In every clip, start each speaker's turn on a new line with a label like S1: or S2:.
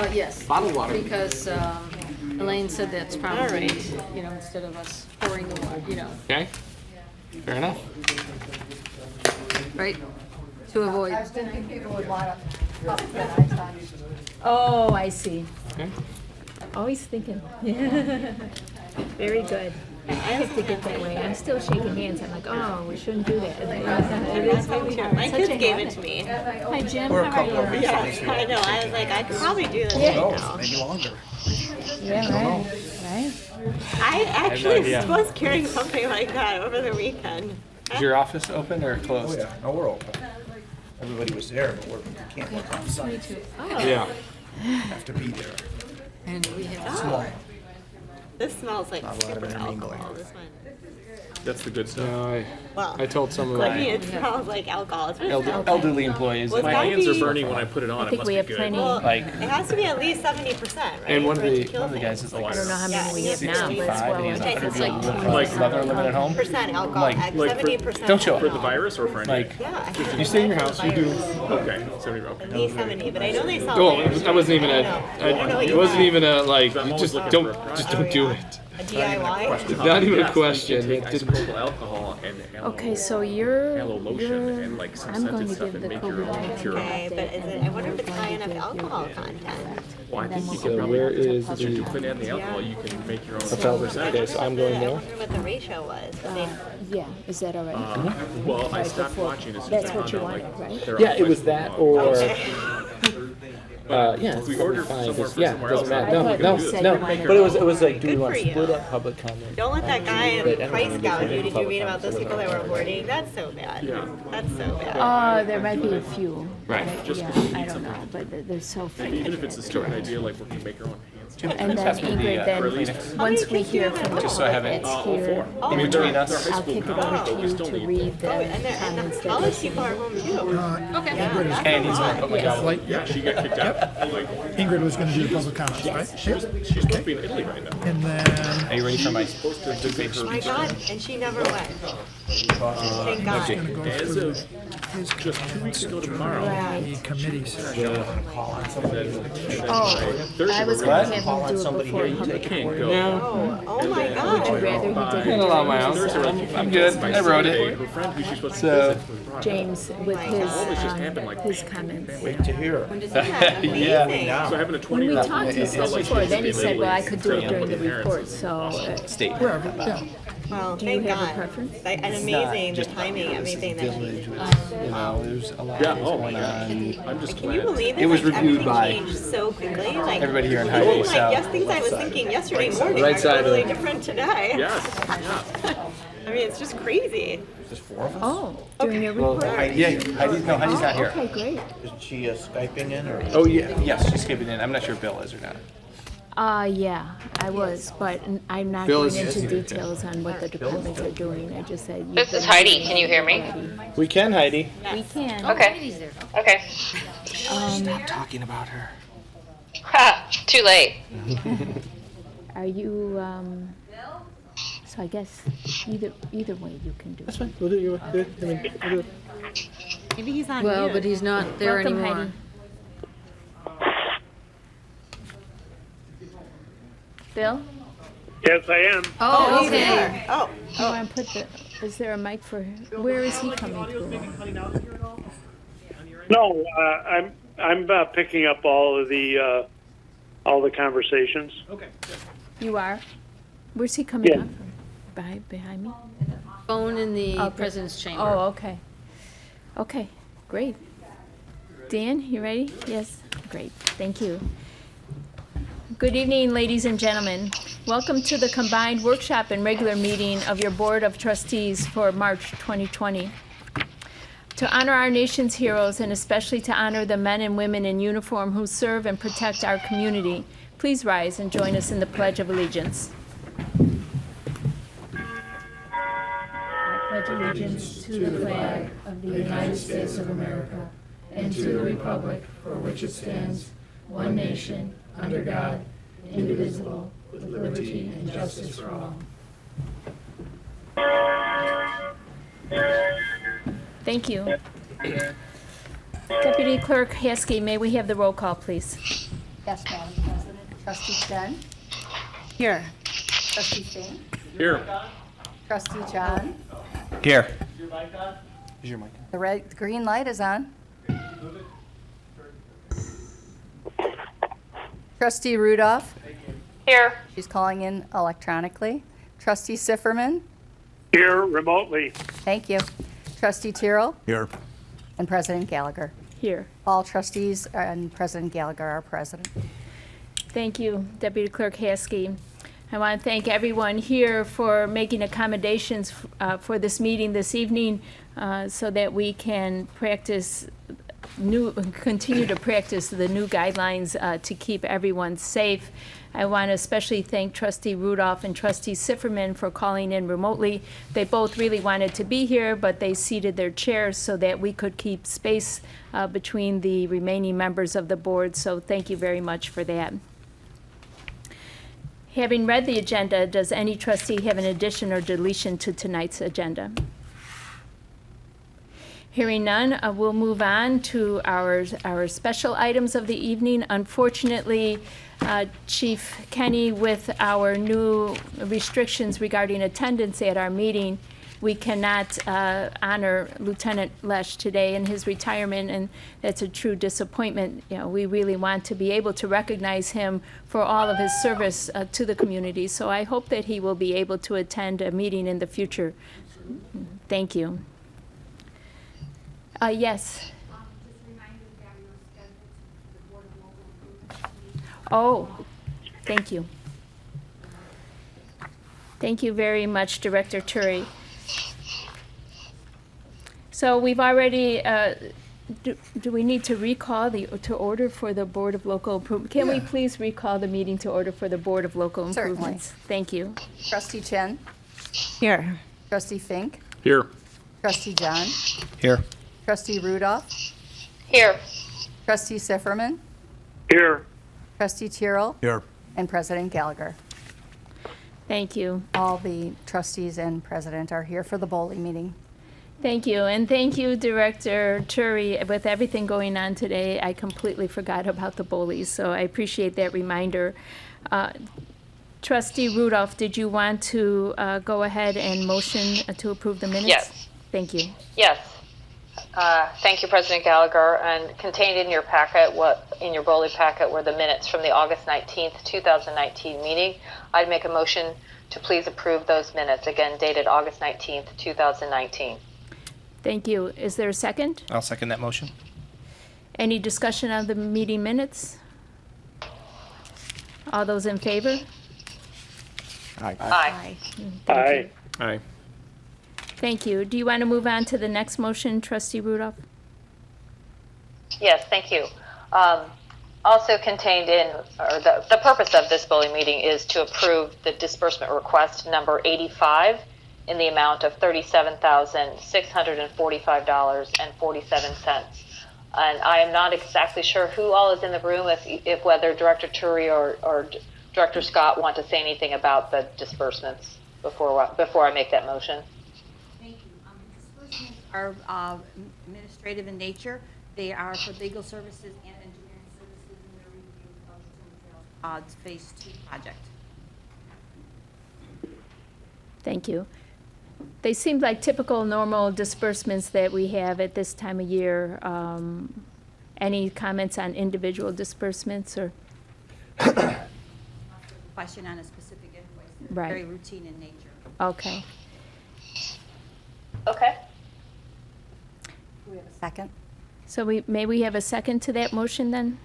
S1: Yes.
S2: Bottled water.
S1: Because Elaine said that's probably, instead of us pouring the water,
S2: Okay, fair enough.
S1: right? To avoid.
S3: I was thinking people would want a cup that I touched.
S4: Oh, I see.
S2: Okay.
S4: Always thinking. Very good. I have to get that way. I'm still shaking hands. I'm like, oh, we shouldn't do that. It is really hard.
S5: My
S4: Such
S5: kids
S4: a
S5: gave
S4: habit.
S5: it to me.
S4: Hi, Jim.
S6: Or a
S4: How
S6: couple
S4: are you?
S5: Yeah, I know. I was like, I could probably do this right now.
S6: Maybe longer.
S4: Yeah, right. Right.
S5: I actually
S2: idea.
S5: was carrying something like that over the weekend.
S2: Is your office open or
S6: Oh,
S2: closed?
S6: yeah, no, we're open. Everybody was there, but we can't work on site.
S2: Yeah.
S6: Have to be there.
S1: And we have.
S6: Small.
S5: This smells like
S6: Not a lot of
S5: super
S6: intermingling.
S5: alcohol. This one.
S7: That's the good stuff.
S2: No,
S5: Well,
S2: I told some of
S5: I mean,
S2: my
S5: it smells like alcohol. It's
S2: elderly employees,
S5: Well,
S7: My
S5: gotta
S7: hands are
S5: be-
S7: burning when I put it on.
S4: I
S7: It
S4: think
S7: must
S4: we
S7: be
S4: have
S7: good.
S4: plenty.
S5: well,
S2: like-
S5: it has to be at least 70%, right?
S2: and one of
S5: for it to
S2: the
S5: kill
S2: one of the
S5: things.
S2: guys is like
S4: I don't know how many we have now, but
S2: 65,
S4: it's well
S2: and he has
S4: over.
S2: a
S5: Okay,
S2: pretty
S5: so
S2: old
S5: it's
S7: like-
S2: leather living at home.
S5: Percent alcohol,
S2: Like-
S5: at
S7: like for-
S5: 70%.
S2: Don't show up.
S7: For the
S5: alcohol.
S7: virus or for anything?
S2: Like,
S5: Yeah, I think
S2: you stay in your house, you do.
S7: Okay, 70.
S5: at
S7: Okay.
S5: least 70, but I know they sell.
S2: Oh,
S5: layers.
S2: I wasn't even
S5: I
S2: a.
S5: don't know. I don't know what
S2: It
S5: you
S2: wasn't
S5: have.
S2: even a like.
S7: I'm
S2: You
S7: always
S2: just
S7: looking
S2: don't.
S7: for a product.
S2: Just don't do it.
S5: A DIY?
S2: Not even a
S7: Yes,
S2: question.
S7: You can
S2: It
S7: take
S2: didn't-
S7: isopropyl alcohol and aloe,
S4: Okay, so you're.
S7: aloe lotion and like some
S4: I'm going
S7: scented
S4: to
S7: stuff
S4: give
S7: and
S4: the
S7: make your
S4: COVID
S7: own cure.
S5: Okay, but is it, I wonder if it's high enough alcohol content.
S7: Well, I think you
S2: So
S7: can probably,
S2: where is
S7: since you
S2: the?
S7: put in the alcohol, you can make your own
S2: felt
S7: percentage.
S2: okay, so I'm going
S5: I
S2: there.
S5: wonder what the ratio was.
S4: Yeah, is that all right?
S7: Well, I stopped
S4: before-
S7: watching as soon as
S4: That's
S7: I
S4: what
S7: found
S4: you
S7: out,
S4: wanted,
S7: like,
S4: right?
S7: they're
S2: Yeah,
S7: off
S2: it was
S7: by
S2: that
S7: tomorrow.
S2: or. Yeah,
S7: If we
S2: it's
S7: order
S2: fine.
S7: somewhere
S2: Just,
S7: from
S2: yeah,
S7: somewhere
S2: doesn't
S7: else,
S2: matter.
S4: I
S2: No,
S4: thought
S2: no,
S4: you said
S2: no.
S4: you wanted
S2: But it was like, do
S5: Good
S2: you want
S5: for you.
S2: split up public comment?
S5: Don't let that guy
S2: But I
S5: in
S2: don't
S5: Price
S2: know,
S5: Scout you. Did you
S2: public
S5: read about those
S2: comment,
S5: people that were
S2: so-
S5: hoarding? That's so bad.
S7: Yeah.
S5: That's so bad.
S4: There might be a few.
S2: Right.
S7: Just
S4: Yeah,
S7: because you
S4: I
S7: need
S4: don't know,
S7: something.
S4: but they're so
S7: And even if
S4: freaking.
S7: it's a stupid idea, like we can make our own hands.
S4: And then
S2: Pass me the,
S4: Ingrid,
S2: or at
S4: then,
S2: least-
S4: once we hear from the
S2: Just so I have
S4: public
S2: it
S4: that's
S7: all
S4: here,
S7: four.
S2: In between us.
S7: They're high
S4: I'll
S7: school
S4: kick it
S7: college,
S4: over
S7: but
S4: to
S7: we
S4: you
S7: still
S4: to
S7: need.
S4: read the
S5: Oh, and
S4: comments
S5: the
S4: that
S5: college
S4: we
S5: people are home too.
S3: Okay.
S2: And he's going to put my job.
S7: Yeah, she got kicked out. Like,
S8: Ingrid was going to do the public comments, right?
S7: she's supposed to be in Italy right now.
S8: And then
S2: Are you ready for my?
S7: Supposed to debate her.
S5: My God, and she never went. Thank God.
S7: As of just 2 weeks ago tomorrow.
S8: the committees.
S4: I was going to have him do it before public.
S7: Can't go.
S2: No,
S5: Oh my God.
S4: I'd rather he
S2: I
S4: did
S2: didn't
S4: it
S2: allow my own.
S4: during
S2: I'm good. I wrote it.
S7: Her friend who she's supposed to
S2: So-
S7: visit.
S4: James with his,
S7: just happened like
S4: his comments.
S6: Wait to hear.
S5: Yeah, amazing.
S7: So having a
S4: When
S7: 20
S4: we
S7: year old
S4: talked, he said before, then he said, well, I could do it during the report, so.
S2: State.
S8: Wherever, yeah.
S5: Well,
S4: Do you
S5: thank
S4: have a
S5: God.
S4: preference?
S5: And amazing, the timing, everything that she.
S2: Village was, you know, there's a lot
S7: Yeah,
S2: of
S7: oh my
S2: going
S7: God.
S2: on.
S7: I'm just
S5: Can you
S7: glad.
S5: believe it?
S2: It was
S5: Like,
S2: reviewed
S5: everything
S2: by
S5: changed so quickly. Like
S2: everybody here in
S5: even,
S2: Highway
S5: like,
S2: South.
S5: yes, things I was thinking yesterday morning
S2: Right
S5: are
S2: side of
S5: totally
S2: it.
S5: different today.
S7: Yes.
S5: I mean, it's just crazy.
S6: Just four of us?
S4: Oh, during your
S2: Well,
S4: report?
S2: yeah, Heidi's not here.
S4: Okay, great.
S6: Is she Skyping in or?
S2: Oh, yeah, yes, she's skipping in. I'm not sure if Bill is or not.
S4: Yeah, I was, but I'm not
S2: Bill
S4: going
S2: is-
S4: into details on what the departments are doing. I just said.
S9: This is Heidi. Can you hear me?
S2: We can, Heidi.
S4: We can.
S9: Okay. Okay.
S2: Stop talking about her.
S9: Ha! Too late.
S4: Are you, so I guess either way you can do it.
S2: That's fine. We'll do it your way. Good. I mean, we'll do it.
S5: Maybe he's on
S1: Well,
S5: mute.
S1: but he's not there
S4: Welcome,
S1: anymore.
S4: Heidi. Bill,
S10: Yes, I am.
S1: Oh,
S5: He's
S1: okay.
S5: there. Oh,
S4: you want to put the, is there a mic for, where is he coming through?
S10: No, I'm picking up all the conversations.
S4: You are? Where's he coming
S10: Yeah.
S4: up from? Behind me?
S1: Phone in the
S4: Okay.
S1: president's chamber.
S4: Oh, okay. Okay, great. Dan, you ready? Yes, great, thank you. Good evening, ladies and gentlemen. Welcome to the combined workshop and regular meeting of your Board of Trustees for March 2020. To honor our nation's heroes and especially to honor the men and women in uniform who serve and protect our community, please rise and join us in the Pledge of Allegiance. I pledge allegiance to the flag of the United States of America and to the republic for which it stands, one nation, under God, indivisible, with liberty and justice for all. Thank you. Deputy Clerk Haskey, may we have the roll call, please?
S3: Yes, Madam President. Trustee Chen?
S5: Here.
S3: Trustee Fink?
S7: Here.
S3: Trustee John?
S2: Here. Is your mic on?
S3: The green light is on. Trustee Rudolph?
S9: Here.
S3: She's calling in electronically. Trustee Sifferman?
S10: Here remotely.
S3: Thank you. Trustee Tyrrell?
S6: Here.
S3: And President Gallagher.
S4: Here.
S3: All trustees and President Gallagher are present.
S4: Thank you, Deputy Clerk Haskey. I want to thank everyone here for making accommodations for this meeting this evening so that we can continue to practice the new guidelines to keep everyone safe. I want to especially thank Trustee Rudolph and Trustee Sifferman for calling in remotely. They both really wanted to be here, but they seated their chairs so that we could keep space between the remaining members of the board, so thank you very much for that. Having read the agenda, does any trustee have an addition or deletion to tonight's agenda? Hearing none, we'll move on to our special items of the evening. Unfortunately, Chief Kenny, with our new restrictions regarding attendance at our meeting, we cannot honor Lieutenant Lesh today in his retirement, and that's a true disappointment. You know, we really want to be able to recognize him for all of his service to the community. So I hope that he will be able to attend a meeting in the future. Thank you. Yes. Oh, thank you. Thank you very much, Director Turi. So we've already, do we need to recall to order for the Board of Local Improvement? Can we please recall the meeting to order for the Board of Local
S3: Certainly.
S4: Improvements? Thank you.
S3: Trustee Chen?
S5: Here.
S3: Trustee Fink?
S7: Here.
S3: Trustee John?
S2: Here.
S3: Trustee Rudolph?
S9: Here.
S3: Trustee Sifferman?
S10: Here.
S3: Trustee Tyrrell?
S6: Here.
S3: And President Gallagher.
S4: Thank you.
S3: All the trustees and president are here for the bowling meeting.
S4: Thank you, and thank you, Director Turi. With everything going on today, I completely forgot about the Bowlies, so I appreciate that reminder. Trustee Rudolph, did you want to go ahead and motion to approve the minutes?
S9: Yes.
S4: Thank you.
S9: Yes. Thank you, President Gallagher. And contained in your packet, in your Bowley packet, were the minutes from the August 19th, 2019 meeting. I'd make a motion to please approve those minutes, again dated August 19th, 2019.
S4: Thank you. Is there a second?
S2: I'll second that motion.
S4: Any discussion of the meeting minutes? All those in favor?
S9: Aye.
S10: Aye.
S7: Aye.
S4: Thank you. Do you want to move on to the next motion, Trustee Rudolph?
S9: Yes, thank you. Also contained in, or the purpose of this bowling meeting is to approve the disbursement request number 85 in the amount of $37,645.47. And I am not exactly sure who all is in the room, if whether Director Turi or Director Scott want to say anything about the disbursements before I make that motion.
S5: Thank you. Disbursements are administrative in nature. They are for legal services and engineering services in their review of the Trails Phase 2 project.
S4: Thank you. They seem like typical, normal disbursements that we have at this time of year. Any comments on individual disbursements or?
S5: Question on a specific invoice. They're
S4: Right.
S5: very routine in nature.
S4: Okay.
S9: Okay.
S3: Do we have a second?
S4: So may we have a second to that motion then?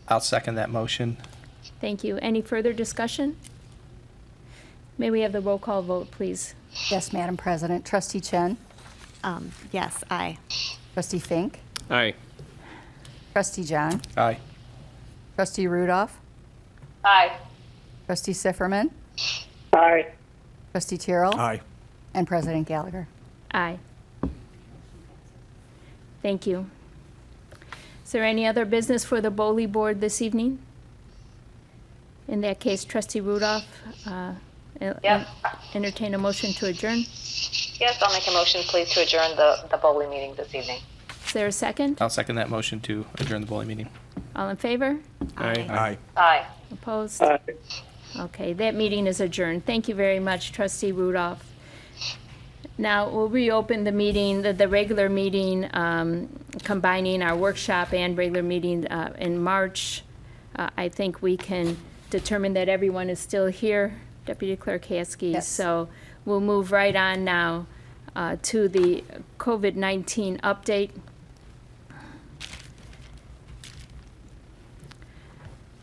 S2: I'll second that motion.
S4: Thank you. Any further discussion? May we have the roll call vote, please?
S3: Yes, Madam President. Trustee Chen?
S5: Yes, aye.
S3: Trustee Fink?
S7: Aye.
S3: Trustee John?
S2: Aye.
S3: Trustee Rudolph?
S9: Aye.
S3: Trustee Sifferman?
S10: Aye.
S3: Trustee Tyrrell?
S6: Aye.
S3: And President Gallagher.
S4: Aye. Thank you. Is there any other business for the Bowley Board this evening? In that case, Trustee Rudolph,
S9: Yep.
S4: entertain a motion to adjourn.
S9: Yes, I'll make a motion, please, to adjourn the bowling meeting this evening.
S4: Is there a second?
S2: I'll second that motion to adjourn the bowling meeting.
S4: All in favor?
S6: Aye.
S9: Aye.
S4: Opposed?
S10: Aye.
S4: Okay, that meeting is adjourned. Thank you very much, Trustee Rudolph. Now, we'll reopen the meeting, the regular meeting, combining our workshop and regular meeting in March. I think we can determine that everyone is still here, Deputy Clerk Haskey.
S3: Yes.
S4: So we'll move right on now to the COVID-19 update.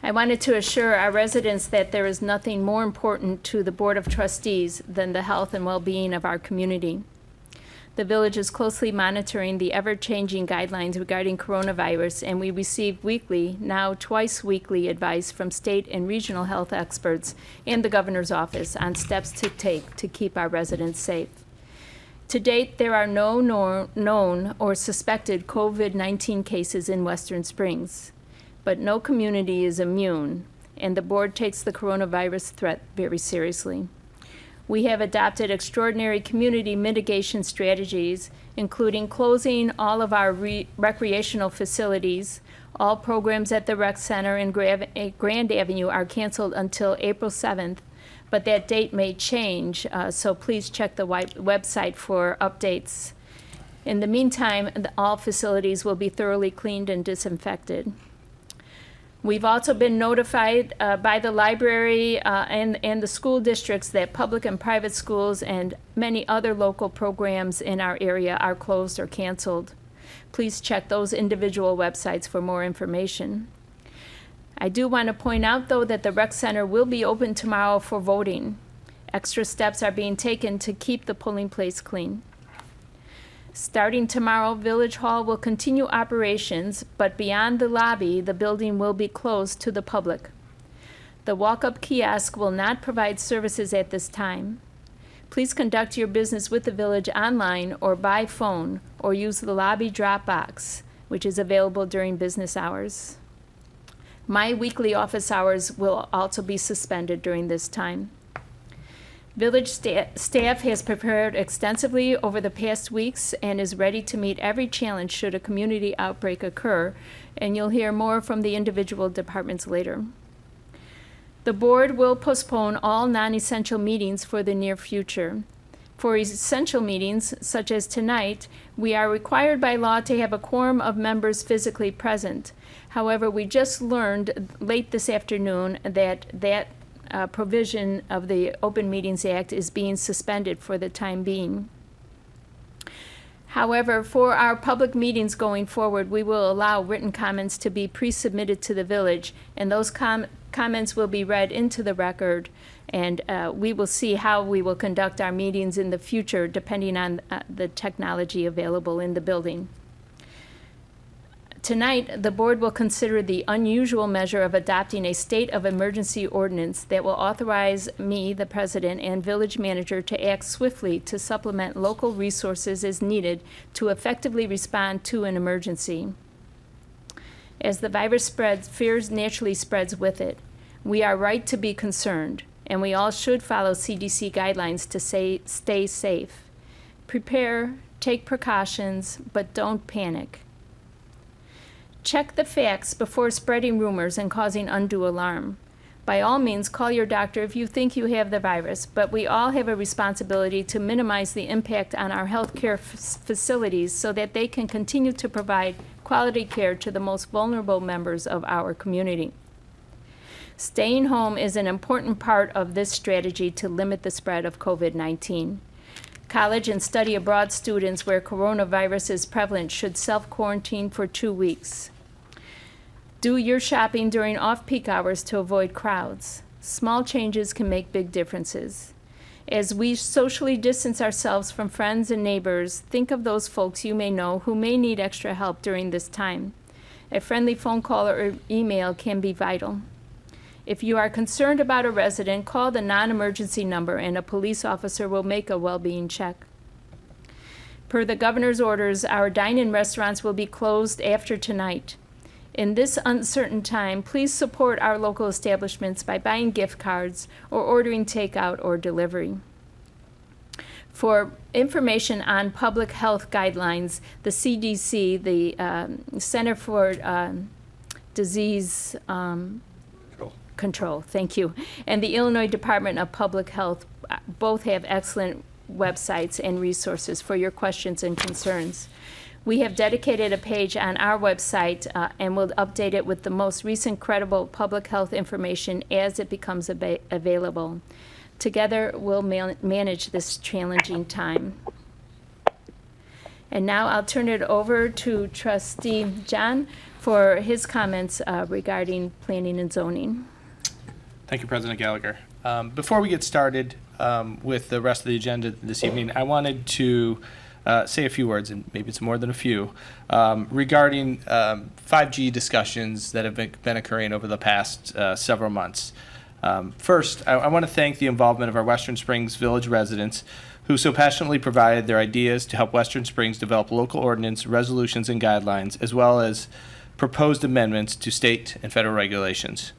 S4: I wanted to assure our residents that there is nothing more important to the Board of Trustees than the health and well-being of our community. The village is closely monitoring the ever-changing guidelines regarding coronavirus, and we receive weekly, now twice weekly, advice from state and regional health experts and the governor's office on steps to take to keep our residents safe. To date, there are no known or suspected COVID-19 cases in Western Springs. But no community is immune, and the board takes the coronavirus threat very seriously. We have adopted extraordinary community mitigation strategies, including closing all of our recreational facilities. All programs at the rec center in Grand Avenue are canceled until April 7th, but that date may change, so please check the website for updates. In the meantime, all facilities will be thoroughly cleaned and disinfected. We've also been notified by the library and the school districts that public and private schools and many other local programs in our area are closed or canceled. Please check those individual websites for more information. I do want to point out, though, that the rec center will be open tomorrow for voting. Extra steps are being taken to keep the polling place clean. Starting tomorrow, Village Hall will continue operations, but beyond the lobby, the building will be closed to the public. The walk-up kiosk will not provide services at this time. Please conduct your business with the village online or by phone, or use the lobby drop box, which is available during business hours. My weekly office hours will also be suspended during this time. Village staff has prepared extensively over the past weeks and is ready to meet every challenge should a community outbreak occur, and you'll hear more from the individual departments later. The board will postpone all non-essential meetings for the near future. For essential meetings, such as tonight, we are required by law to have a quorum of members physically present. However, we just learned late this afternoon that provision of the Open Meetings Act is being suspended for the time being. However, for our public meetings going forward, we will allow written comments to be pre-submitted to the village, and those comments will be read into the record, and we will see how we will conduct our meetings in the future depending on the technology available in the building. Tonight, the board will consider the unusual measure of adopting a state of emergency ordinance that will authorize me, the president, and village manager to act swiftly to supplement local resources as needed to effectively respond to an emergency. As the virus spreads, fears naturally spreads with it. We are right to be concerned, and we all should follow CDC guidelines to stay safe. Prepare, take precautions, but don't panic. Check the facts before spreading rumors and causing undue alarm. By all means, call your doctor if you think you have the virus, but we all have a responsibility to minimize the impact on our healthcare facilities so that they can continue to provide quality care to the most vulnerable members of our community. Staying home is an important part of this strategy to limit the spread of COVID-19. College and study abroad students where coronavirus is prevalent should self-quarantine for 2 weeks. Do your shopping during off-peak hours to avoid crowds. Small changes can make big differences. As we socially distance ourselves from friends and neighbors, think of those folks you may know who may need extra help during this time. A friendly phone call or email can be vital. If you are concerned about a resident, call the non-emergency number and a police officer will make a well-being check. Per the governor's orders, our dine-in restaurants will be closed after tonight. In this uncertain time, please support our local establishments by buying gift cards or ordering takeout or delivery. For information on public health guidelines, the CDC, the Center for Disease Control, thank you, and the Illinois Department of Public Health both have excellent websites and resources for your questions and concerns. We have dedicated a page on our website and will update it with the most recent credible public health information as it becomes available. Together, we'll manage this challenging time. And now I'll turn it over to Trustee John for his comments regarding planning and zoning.
S2: Thank you, President Gallagher. Before we get started with the rest of the agenda this evening, I wanted to say a few words, and maybe it's more than a few, regarding 5G discussions that have been occurring over the past several months. First, I want to thank the involvement of our Western Springs Village residents who so passionately provided their ideas to help Western Springs develop local ordinance, resolutions, and guidelines, as well as proposed amendments to state and federal regulations.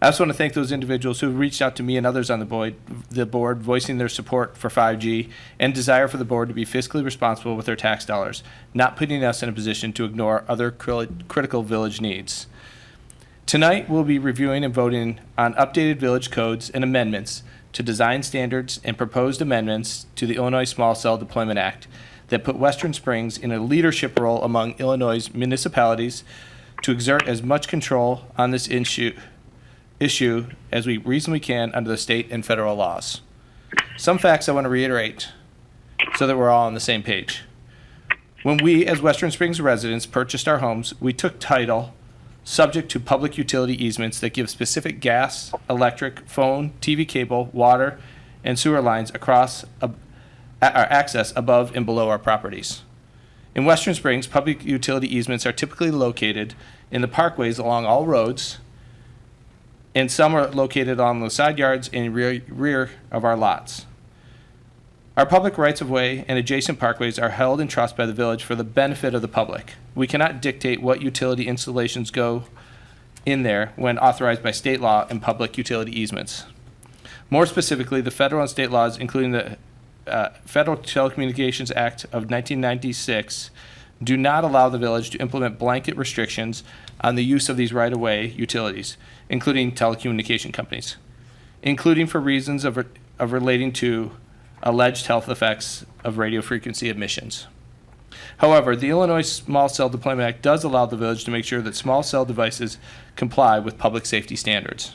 S2: I also want to thank those individuals who reached out to me and others on the board, voicing their support for 5G and desire for the board to be fiscally responsible with their tax dollars, not putting us in a position to ignore other critical village needs. Tonight, we'll be reviewing and voting on updated village codes and amendments to design standards and proposed amendments to the Illinois Small Cell Deployment Act that put Western Springs in a leadership role among Illinois' municipalities to exert as much control on this issue as we reasonably can under the state and federal laws. Some facts I want to reiterate so that we're all on the same page. When we, as Western Springs residents, purchased our homes, we took title subject to public utility easements that give specific gas, electric, phone, TV cable, water, and sewer lines across our access above and below our properties. In Western Springs, public utility easements are typically located in the parkways along all roads, and some are located on the side yards and rear of our lots. Our public rights-of-way and adjacent parkways are held in trust by the village for the benefit of the public. We cannot dictate what utility installations go in there when authorized by state law and public utility easements. More specifically, the federal and state laws, including the Federal Telecommunications Act of 1996, do not allow the village to implement blanket restrictions on the use of these right-of-way utilities, including telecommunication companies, including for reasons of relating to alleged health effects of radio frequency emissions. However, the Illinois Small Cell Deployment Act does allow the village to make sure that small cell devices comply with public safety standards.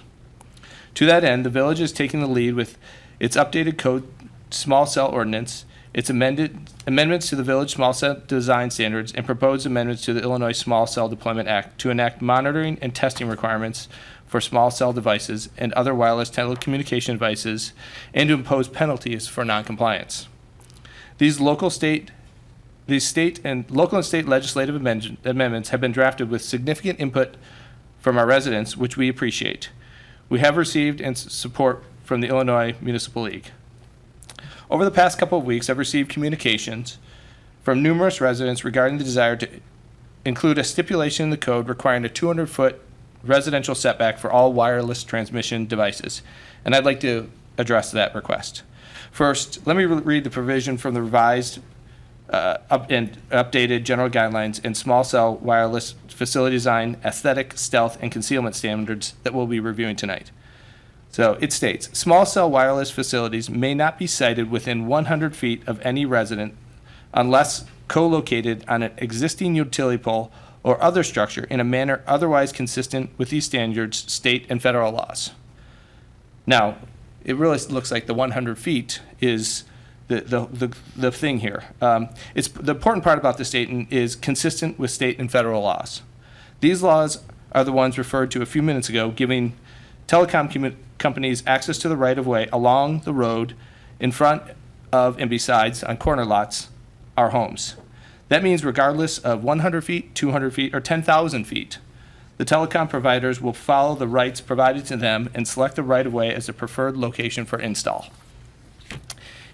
S2: To that end, the village is taking the lead with its updated code small cell ordinance, its amendments to the village small cell design standards, and proposed amendments to the Illinois Small Cell Deployment Act to enact monitoring and testing requirements for small cell devices and other wireless telecommunication devices, and to impose penalties for noncompliance. These state and local and state legislative amendments have been drafted with significant input from our residents, which we appreciate. We have received support from the Illinois Municipal League. Over the past couple of weeks, I've received communications from numerous residents regarding the desire to include a stipulation in the code requiring a 200-foot residential setback for all wireless transmission devices, and I'd like to address that request. First, let me read the provision from the revised and updated general guidelines and small cell wireless facility design, aesthetic, stealth, and concealment standards that we'll be reviewing tonight. So it states, small cell wireless facilities may not be sited within 100 feet of any resident unless co-located on an existing utility pole or other structure in a manner otherwise consistent with these standards, state and federal laws. Now, it really looks like the 100 feet is the thing here. It's the important part about this statement is consistent with state and federal laws. These laws are the ones referred to a few minutes ago, giving telecom companies access to the right-of-way along the road in front of and besides, on corner lots, our homes. That means regardless of 100 feet, 200 feet, or 10,000 feet, the telecom providers will follow the rights provided to them and select the right-of-way as the preferred location for install.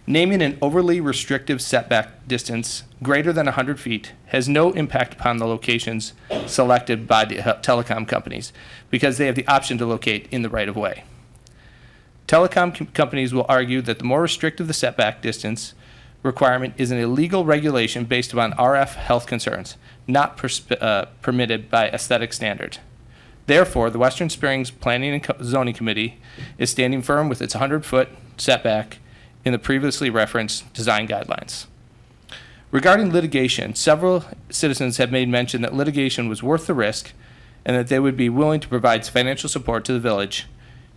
S2: Naming an overly restrictive setback distance greater than 100 feet has no impact upon the locations selected by the telecom companies because they have the option to locate in the right-of-way. Telecom companies will argue that the more restrictive the setback distance requirement is an illegal regulation based upon RF health concerns, not permitted by aesthetic standard. Therefore, the Western Springs Planning and Zoning Committee is standing firm with its 100-foot setback in the previously referenced design guidelines. Regarding litigation, several citizens have made mention that litigation was worth the risk and that they would be willing to provide financial support to the village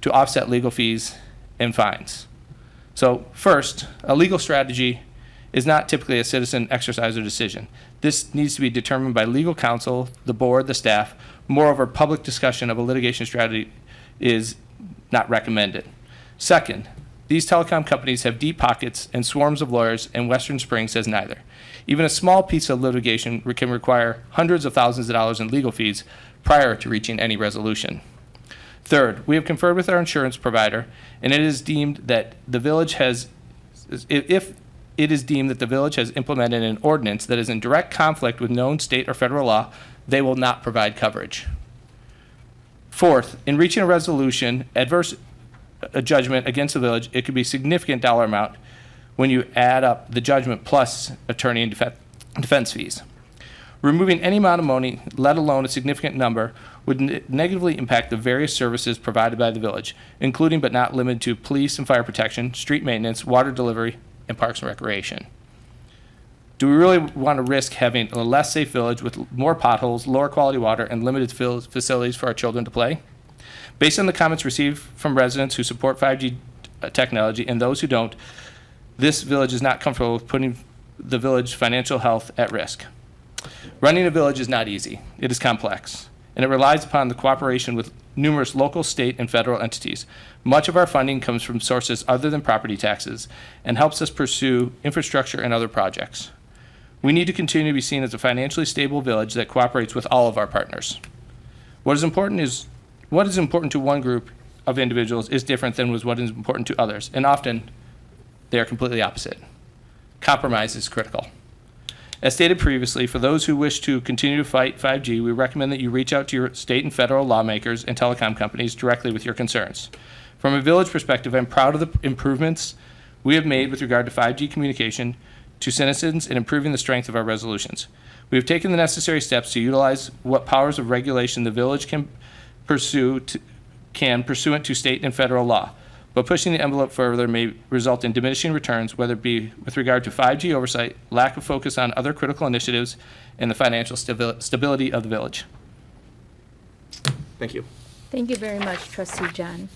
S2: to offset legal fees and fines. So first, a legal strategy is not typically a citizen exercise or decision. This needs to be determined by legal counsel, the board, the staff. Moreover, public discussion of a litigation strategy is not recommended. Second, these telecom companies have deep pockets and swarms of lawyers, and Western Springs has neither. Even a small piece of litigation can require hundreds of thousands of dollars in legal fees prior to reaching any resolution. Third, we have conferred with our insurance provider, and it is deemed that the village has, if it is deemed that the village has implemented an ordinance that is in direct conflict with known state or federal law, they will not provide coverage. Fourth, in reaching a resolution, adverse a judgment against the village, it could be a significant dollar amount when you add up the judgment plus attorney and defense fees. Removing any amount of money, let alone a significant number, would negatively impact the various services provided by the village, including but not limited to police and fire protection, street maintenance, water delivery, and parks and recreation. Do we really want to risk having a less safe village with more potholes, lower quality water, and limited facilities for our children to play? Based on the comments received from residents who support 5G technology and those who don't, this village is not comfortable with putting the village financial health at risk. Running a village is not easy. It is complex, and it relies upon the cooperation with numerous local, state, and federal entities. Much of our funding comes from sources other than property taxes and helps us pursue infrastructure and other projects. We need to continue to be seen as a financially stable village that cooperates with all of our partners. What is important to one group of individuals is different than what is important to others, and often they are completely opposite. Compromise is critical. As stated previously, for those who wish to continue to fight 5G, we recommend that you reach out to your state and federal lawmakers and telecom companies directly with your concerns. From a village perspective, I'm proud of the improvements we have made with regard to 5G communication to citizens in improving the strength of our resolutions. We have taken the necessary steps to utilize what powers of regulation the village can pursuant to state and federal law. But pushing the envelope further may result in diminishing returns, whether it be with regard to 5G oversight, lack of focus on other critical initiatives, and the financial stability of the village.
S7: Thank you.
S4: Thank you very much, Trustee John.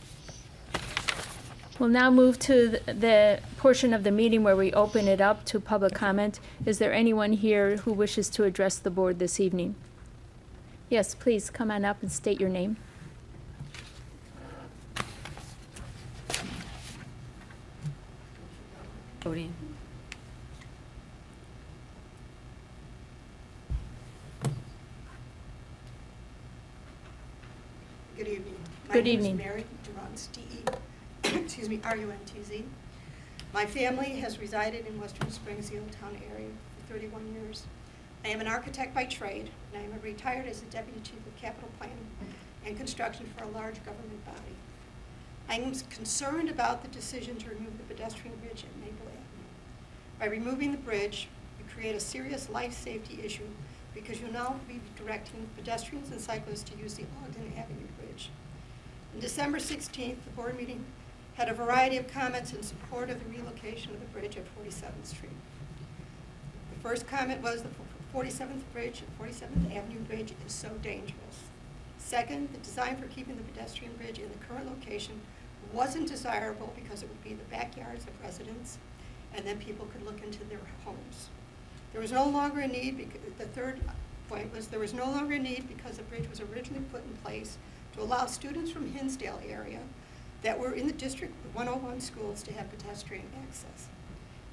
S4: We'll now move to the portion of the meeting where we open it up to public comment. Is there anyone here who wishes to address the board this evening? Yes, please come on up and state your name.
S1: Voting.
S11: Good evening.
S4: Good evening.
S11: My name is Mary Durantz, excuse me, R-U-N-T-Z. My family has resided in Western Springs, the Old Town area, for 31 years. I am an architect by trade, and I am retired as a deputy chief of capital planning and construction for a large government body. I am concerned about the decision to remove the pedestrian bridge at Maple Avenue. By removing the bridge, you create a serious life safety issue because you'll now be directing pedestrians and cyclists to use the Ogden Avenue Bridge. On December 16th, the board meeting had a variety of comments in support of the relocation of the bridge at 47th Street. The first comment was the 47th Avenue Bridge is so dangerous. Second, the design for keeping the pedestrian bridge in the current location wasn't desirable because it would be the backyards of residents, and then people could look into their homes. There was no longer a need, the third point was there was no longer a need because the bridge was originally put in place to allow students from Hinsdale area that were in the District 101 schools to have pedestrian access.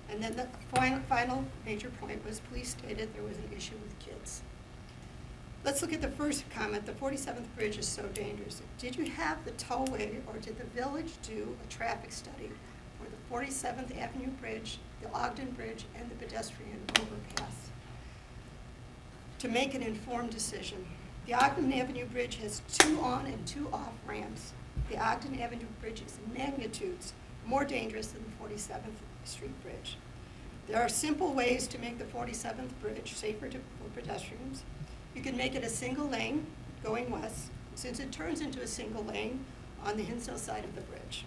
S11: And then the final major point was police stated there was an issue with kids. Let's look at the first comment. The 47th Bridge is so dangerous. Did you have the tollway, or did the village do a traffic study for the 47th Avenue Bridge, the Ogden Bridge, and the pedestrian overpass to make an informed decision? The Ogden Avenue Bridge has 2 on and 2 off ramps. The Ogden Avenue Bridge is magnitudes more dangerous than the 47th Street Bridge. There are simple ways to make the 47th Bridge safer for pedestrians. You can make it a single lane going west, since it turns into a single lane on the Hinsdale side of the bridge.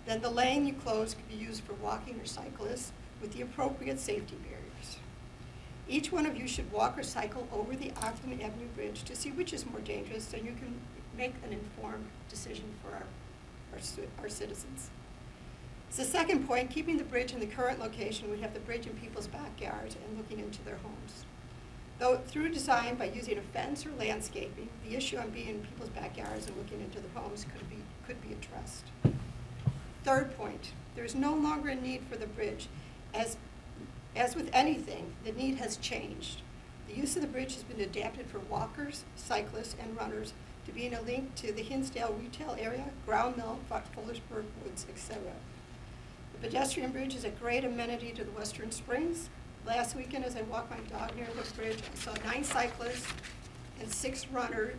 S11: Then the lane you close could be used for walking or cyclists with the appropriate safety barriers. Each one of you should walk or cycle over the Ogden Avenue Bridge to see which is more dangerous, so you can make an informed decision for our citizens. As the second point, keeping the bridge in the current location would have the bridge in people's backyards and looking into their homes. Though through design by using a fence or landscaping, the issue on being in people's backyards and looking into their homes could be addressed. Third point, there is no longer a need for the bridge. As with anything, the need has changed. The use of the bridge has been adapted for walkers, cyclists, and runners to being a link to the Hinsdale retail area, Ground Mill, Fullersburg Woods, etc. The pedestrian bridge is a great amenity to the Western Springs. Last weekend, as I walked my dog near the bridge, I saw 9 cyclists and 6 runners,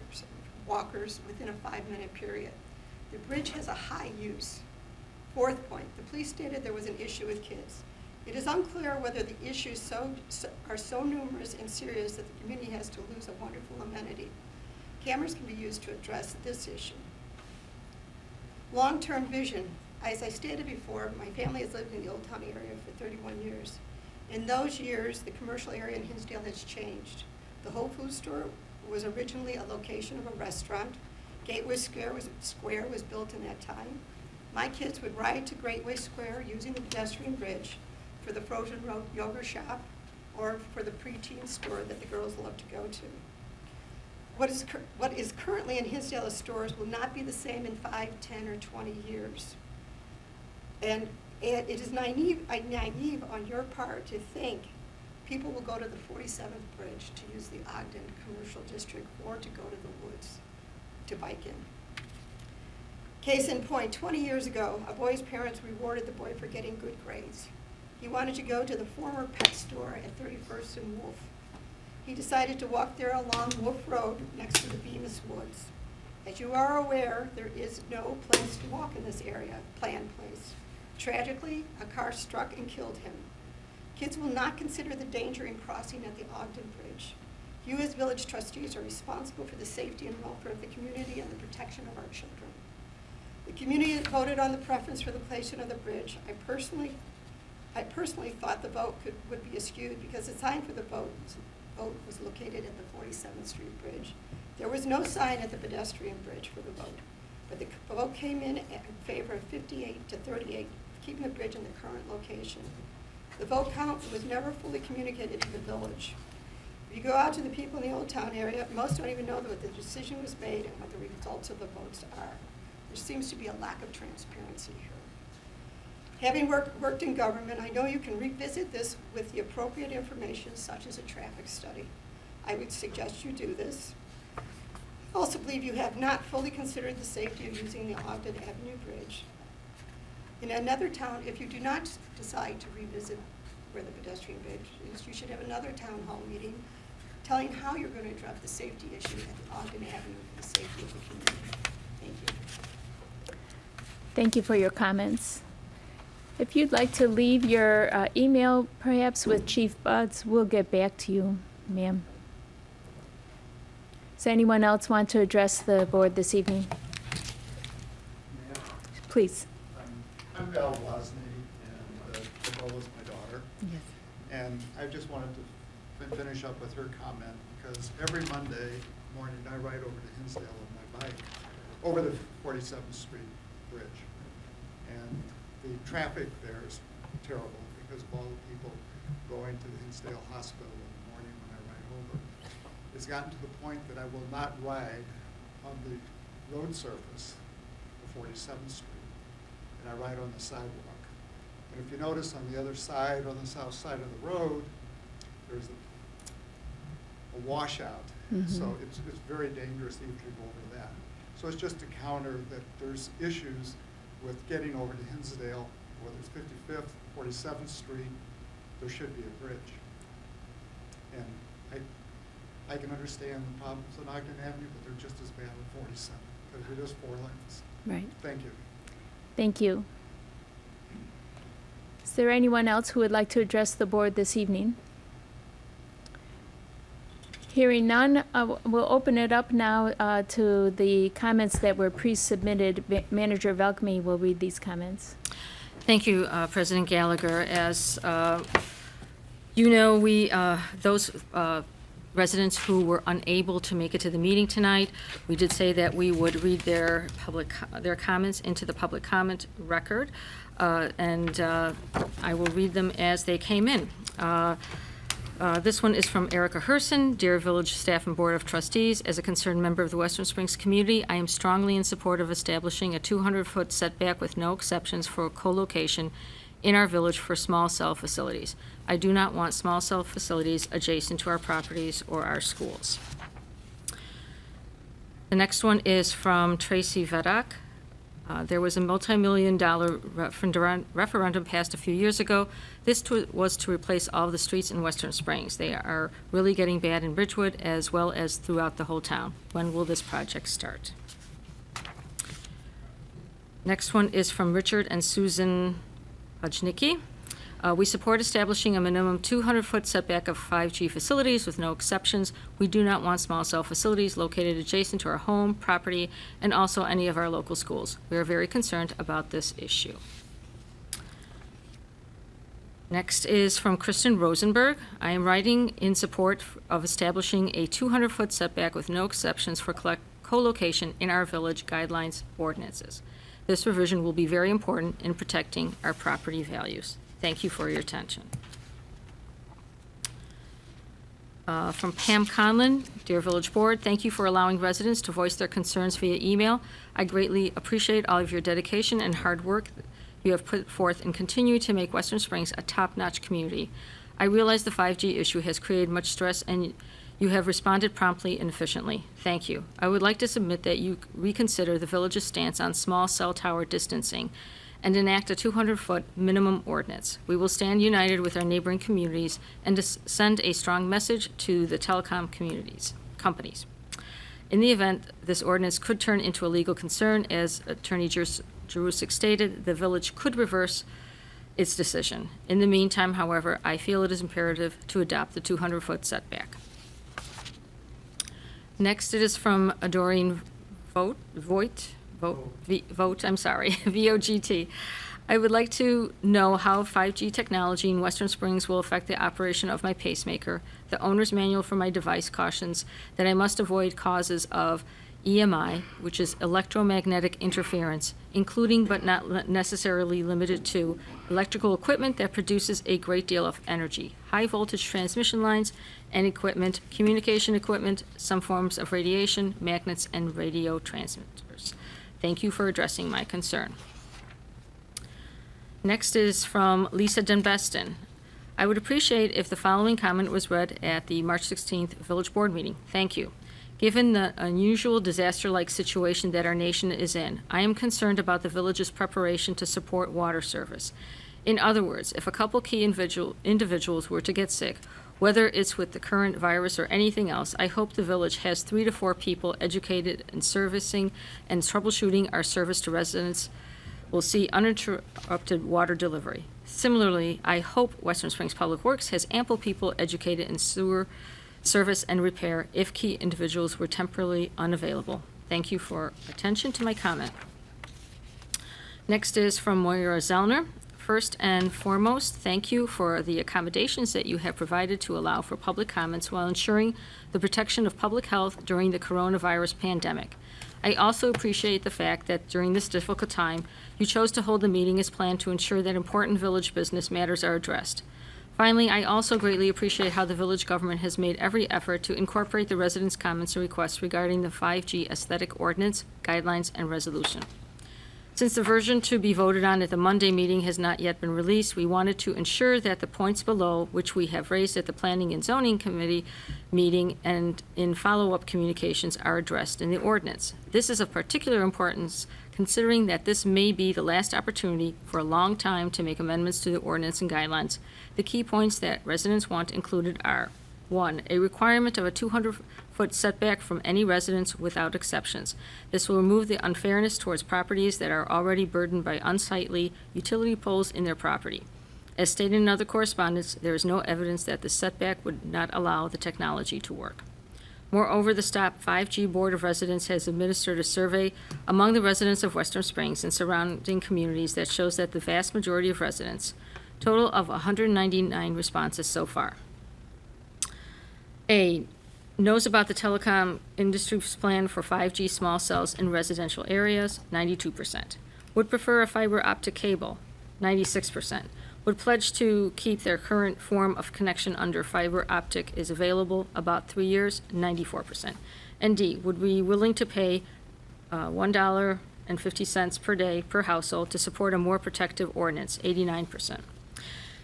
S11: walkers, within a 5-minute period. The bridge has a high use. Fourth point, the police stated there was an issue with kids. It is unclear whether the issues are so numerous and serious that the community has to lose a wonderful amenity. Cameras can be used to address this issue. Long-term vision. As I stated before, my family has lived in the Old Town area for 31 years. In those years, the commercial area in Hinsdale has changed. The Whole Foods store was originally a location of a restaurant. Gateway Square was built in that time. My kids would ride to Gateway Square using the pedestrian bridge for the Frozen Road yoga shop or for the preteen store that the girls love to go to. What is currently in Hinsdale stores will not be the same in 5, 10, or 20 years. And it is naive on your part to think people will go to the 47th Bridge to use the Ogden Commercial District or to go to the woods to bike in. Case in point, 20 years ago, a boy's parents rewarded the boy for getting good grades. He wanted to go to the former pet store at 31st and Wolf. He decided to walk there along Wolf Road next to the Bemis Woods. As you are aware, there is no place to walk in this area, planned place. Tragically, a car struck and killed him. Kids will not consider the danger in crossing at the Ogden Bridge. You as village trustees are responsible for the safety and welfare of the community and the protection of our children. The community voted on the preference for the placement of the bridge. I personally thought the vote would be skewed because the sign for the vote was located at the 47th Street Bridge. There was no sign at the pedestrian bridge for the vote, but the vote came in favor of 58 to 38, keeping the bridge in the current location. The vote count was never fully communicated to the village. If you go out to the people in the Old Town area, most don't even know what the decision was made and what the results of the votes are. There seems to be a lack of transparency here. Having worked in government, I know you can revisit this with the appropriate information, such as a traffic study. I would suggest you do this. I also believe you have not fully considered the safety of using the Ogden Avenue Bridge. In another town, if you do not decide to revisit where the pedestrian bridge is, you should have another town hall meeting telling how you're going to address the safety issue at the Ogden Avenue for the safety of the community. Thank you.
S4: Thank you for your comments. If you'd like to leave your email, perhaps with Chief Buds, we'll get back to you, ma'am. Does anyone else want to address the board this evening? Please.
S12: I'm Val Wozni, and Nicole is my daughter.
S4: Yes.
S12: And I just wanted to finish up with her comment, because every Monday morning I ride over to Hinsdale on my bike, over the 47th Street Bridge. And the traffic there is terrible because of all the people going to the Hinsdale Hospital in the morning when I ride over. It's gotten to the point that I will not ride on the road surface of 47th Street. And I ride on the sidewalk. And if you notice on the other side, on the south side of the road, there's a washout.
S4: Mm-hmm.
S12: So it's very dangerous if you go over that. So it's just to counter that there's issues with getting over to Hinsdale, whether it's 55th, 47th Street, there should be a bridge. And I can understand the problems on Ogden Avenue, but they're just as bad on 47, because it is 4 lanes.
S4: Right.
S12: Thank you.
S4: Thank you. Is there anyone else who would like to address the board this evening? Hearing none, we'll open it up now to the comments that were pre-submitted. Manager Velkme will read these comments.
S1: Thank you, President Gallagher. As you know, those residents who were unable to make it to the meeting tonight, we did say that we would read their comments into the public comment record, and I will read them as they came in. This one is from Erica Herson. Dear Village Staff and Board of Trustees, as a concerned member of the Western Springs community, I am strongly in support of establishing a 200-foot setback with no exceptions for co-location in our village for small cell facilities. I do not want small cell facilities adjacent to our properties or our schools. The next one is from Tracy Vedak. There was a multi-million-dollar referendum passed a few years ago. This was to replace all of the streets in Western Springs. They are really getting bad in Ridgewood as well as throughout the whole town. When will this project start? Next one is from Richard and Susan Pajnicki. We support establishing a minimum 200-foot setback of 5G facilities with no exceptions. We do not want small cell facilities located adjacent to our home, property, and also any of our local schools. We are very concerned about this issue. Next is from Kristen Rosenberg. I am writing in support of establishing a 200-foot setback with no exceptions for co-location in our village guidelines ordinances. This revision will be very important in protecting our property values. Thank you for your attention. From Pam Conlon, Dear Village Board, thank you for allowing residents to voice their concerns via email. I greatly appreciate all of your dedication and hard work you have put forth and continue to make Western Springs a top-notch community. I realize the 5G issue has created much stress and you have responded promptly and efficiently. Thank you. I would like to submit that you reconsider the village's stance on small cell tower distancing and enact a 200-foot minimum ordinance. We will stand united with our neighboring communities and to send a strong message to the telecom companies. In the event this ordinance could turn into a legal concern, as Attorney Jerusik stated, the village could reverse its decision. In the meantime, however, I feel it is imperative to adopt the 200-foot setback. Next, it is from Doreen VOGT. I would like to know how 5G technology in Western Springs will affect the operation of my pacemaker. The owner's manual for my device cautions that I must avoid causes of EMI, which is electromagnetic interference, including but not necessarily limited to electrical equipment that produces a great deal of energy, high voltage transmission lines and equipment, communication equipment, some forms of radiation, magnets, and radio transmitters. Thank you for addressing my concern. Next is from Lisa Dunbeston. I would appreciate if the following comment was read at the March 16th Village Board meeting. Thank you. Given the unusual disaster-like situation that our nation is in, I am concerned about the village's preparation to support water service. In other words, if a couple key individuals were to get sick, whether it's with the current virus or anything else, I hope the village has 3 to 4 people educated in servicing and troubleshooting our service to residents will see uninterrupted water delivery. Similarly, I hope Western Springs Public Works has ample people educated in sewer service and repair if key individuals were temporarily unavailable. Thank you for attention to my comment. Next is from Moira Zellner. First and foremost, thank you for the accommodations that you have provided to allow for public comments while ensuring the protection of public health during the coronavirus pandemic. I also appreciate the fact that during this difficult time, you chose to hold the meeting as planned to ensure that important village business matters are addressed. Finally, I also greatly appreciate how the village government has made every effort to incorporate the residents' comments and requests regarding the 5G aesthetic ordinance, guidelines, and resolution. Since the version to be voted on at the Monday meeting has not yet been released, we wanted to ensure that the points below, which we have raised at the Planning and Zoning Committee meeting and in follow-up communications, are addressed in the ordinance. This is of particular importance considering that this may be the last opportunity for a long time to make amendments to the ordinance and guidelines. The key points that residents want included are: 1, a requirement of a 200-foot setback from any residence without exceptions. This will remove the unfairness towards properties that are already burdened by unsightly utility poles in their property. As stated in other correspondence, there is no evidence that the setback would not allow the technology to work. Moreover, the Stop 5G Board of Residents has administered a survey among the residents of Western Springs and surrounding communities that shows that the vast majority of residents, total of 199 responses so far. A, knows about the telecom industry's plan for 5G small cells in residential areas, 92%. Would prefer a fiber optic cable, 96%. Would pledge to keep their current form of connection under fiber optic is available, about 3 years, 94%. And D, would be willing to pay $1.50 per day per household to support a more protective ordinance, 89%.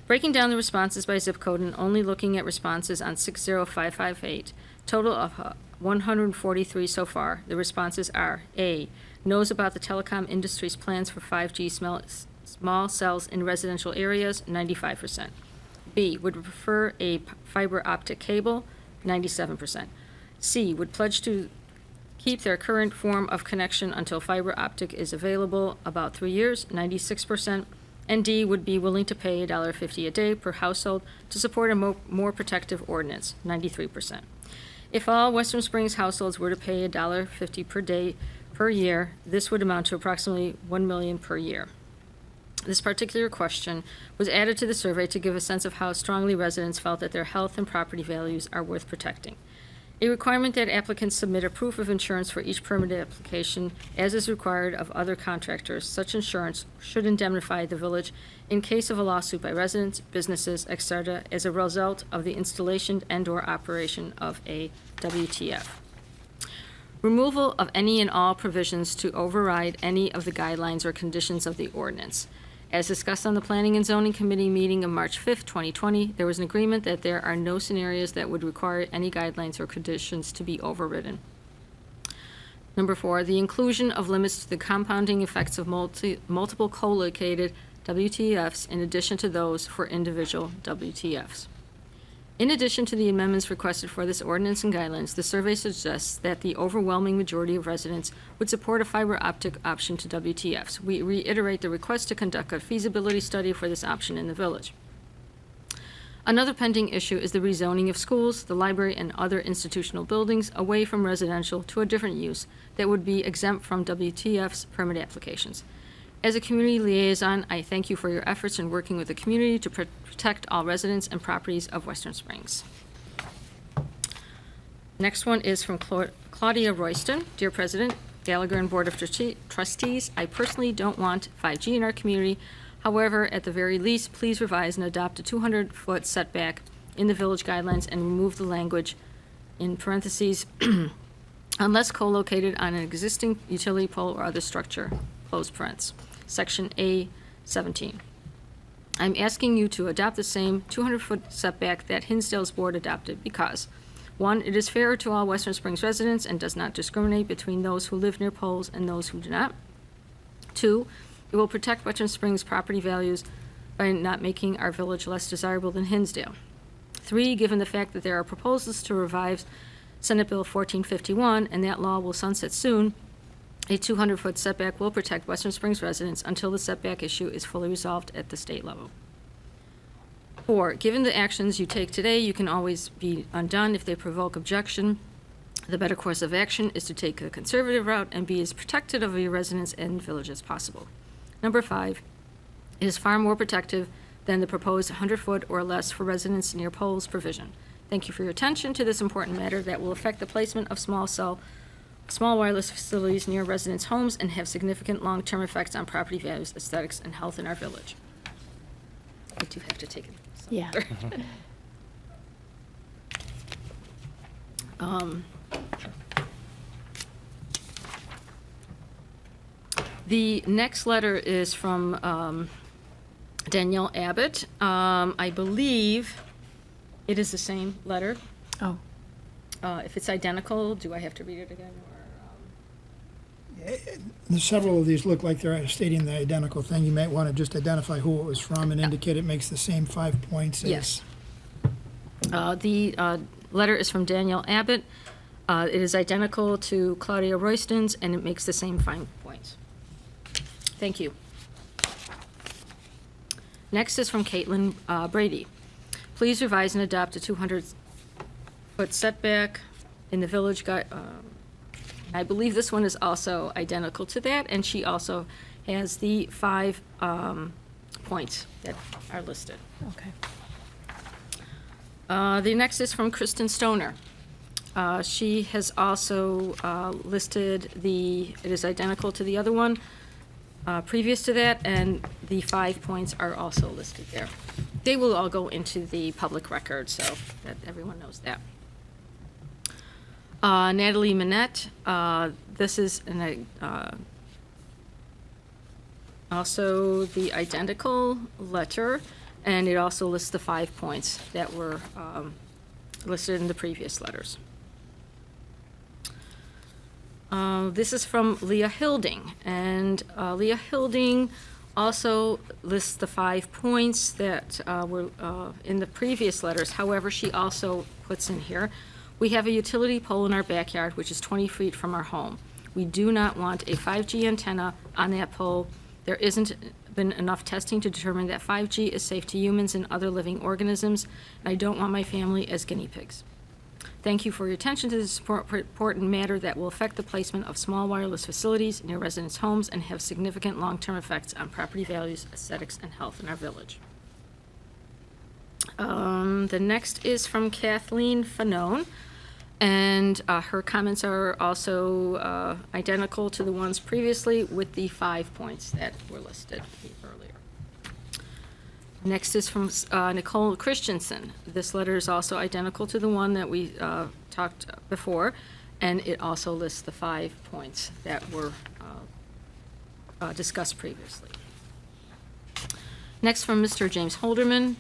S1: Breaking down the responses by zip code and only looking at responses on 60558, total of 143 so far, the responses are A, knows about the telecom industry's plans for 5G small cells in residential areas, 95%. B, would prefer a fiber optic cable, 97%. C, would pledge to keep their current form of connection until fiber optic is available, about 3 years, 96%. And D, would be willing to pay $1.50 a day per household to support a more protective ordinance, 93%. If all Western Springs households were to pay $1.50 per day per year, this would amount to approximately $1 million per year. This particular question was added to the survey to give a sense of how strongly residents felt that their health and property values are worth protecting. A requirement that applicants submit a proof of insurance for each permit application, as is required of other contractors. Such insurance should indemnify the village in case of a lawsuit by residents, businesses, etc., as a result of the installation and/or operation of a WTF. Removal of any and all provisions to override any of the guidelines or conditions of the ordinance. As discussed on the Planning and Zoning Committee meeting of March 5th, 2020, there was an agreement that there are no scenarios that would require any guidelines or conditions to be overridden. Number 4, the inclusion of limits to the compounding effects of multiple co-located WTFs in addition to those for individual WTFs. In addition to the amendments requested for this ordinance and guidelines, the survey suggests that the overwhelming majority of residents would support a fiber optic option to WTFs. We reiterate the request to conduct a feasibility study for this option in the village. Another pending issue is the rezoning of schools, the library, and other institutional buildings away from residential to a different use that would be exempt from WTF's permit applications. As a community liaison, I thank you for your efforts in working with the community to protect all residents and properties of Western Springs. Next one is from Claudia Royston. Dear President, Gallagher and Board of Trustees, I personally don't want 5G in our community. However, at the very least, please revise and adopt a 200-foot setback in the village guidelines and remove the language in parentheses unless co-located on an existing utility pole or other structure, close parentheses. Section A-17. I'm asking you to adopt the same 200-foot setback that Hinsdale's board adopted because, 1, it is fair to all Western Springs residents and does not discriminate between those who live near poles and those who do not. 2, it will protect Western Springs property values by not making our village less desirable than Hinsdale. 3, given the fact that there are proposals to revive Senate Bill 1451 and that law will sunset soon, a 200-foot setback will protect Western Springs residents until the setback issue is fully resolved at the state level. 4, given the actions you take today, you can always be undone if they provoke objection. The better course of action is to take the conservative route and be as protective of your residents and village as possible. Number 5, it is far more protective than the proposed 100-foot or less for residents near poles provision. Thank you for your attention to this important matter that will affect the placement of small wireless facilities near residents' homes and have significant long-term effects on property values, aesthetics, and health in our village. I do have to take it.
S4: Yeah.
S1: The next letter is from Danielle Abbott. I believe it is the same letter.
S4: Oh.
S1: If it's identical, do I have to read it again?
S8: Several of these look like they're stating the identical thing. You might want to just identify who it was from and indicate it makes the same 5 points.
S1: Yes. The letter is from Danielle Abbott. It is identical to Claudia Royston's, and it makes the same 5 points. Thank you. Next is from Caitlin Brady. Please revise and adopt a 200-foot setback in the village. I believe this one is also identical to that, and she also has the 5 points that are listed.
S4: Okay.
S1: The next is from Kristen Stoner. She has also listed it is identical to the other one previous to that, and the 5 points are also listed there. They will all go into the public record, so that everyone knows that. Natalie Manette, this is also the identical letter, and it also lists the 5 points that were listed in the previous letters. This is from Leah Hilding, and Leah Hilding also lists the 5 points that were in the previous letters. However, she also puts in here, we have a utility pole in our backyard which is 20 feet from our home. We do not want a 5G antenna on that pole. There isn't been enough testing to determine that 5G is safe to humans and other living organisms, and I don't want my family as guinea pigs. Thank you for your attention to this important matter that will affect the placement of small wireless facilities near residents' homes and have significant long-term effects on property values, aesthetics, and health in our village. The next is from Kathleen Fanone, and her comments are also identical to the ones previously with the 5 points that were listed earlier. Next is from Nicole Christensen. This letter is also identical to the one that we talked before, and it also lists the 5 points that were discussed previously. Next from Mr. James Holderman.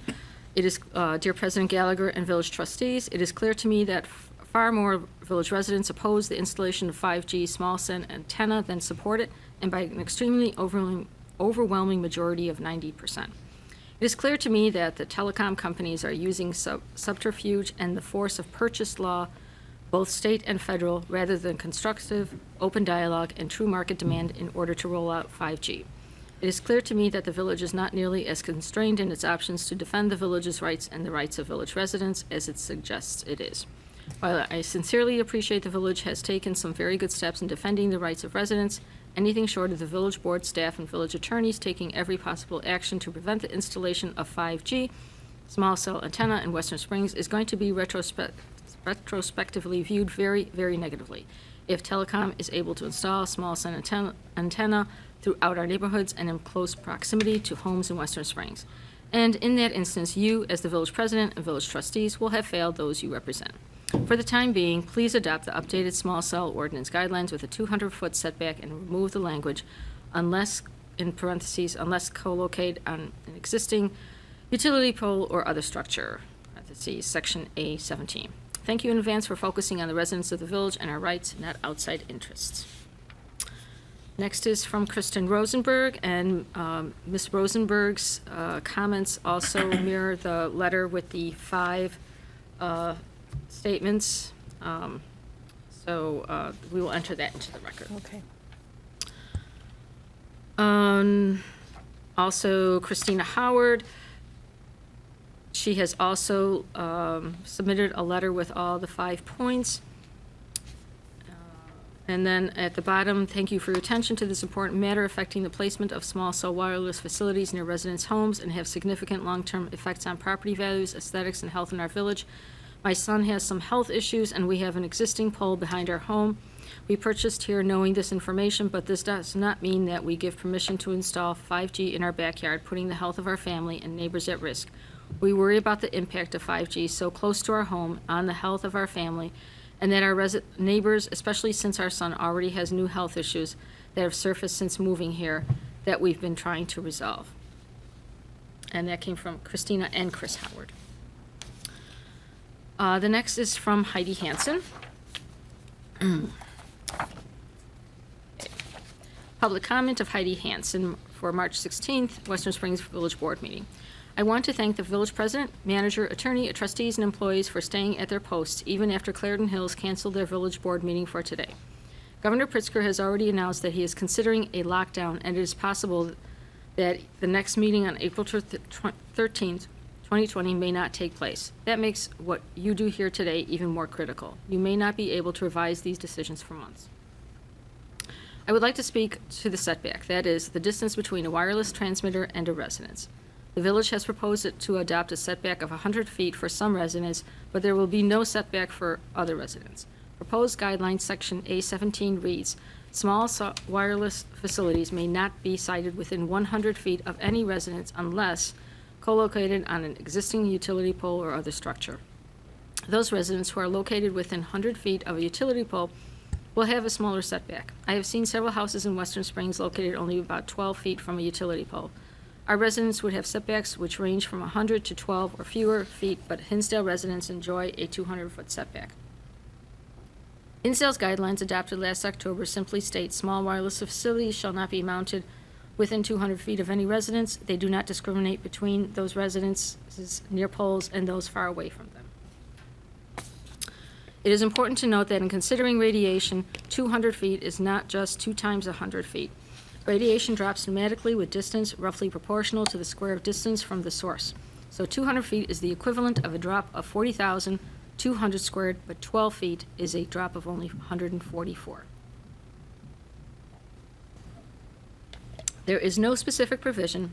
S1: It is, Dear President Gallagher and village trustees, it is clear to me that far more village residents oppose the installation of 5G small cell antenna than support it, and by an extremely overwhelming majority of 90%. It is clear to me that the telecom companies are using subterfuge and the force of purchase law, both state and federal, rather than constructive, open dialogue and true market demand in order to roll out 5G. It is clear to me that the village is not nearly as constrained in its options to defend the village's rights and the rights of village residents as it suggests it is. While I sincerely appreciate the village has taken some very good steps in defending the rights of residents, anything short of the village board staff and village attorneys taking every possible action to prevent the installation of 5G small cell antenna in Western Springs is going to be retrospectively viewed very, very negatively. If telecom is able to install small cell antenna throughout our neighborhoods and in close proximity to homes in Western Springs. And in that instance, you, as the village president and village trustees, will have failed those you represent. For the time being, please adopt the updated small cell ordinance guidelines with a 200-foot setback and remove the language, unless, in parentheses, unless co-located on an existing utility pole or other structure, parentheses, section A17. Thank you in advance for focusing on the residents of the village and our rights, not outside interests. Next is from Kristen Rosenberg, and Ms. Rosenberg's comments also mirror the letter with the 5 statements. So we will enter that into the record.
S4: Okay.
S1: Also, Christina Howard, she has also submitted a letter with all the 5 points. And then at the bottom, thank you for your attention to this important matter affecting the placement of small cell wireless facilities near residents' homes and have significant long-term effects on property values, aesthetics, and health in our village. My son has some health issues, and we have an existing pole behind our home. We purchased here knowing this information, but this does not mean that we give permission to install 5G in our backyard, putting the health of our family and neighbors at risk. We worry about the impact of 5G so close to our home on the health of our family, and that our neighbors, especially since our son already has new health issues that have surfaced since moving here, that we've been trying to resolve. And that came from Christina and Chris Howard. The next is from Heidi Hansen. Public comment of Heidi Hansen for March 16th, Western Springs Village Board meeting. I want to thank the village president, manager, attorney, trustees, and employees for staying at their posts even after Clarendon Hills canceled their village board meeting for today. Governor Pritzker has already announced that he is considering a lockdown, and it is possible that the next meeting on April 13th, 2020 may not take place. That makes what you do here today even more critical. You may not be able to revise these decisions for months. I would like to speak to the setback, that is, the distance between a wireless transmitter and a residence. The village has proposed to adopt a setback of 100 feet for some residents, but there will be no setback for other residents. Proposed guideline section A17 reads, small wireless facilities may not be sited within 100 feet of any residence unless co-located on an existing utility pole or other structure. Those residents who are located within 100 feet of a utility pole will have a smaller setback. I have seen several houses in Western Springs located only about 12 feet from a utility pole. Our residents would have setbacks which range from 100 to 12 or fewer feet, but Hinsdale residents enjoy a 200-foot setback. Hinsdale's guidelines adopted last October simply state small wireless facilities shall not be mounted within 200 feet of any residence. They do not discriminate between those residences near poles and those far away from them. It is important to note that in considering radiation, 200 feet is not just 2 times 100 feet. Radiation drops dramatically with distance roughly proportional to the square of distance from the source. So 200 feet is the equivalent of a drop of 40,200 squared, but 12 feet is a drop of only 144. There is no specific provision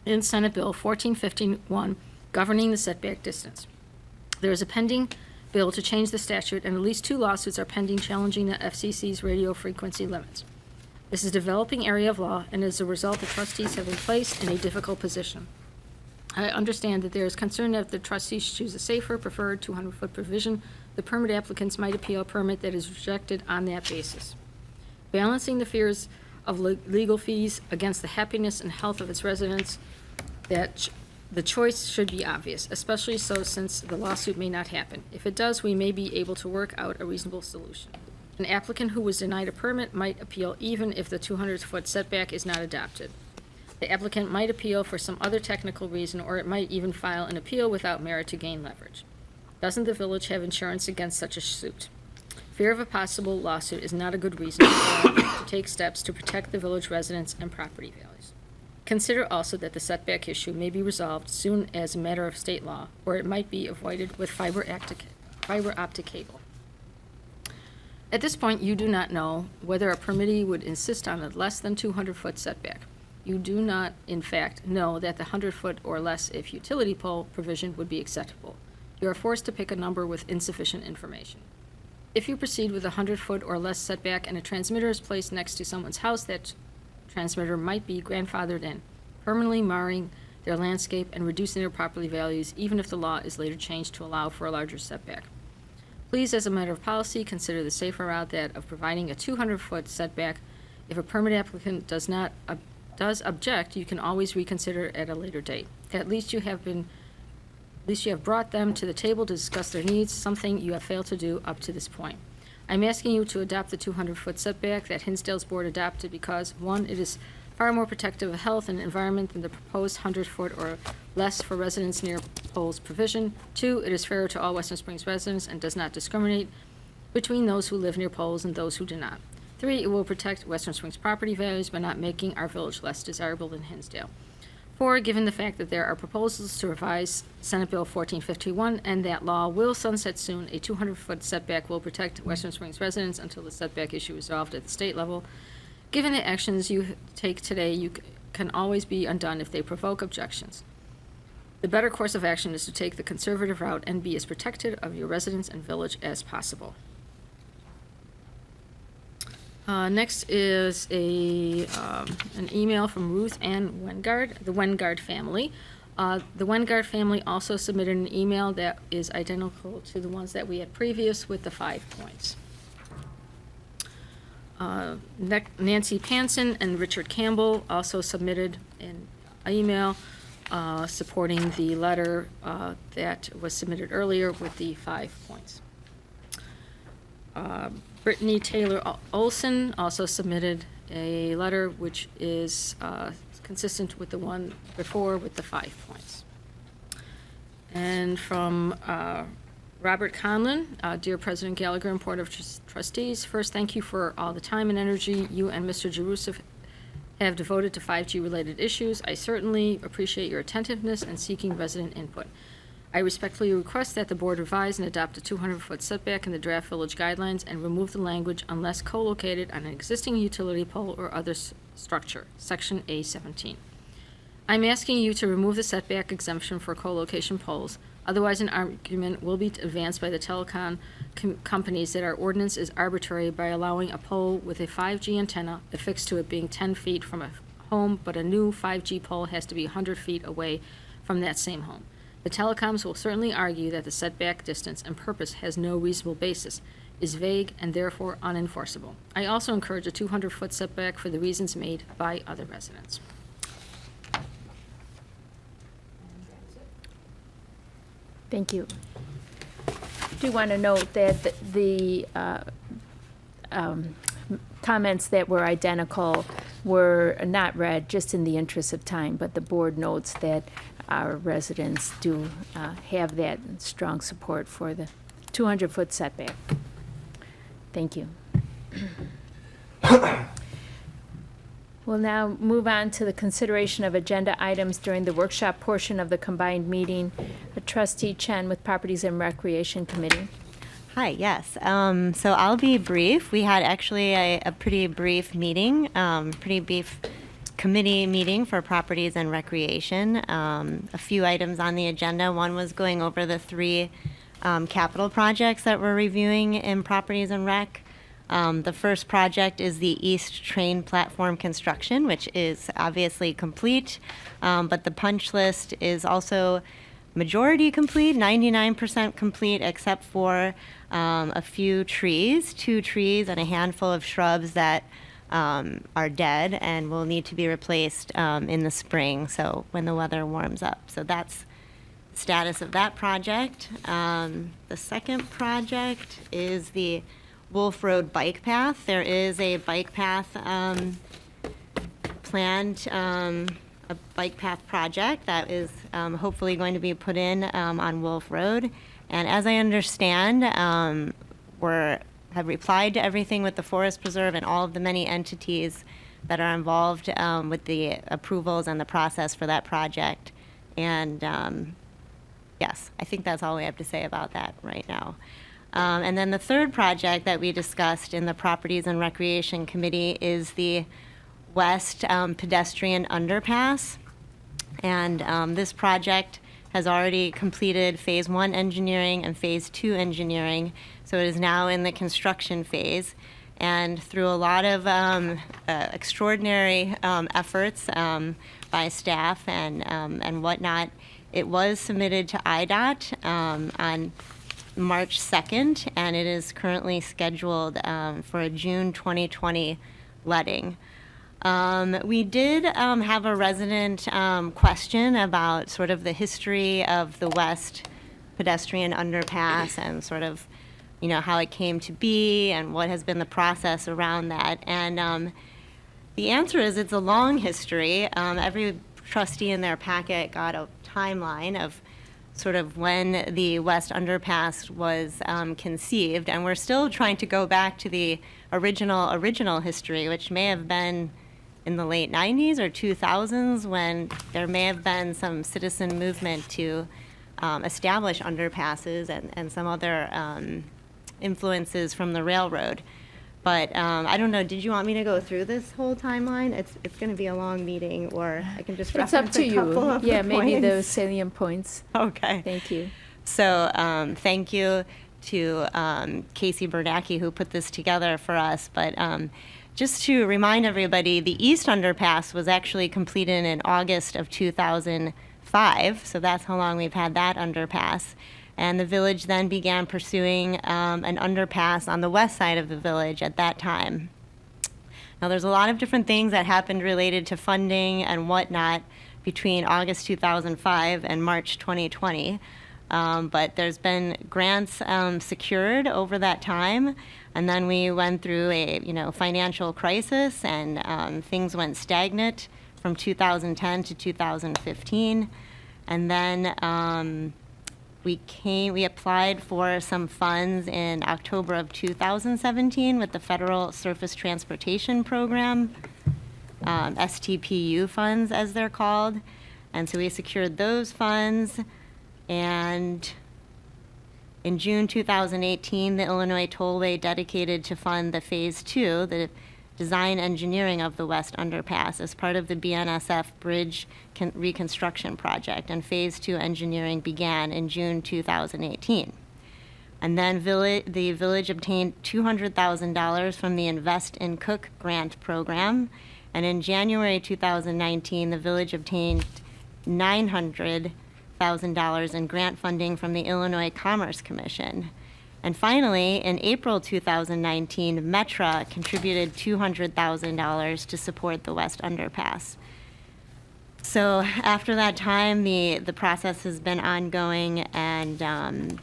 S1: in Senate Bill 1451 governing the setback distance. There is a pending bill to change the statute, and at least 2 lawsuits are pending challenging the FCC's radio frequency limits. This is a developing area of law, and as a result, the trustees have been placed in a difficult position. I understand that there is concern that if the trustees choose a safer, preferred 200-foot provision, the permit applicants might appeal a permit that is rejected on that basis. Balancing the fears of legal fees against the happiness and health of its residents, that the choice should be obvious, especially so since the lawsuit may not happen. If it does, we may be able to work out a reasonable solution. An applicant who was denied a permit might appeal even if the 200-foot setback is not adopted. The applicant might appeal for some other technical reason, or it might even file an appeal without merit to gain leverage. Doesn't the village have insurance against such a suit? Fear of a possible lawsuit is not a good reason to take steps to protect the village residents and property values. Consider also that the setback issue may be resolved soon as a matter of state law, or it might be avoided with fiber optic cable. At this point, you do not know whether a permittee would insist on a less than 200-foot setback. You do not, in fact, know that the 100-foot or less if utility pole provision would be acceptable. You are forced to pick a number with insufficient information. If you proceed with a 100-foot or less setback and a transmitter is placed next to someone's house, that transmitter might be grandfathered in, permanently marring their landscape and reducing their property values, even if the law is later changed to allow for a larger setback. Please, as a matter of policy, consider the safer route, that of providing a 200-foot setback. If a permit applicant does object, you can always reconsider at a later date. At least you have brought them to the table to discuss their needs, something you have failed to do up to this point. I'm asking you to adopt the 200-foot setback that Hinsdale's board adopted because, 1, it is far more protective of health and environment than the proposed 100-foot or less for residents near poles provision. 2, it is fairer to all Western Springs residents and does not discriminate between those who live near poles and those who do not. 3, it will protect Western Springs property values by not making our village less desirable than Hinsdale. 4, given the fact that there are proposals to revise Senate Bill 1451 and that law will sunset soon, a 200-foot setback will protect Western Springs residents until the setback issue is resolved at the state level. Given the actions you take today, you can always be undone if they provoke objections. The better course of action is to take the conservative route and be as protective of your residents and village as possible. Next is an email from Ruth Ann Wengard, the Wengard family. The Wengard family also submitted an email that is identical to the ones that we had previous with the 5 points. Nancy Panson and Richard Campbell also submitted an email supporting the letter that was submitted earlier with the 5 points. Brittany Taylor Olson also submitted a letter which is consistent with the one before with the 5 points. And from Robert Conlon, dear President Gallagher and Board of Trustees, first, thank you for all the time and energy you and Mr. have devoted to 5G-related issues. I certainly appreciate your attentiveness and seeking resident input. I respectfully request that the board revise and adopt a 200-foot setback in the draft village guidelines and remove the language unless co-located on an existing utility pole or other structure, section A17. I'm asking you to remove the setback exemption for co-location poles. Otherwise, an argument will be advanced by the telecom companies that our ordinance is arbitrary by allowing a pole with a 5G antenna affixed to it being 10 feet from a home, but a new 5G pole has to be 100 feet away from that same home. The telecoms will certainly argue that the setback distance and purpose has no reasonable basis, is vague, and therefore unenforceable. I also encourage a 200-foot setback for the reasons made by other residents.
S4: Thank you. I do want to note that the comments that were identical were not read, just in the interest of time, but the board notes that our residents do have that strong support for the 200-foot setback. Thank you. We'll now move on to the consideration of agenda items during the workshop portion of the combined meeting. Trustee Chen with Properties and Recreation Committee.
S13: Hi, yes. So I'll be brief. We had actually a pretty brief meeting, pretty brief committee meeting for Properties and Recreation. A few items on the agenda. One was going over the 3 capital projects that we're reviewing in Properties and Rec. The first project is the East Train Platform construction, which is obviously complete, but the punch list is also majority complete, 99% complete, except for a few trees, 2 trees and a handful of shrubs that are dead and will need to be replaced in the spring, so when the weather warms up. So that's the status of that project. The second project is the Wolf Road Bike Path. There is a bike path planned, a bike path project that is hopefully going to be put in on Wolf Road. And as I understand, have replied to everything with the Forest Preserve and all of the many entities that are involved with the approvals and the process for that project. And yes, I think that's all we have to say about that right now. And then the third project that we discussed in the Properties and Recreation Committee is the West Pedestrian Underpass. And this project has already completed Phase 1 engineering and Phase 2 engineering, so it is now in the construction phase. And through a lot of extraordinary efforts by staff and whatnot, it was submitted to IDOT on March 2nd, and it is currently scheduled for a June 2020 letting. We did have a resident question about sort of the history of the West Pedestrian Underpass and sort of, you know, how it came to be and what has been the process around that. And the answer is it's a long history. Every trustee in their packet got a timeline of sort of when the West Underpass was conceived, and we're still trying to go back to the original history, which may have been in the late 90s or 2000s, when there may have been some citizen movement to establish underpasses and some other influences from the railroad. But I don't know, did you want me to go through this whole timeline? It's going to be a long meeting, or I can just
S4: It's up
S13: reference
S4: to
S13: a couple
S4: you.
S13: of
S4: Yeah,
S13: the
S4: maybe the
S13: points.
S4: salient points.
S13: Okay.
S4: Thank you.
S13: So thank you to Casey Bernacki, who put this together for us. But just to remind everybody, the East Underpass was actually completed in August of 2005. So that's how long we've had that underpass. And the village then began pursuing an underpass on the west side of the village at that time. Now, there's a lot of different things that happened related to funding and whatnot between August 2005 and March 2020. But there's been grants secured over that time, and then we went through a financial crisis, and things went stagnant from 2010 to 2015, and then we applied for some funds in October of 2017 with the Federal Surface Transportation Program. STPU funds, as they're called. And so we secured those funds, and in June 2018, the Illinois Tollway dedicated to fund the Phase 2, the design engineering of the West Underpass, as part of the BNSF Bridge Reconstruction Project, and Phase 2 engineering began in June 2018. And then the village obtained $200,000 from the Invest in Cook grant program, and in January 2019, the village obtained $900,000 in grant funding from the Illinois Commerce Commission. And finally, in April 2019, Metra contributed $200,000 to support the West Underpass. So after that time, the process has been ongoing, and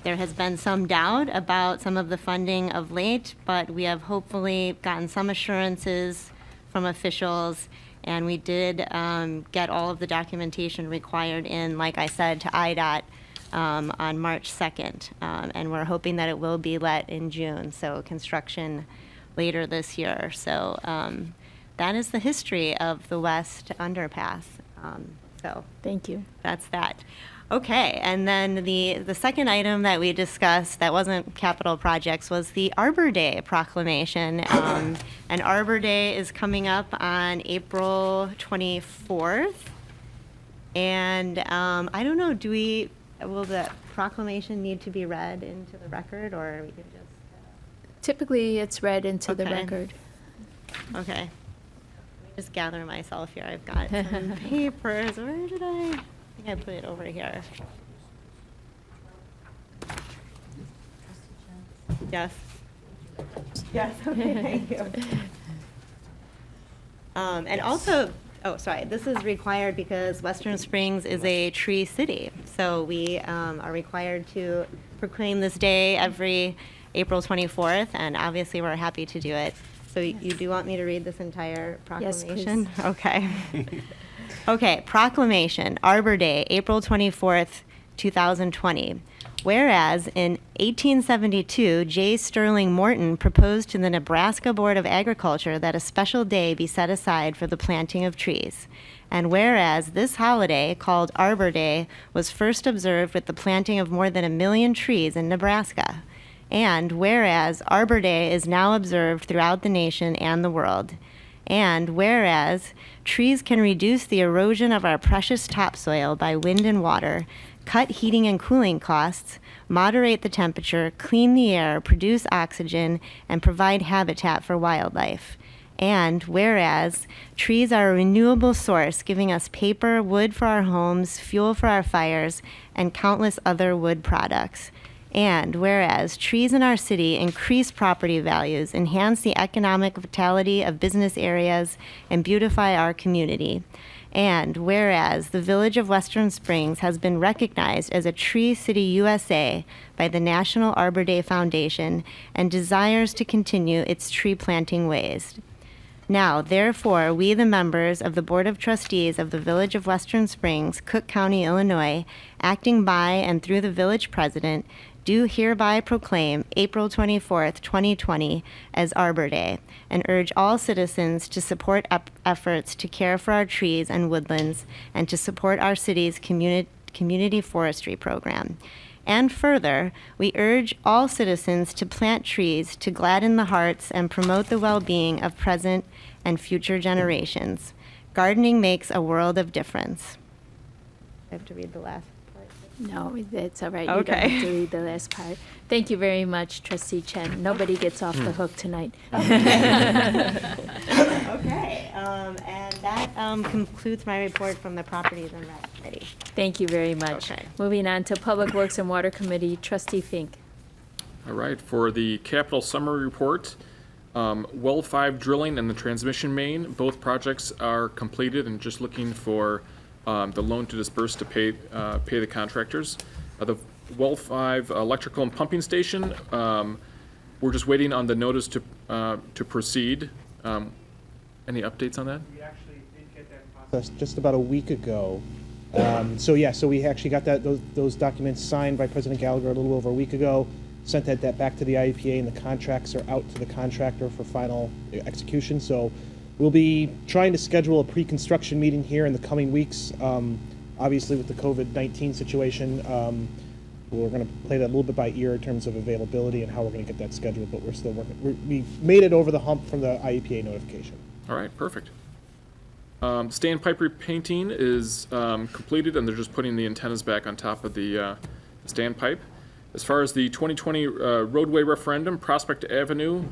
S13: there has been some doubt about some of the funding of late, but we have hopefully gotten some assurances from officials, and we did get all of the documentation required in, like I said, to IDOT on March 2nd, and we're hoping that it will be let in June, so construction later this year. So that is the history of the West Underpass. So
S4: Thank you.
S13: that's that. Okay, and then the second item that we discussed that wasn't capital projects was the Arbor Day proclamation. And Arbor Day is coming up on April 24th. And I don't know, will the proclamation need to be read into the record, or we can just?
S4: Typically, it's read into the
S13: Okay.
S4: record.
S13: Okay. Let me just gather myself here. I've got some papers. Where did I think I put it over here. Yes. Yes, okay, thank you. And also, this is required because Western Springs is a tree city. So we are required to proclaim this day every April 24th, and obviously we're happy to do it. So you do want me to read this entire
S4: Yes,
S13: proclamation?
S4: please.
S13: Okay. Okay, proclamation, Arbor Day, April 24th, 2020. Whereas in 1872, J. Sterling Morton proposed to the Nebraska Board of Agriculture that a special day be set aside for the planting of trees. And whereas this holiday, called Arbor Day, was first observed with the planting of more than 1 million trees in Nebraska. And whereas Arbor Day is now observed throughout the nation and the world. And whereas trees can reduce the erosion of our precious topsoil by wind and water, cut heating and cooling costs, moderate the temperature, clean the air, produce oxygen, and provide habitat for wildlife. And whereas trees are a renewable source, giving us paper, wood for our homes, fuel for our fires, and countless other wood products. And whereas trees in our city increase property values, enhance the economic vitality of business areas, and beautify our community. And whereas the Village of Western Springs has been recognized as a Tree City USA by the National Arbor Day Foundation and desires to continue its tree planting ways. Now, therefore, we, the members of the Board of Trustees of the Village of Western Springs, Cook County, Illinois, acting by and through the village president, do hereby proclaim April 24th, 2020 as Arbor Day, and urge all citizens to support efforts to care for our trees and woodlands and to support our city's community forestry program. And further, we urge all citizens to plant trees to gladden the hearts and promote the well-being of present and future generations. Gardening makes a world of difference. I have to read the last part.
S4: No, it's all right. You
S13: Okay.
S4: don't have to read the last part. Thank you very much, Trustee Chen. Nobody gets off the hook tonight.
S13: Okay, and that concludes my report from the Properties and Rec Committee.
S4: Thank you very much.
S13: Okay.
S4: Moving on to Public Works and Water Committee, Trustee Fink.
S7: All right, for the capital summary report, well 5 drilling and the transmission main, both projects are completed and just looking for the loan to disperse to pay the contractors. The well 5 electrical and pumping station, we're just waiting on the notice to proceed. Any updates on that?
S6: We actually did get that process just about a week ago. So we actually got those documents signed by President Gallagher a little over a week ago, sent that back to the IEPA, and the contracts are out to the contractor for final execution. So We'll be trying to schedule a pre-construction meeting here in the coming weeks. Obviously, with the COVID-19 situation, we're going to play that a little bit by ear in terms of availability and how we're going to get that scheduled, but we're still working. We made it over the hump from the IEPA notification.
S7: All right, perfect. Standpipe repainting is completed, and they're just putting the antennas back on top of the standpipe. As far as the 2020 roadway referendum, Prospect Avenue,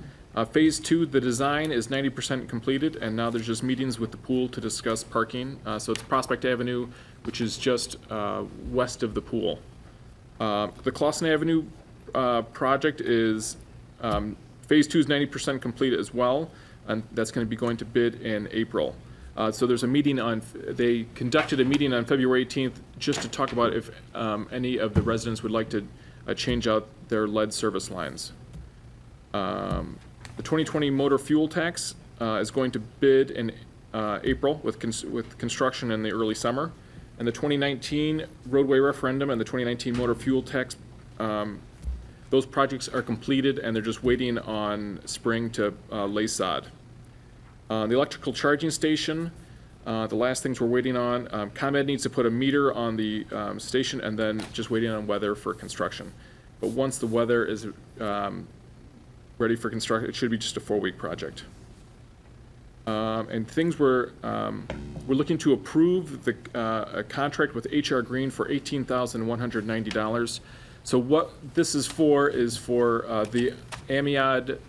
S7: Phase 2, the design is 90% completed, and now there's just meetings with the pool to discuss parking. So it's Prospect Avenue, which is just west of the pool. The Clausen Avenue project is, Phase 2 is 90% complete as well, and that's going to be going to bid in April. So there's a meeting they conducted a meeting on February 18th just to talk about if any of the residents would like to change out their lead service lines. The 2020 motor fuel tax is going to bid in April with construction in the early summer. And the 2019 roadway referendum and the 2019 motor fuel tax, those projects are completed and they're just waiting on spring to lay sod. The electrical charging station, the last things we're waiting on, ComEd needs to put a meter on the station and then just waiting on weather for construction. But once the weather is ready for construction, it should be just a 4-week project. And things we're looking to approve a contract with HR Green for $18,190. So what this is for the Amiod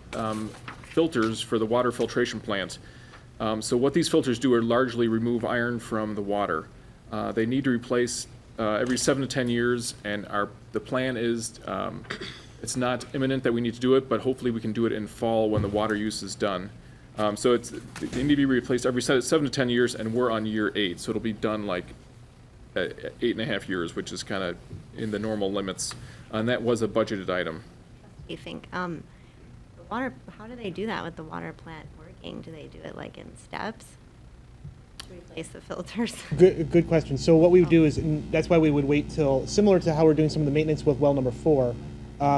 S7: filters for the water filtration plant. So what these filters do are largely remove iron from the water. They need to replace every 7 to 10 years, and the plan is it's not imminent that we need to do it, but hopefully we can do it in fall when the water use is done. So they need to be replaced every 7 to 10 years, and we're on year 8, so it'll be done like 8.5 years, which is kind of in the normal limits, and that was a budgeted item.
S13: You think, the water, how do they do that with the water plant working? Do they do it like in steps to replace the filters?
S6: Good question. So what we would do is, and that's why we would wait till, similar to how we're doing some of the maintenance with well number 4,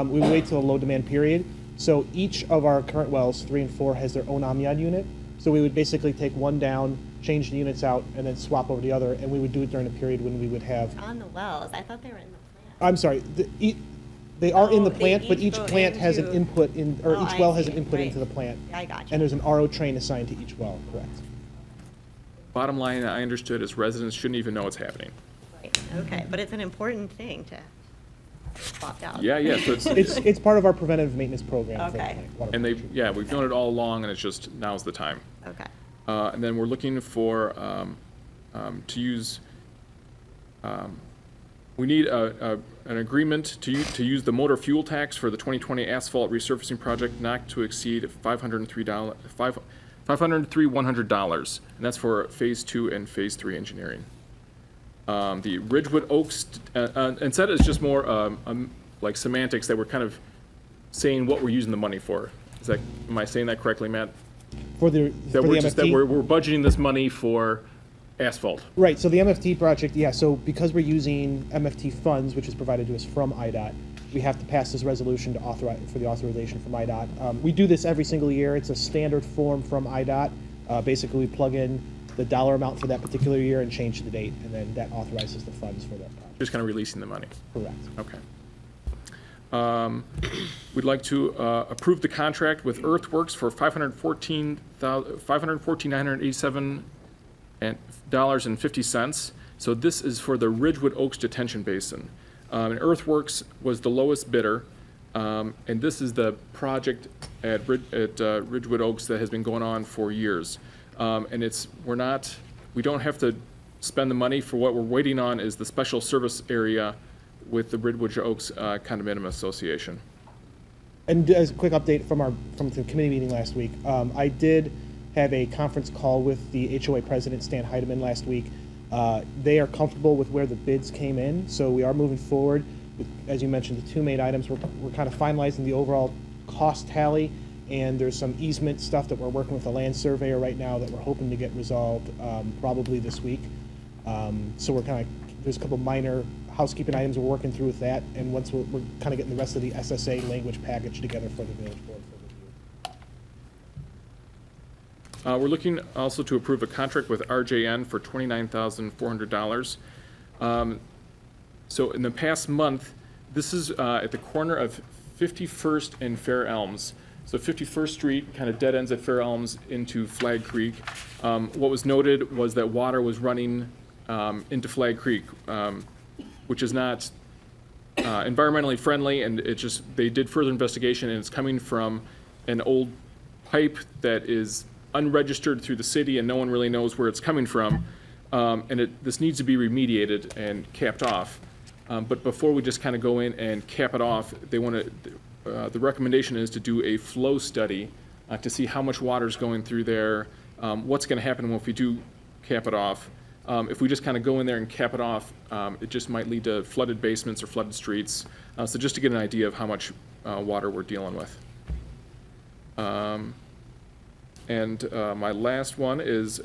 S6: we would wait till a low demand period. So each of our current wells, 3 and 4, has their own Amiod unit. So we would basically take one down, change the units out, and then swap over the other, and we would do it during a period when we would have...
S13: On the wells, I thought they were in the plant.
S6: I'm sorry, they are in the
S13: they
S6: plant, but
S13: each
S6: each
S13: go
S6: plant has an
S13: into-
S6: input in, or
S13: Oh,
S6: each
S13: I
S6: well has
S13: see.
S6: an input
S13: Right.
S6: into the plant.
S13: I got you.
S6: And there's an RO train assigned to each well, correct?
S7: Bottom line, I understood, is residents shouldn't even know what's happening.
S13: Right, okay, but it's an important thing to swap out.
S7: Yeah, so
S6: It's part of our preventive maintenance program. for the
S13: Okay.
S6: plant, water
S7: and
S6: protection.
S7: we've known it all along, and it's just, now's the time.
S13: Okay.
S7: And then we're looking for, to use, we need an agreement to use the motor fuel tax for the 2020 asphalt resurfacing project not to exceed $503,100, and that's for Phase 2 and Phase 3 engineering. The Ridgewood Oaks, instead it's just more like semantics that we're kind of saying what we're using the money for. Am I saying that correctly, Matt?
S6: For the MFT?
S7: We're budgeting this money for asphalt.
S6: Right, so the MFT project, yeah, so because we're using MFT funds, which is provided to us from IDOT, we have to pass this resolution to authorize, for the authorization from IDOT. We do this every single year. It's a standard form from IDOT. Basically, we plug in the dollar amount for that particular year and change the date, and then that authorizes the funds for that project.
S7: Just kind of releasing the money.
S6: Correct.
S7: Okay. We'd like to approve the contract with Earthworks for $514,987.50. So this is for the Ridgewood Oaks Detention Basin. And Earthworks was the lowest bidder, and this is the project at Ridgewood Oaks that has been going on for years. And we don't have to spend the money. For what we're waiting on is the special service area with the Ridgewood Oaks Condominium Association.
S6: And as a quick update from the committee meeting last week, I did have a conference call with the HOA president, Stan Heidemann, last week. They are comfortable with where the bids came in, so we are moving forward. With, as you mentioned, the 2 main items, we're kind of finalizing the overall cost tally, and there's some easement stuff that we're working with the land surveyor right now that we're hoping to get resolved probably this week. So there's a couple minor housekeeping items we're working through with that, and once we're kind of getting the rest of the SSA language package together for the village board for
S7: We're looking also to approve a contract with RJN for $29,400. So in the past month, this is at the corner of 51st and Fair Elms. So 51st Street kind of dead ends at Fair Elms into Flag Creek. What was noted was that water was running into Flag Creek, which is not environmentally friendly, and they did further investigation, and it's coming from an old pipe that is unregistered through the city, and no one really knows where it's coming from. This needs to be remediated and capped off. But before we just kind of go in and cap it off, the recommendation is to do a flow study to see how much water is going through there, what's going to happen if we do cap it off. If we just kind of go in there and cap it off, it just might lead to flooded basements or flooded streets. So just to get an idea of how much water we're dealing with. My last one is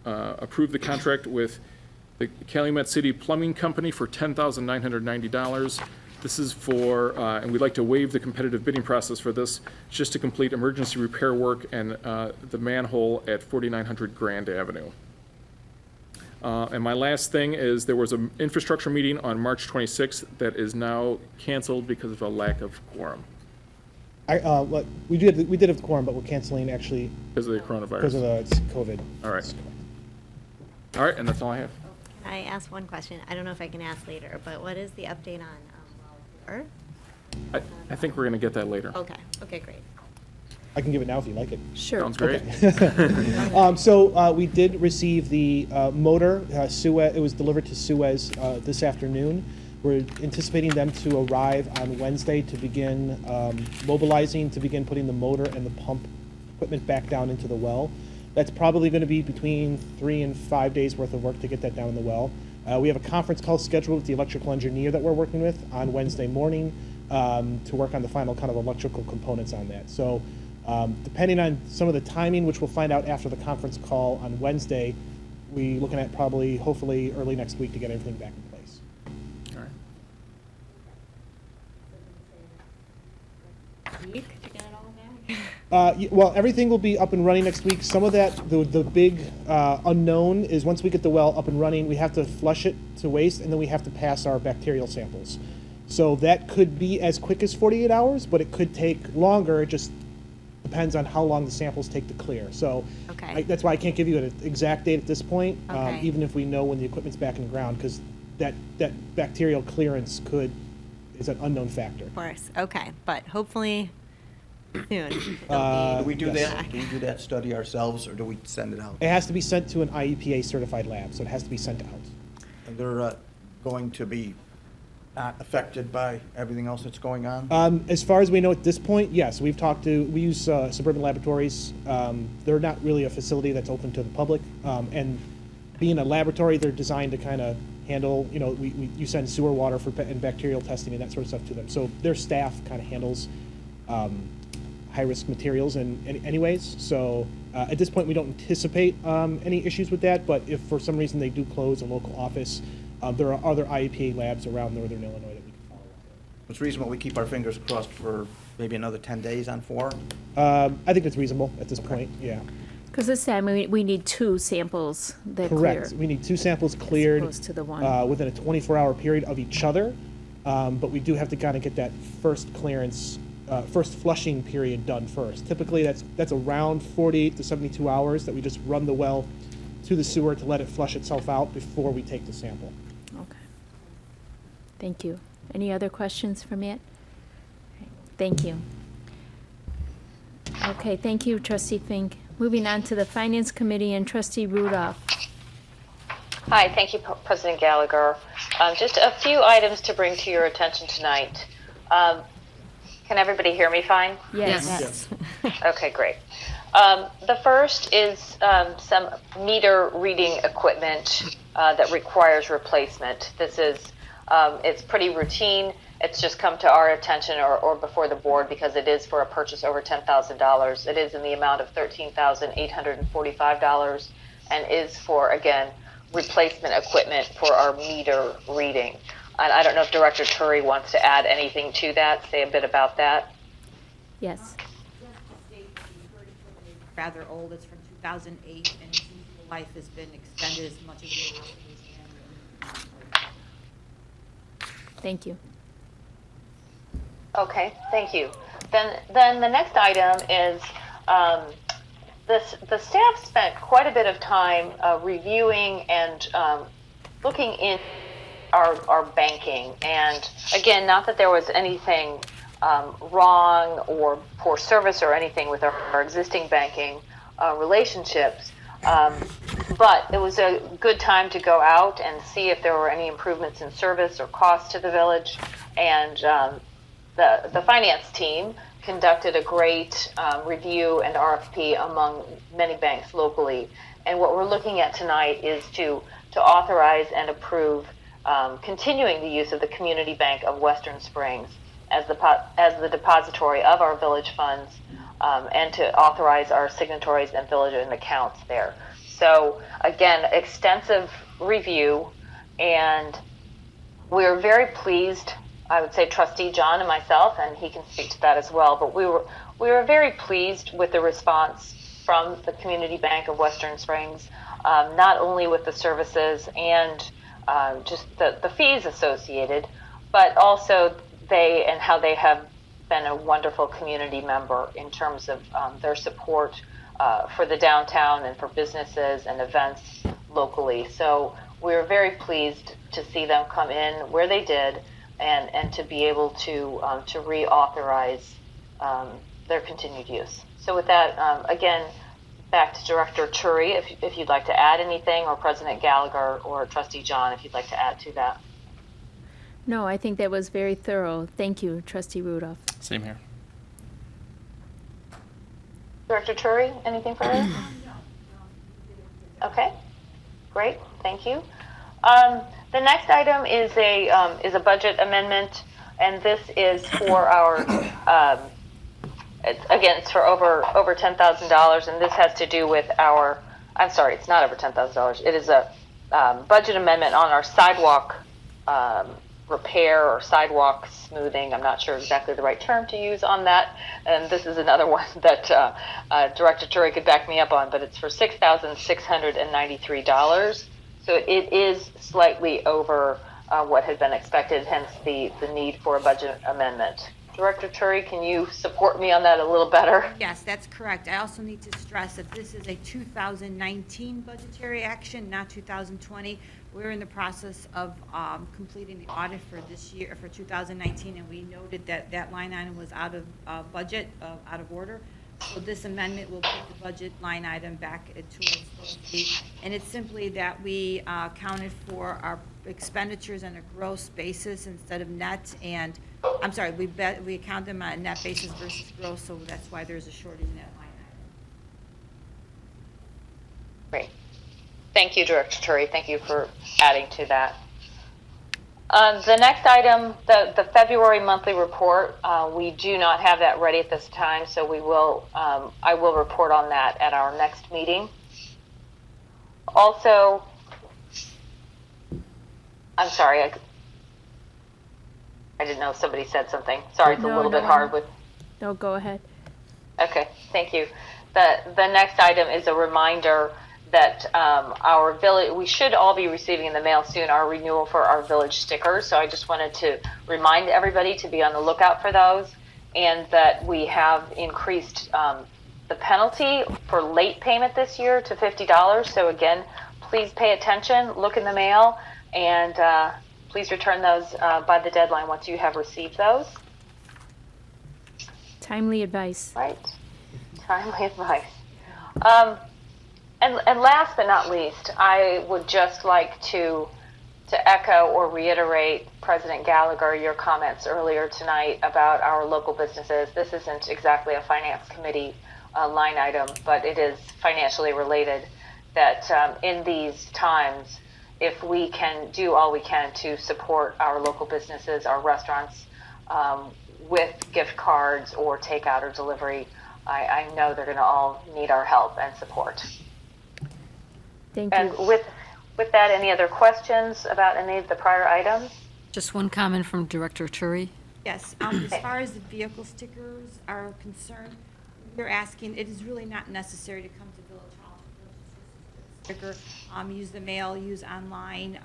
S7: approve the contract with the Calumet City Plumbing Company for $10,990. This is for, and we'd like to waive the competitive bidding process for this, just to complete emergency repair work and the manhole at 4900 Grand Avenue. And my last thing is there was an infrastructure meeting on March 26th that is now canceled because of a lack of quorum.
S6: We did have quorum, but we're canceling actually
S7: Because of the coronavirus.
S6: because of the COVID.
S7: All right. All right, and that's all I have.
S13: Can I ask one question? I don't know if I can ask later, but what is the update on well 4?
S7: I think we're going to get that later.
S13: Okay, okay, great.
S6: I can give it now if you like it.
S4: Sure.
S7: Sounds great.
S6: So we did receive the motor, Suez. It was delivered to Suez this afternoon. We're anticipating them to arrive on Wednesday to begin mobilizing, to begin putting the motor and the pump equipment back down into the well. That's probably going to be between 3 and 5 days worth of work to get that down in the well. We have a conference call scheduled with the electrical engineer that we're working with on Wednesday morning to work on the final kind of electrical components on that. So depending on some of the timing, which we'll find out after the conference call on Wednesday, we're looking at probably, hopefully, early next week to get everything back in place.
S7: All right.
S13: Week to get it all back?
S6: Well, everything will be up and running next week. Some of that, the big unknown is once we get the well up and running, we have to flush it to waste, and then we have to pass our bacterial samples. So that could be as quick as 48 hours, but it could take longer. It just depends on how long the samples take to clear. So
S13: Okay.
S6: that's why I can't give you an exact date at this point,
S13: Okay.
S6: even if we know when the equipment's back in the ground, because that bacterial clearance is an unknown factor.
S13: Of course, okay, but hopefully soon.
S14: Do we do
S6: Yes.
S14: that? Do we do that study ourselves, or do we send it out?
S6: It has to be sent to an IEPA certified lab, so it has to be sent out.
S14: And they're going to be not affected by everything else that's going on?
S6: As far as we know at this point, yes. We use Suburban Laboratories. They're not really a facility that's open to the public. And being a laboratory, they're designed to kind of handle, you send sewer water and bacterial testing and that sort of stuff to them. So their staff kind of handles high-risk materials anyways. So at this point, we don't anticipate any issues with that. But if for some reason they do close a local office, there are other IEPA labs around Northern Illinois that we can follow up with.
S14: It's reasonable we keep our fingers crossed for maybe another 10 days on 4?
S6: I think it's reasonable at this point, yeah.
S4: Because this time we need 2 samples that
S6: Correct.
S4: clear.
S6: We need 2 samples cleared
S4: opposed to the one.
S6: within a 24-hour period of each other. But we do have to kind of get that first clearance, first flushing period done first. Typically, that's around 48 to 72 hours that we just run the well to the sewer to let it flush itself out before we take the sample.
S4: Okay. Thank you. Any other questions for Matt? Okay, thank you. Okay, thank you, Trustee Fink. Moving on to the Finance Committee and Trustee Rudolph.
S9: Hi, thank you, President Gallagher. Just a few items to bring to your attention tonight. Can everybody hear me fine?
S4: Yes.
S9: Okay, great. The first is some meter reading equipment that requires replacement. This is, it's pretty routine. It's just come to our attention or before the board because it is for a purchase over $10,000. It is in the amount of $13,845 and is for, again, replacement equipment for our meter reading. I don't know if Director Turi wants to add anything to that, say a bit about that.
S4: Yes.
S5: Rather old, it's from 2008, and its useful life has been extended as much as we possibly can.
S4: Thank you.
S9: Okay, thank you. Then the next item is, the staff spent quite a bit of time reviewing and looking in our banking. And again, not that there was anything wrong or poor service or anything with our existing banking relationships, but it was a good time to go out and see if there were any improvements in service or cost to the village. And the finance team conducted a great review and RFP among many banks locally. And what we're looking at tonight is to authorize and approve continuing the use of the Community Bank of Western Springs as the depository of our village funds, and to authorize our signatories and village and accounts there. So again, extensive review, and we're very pleased. I would say Trustee John and myself, and he can speak to that as well, but we were very pleased with the response from the Community Bank of Western Springs, not only with the services and just the fees associated, but also how they have been a wonderful community member in terms of their support for the downtown and for businesses and events locally. So we were very pleased to see them come in where they did, and to be able to reauthorize their continued use. So with that, again, back to Director Turi, if you'd like to add anything, or President Gallagher or Trustee John, if you'd like to add to that.
S4: No, I think that was very thorough. Thank you, Trustee Rudolph.
S2: Same here.
S9: Director Turi, anything further? Okay, great, thank you. The next item is a budget amendment, and this is for our, it's for over $10,000, and this has to do with our, I'm sorry, it's not over $10,000. It is a budget amendment on our sidewalk repair or sidewalk smoothing. I'm not sure exactly the right term to use on that, and this is another one that Director Turi could back me up on, but it's for $6,693. So it is slightly over what had been expected, hence the need for a budget amendment. Director Turi, can you support me on that a little better?
S5: Yes, that's correct. I also need to stress that this is a 2019 budgetary action, not 2020. We're in the process of completing the audit for this year, for 2019, and we noted that that line item was out of budget, out of order. So this amendment will put the budget line item back to its supposed to be. And it's simply that we counted for our expenditures on a gross basis instead of net, and I'm sorry, we account them on a net basis versus gross, so that's why there's a shortage in that line item.
S9: Great. Thank you, Director Turi. Thank you for adding to that. The next item, the February monthly report, we do not have that ready at this time, so we will. I will report on that at our next meeting. Also, I'm sorry, I didn't know if somebody said something. Sorry, it's a little bit hard with.
S4: No, go ahead.
S9: Okay, thank you. The next item is a reminder that our village, we should all be receiving in the mail soon our renewal for our village stickers. So I just wanted to remind everybody to be on the lookout for those, and that we have increased the penalty for late payment this year to $50. So again, please pay attention, look in the mail, and please return those by the deadline once you have received those.
S4: Timely advice.
S9: Right, timely advice. And last but not least, I would just like to echo or reiterate, President Gallagher, your comments earlier tonight about our local businesses. This isn't exactly a finance committee line item, but it is financially related, that in these times, if we can do all we can to support our local businesses, our restaurants, with gift cards or takeout or delivery, I know they're going to all need our help and support.
S4: Thank you.
S9: And with that, any other questions about any of the prior items?
S1: Just one comment from Director Turi.
S5: Yes, as far as the vehicle stickers are concerned, we're asking, it is really not necessary to come to Village Hall quicker, use the mail, use online.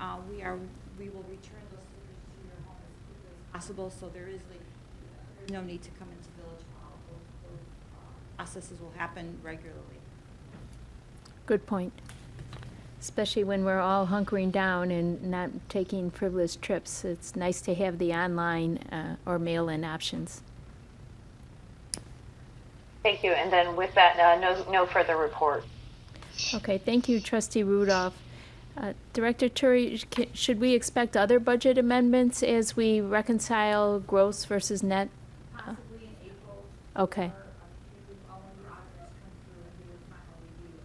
S5: We will return those stickers to your home as quickly as possible, so there's no need to come into Village Hall. Those processes will happen regularly.
S4: Good point. Especially when we're all hunkering down and not taking frivolous trips. It's nice to have the online or mail-in options.
S9: Thank you. And then with that, no further report.
S4: Okay, thank you, Trustee Rudolph. Director Turi, should we expect other budget amendments as we reconcile gross versus net?
S5: Possibly in April.
S4: Okay.
S5: All of your auditors come through and do a final review.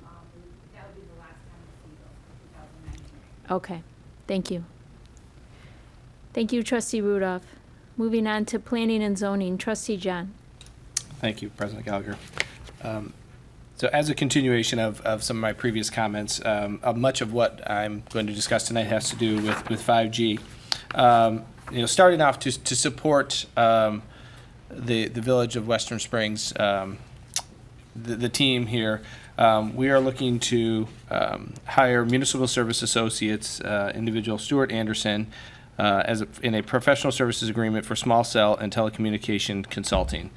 S5: That would be the last time we see those for 2019.
S4: Okay, thank you. Thank you, Trustee Rudolph. Moving on to Planning and Zoning, Trustee John.
S2: Thank you, President Gallagher. So as a continuation of some of my previous comments, much of what I'm going to discuss tonight has to do with 5G. Starting off to support the Village of Western Springs, the team here, we are looking to hire municipal service associates, individual Stuart Anderson, in a professional services agreement for small cell and telecommunication consulting.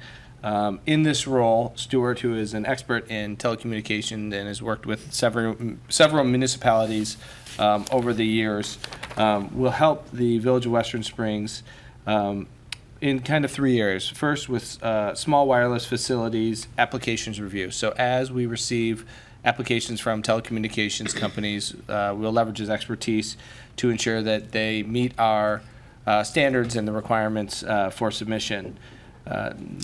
S2: In this role, Stuart, who is an expert in telecommunication and has worked with several municipalities over the years, will help the Village of Western Springs in kind of 3 areas. First, with small wireless facilities applications review. So as we receive applications from telecommunications companies, we'll leverage his expertise to ensure that they meet our standards and the requirements for submission.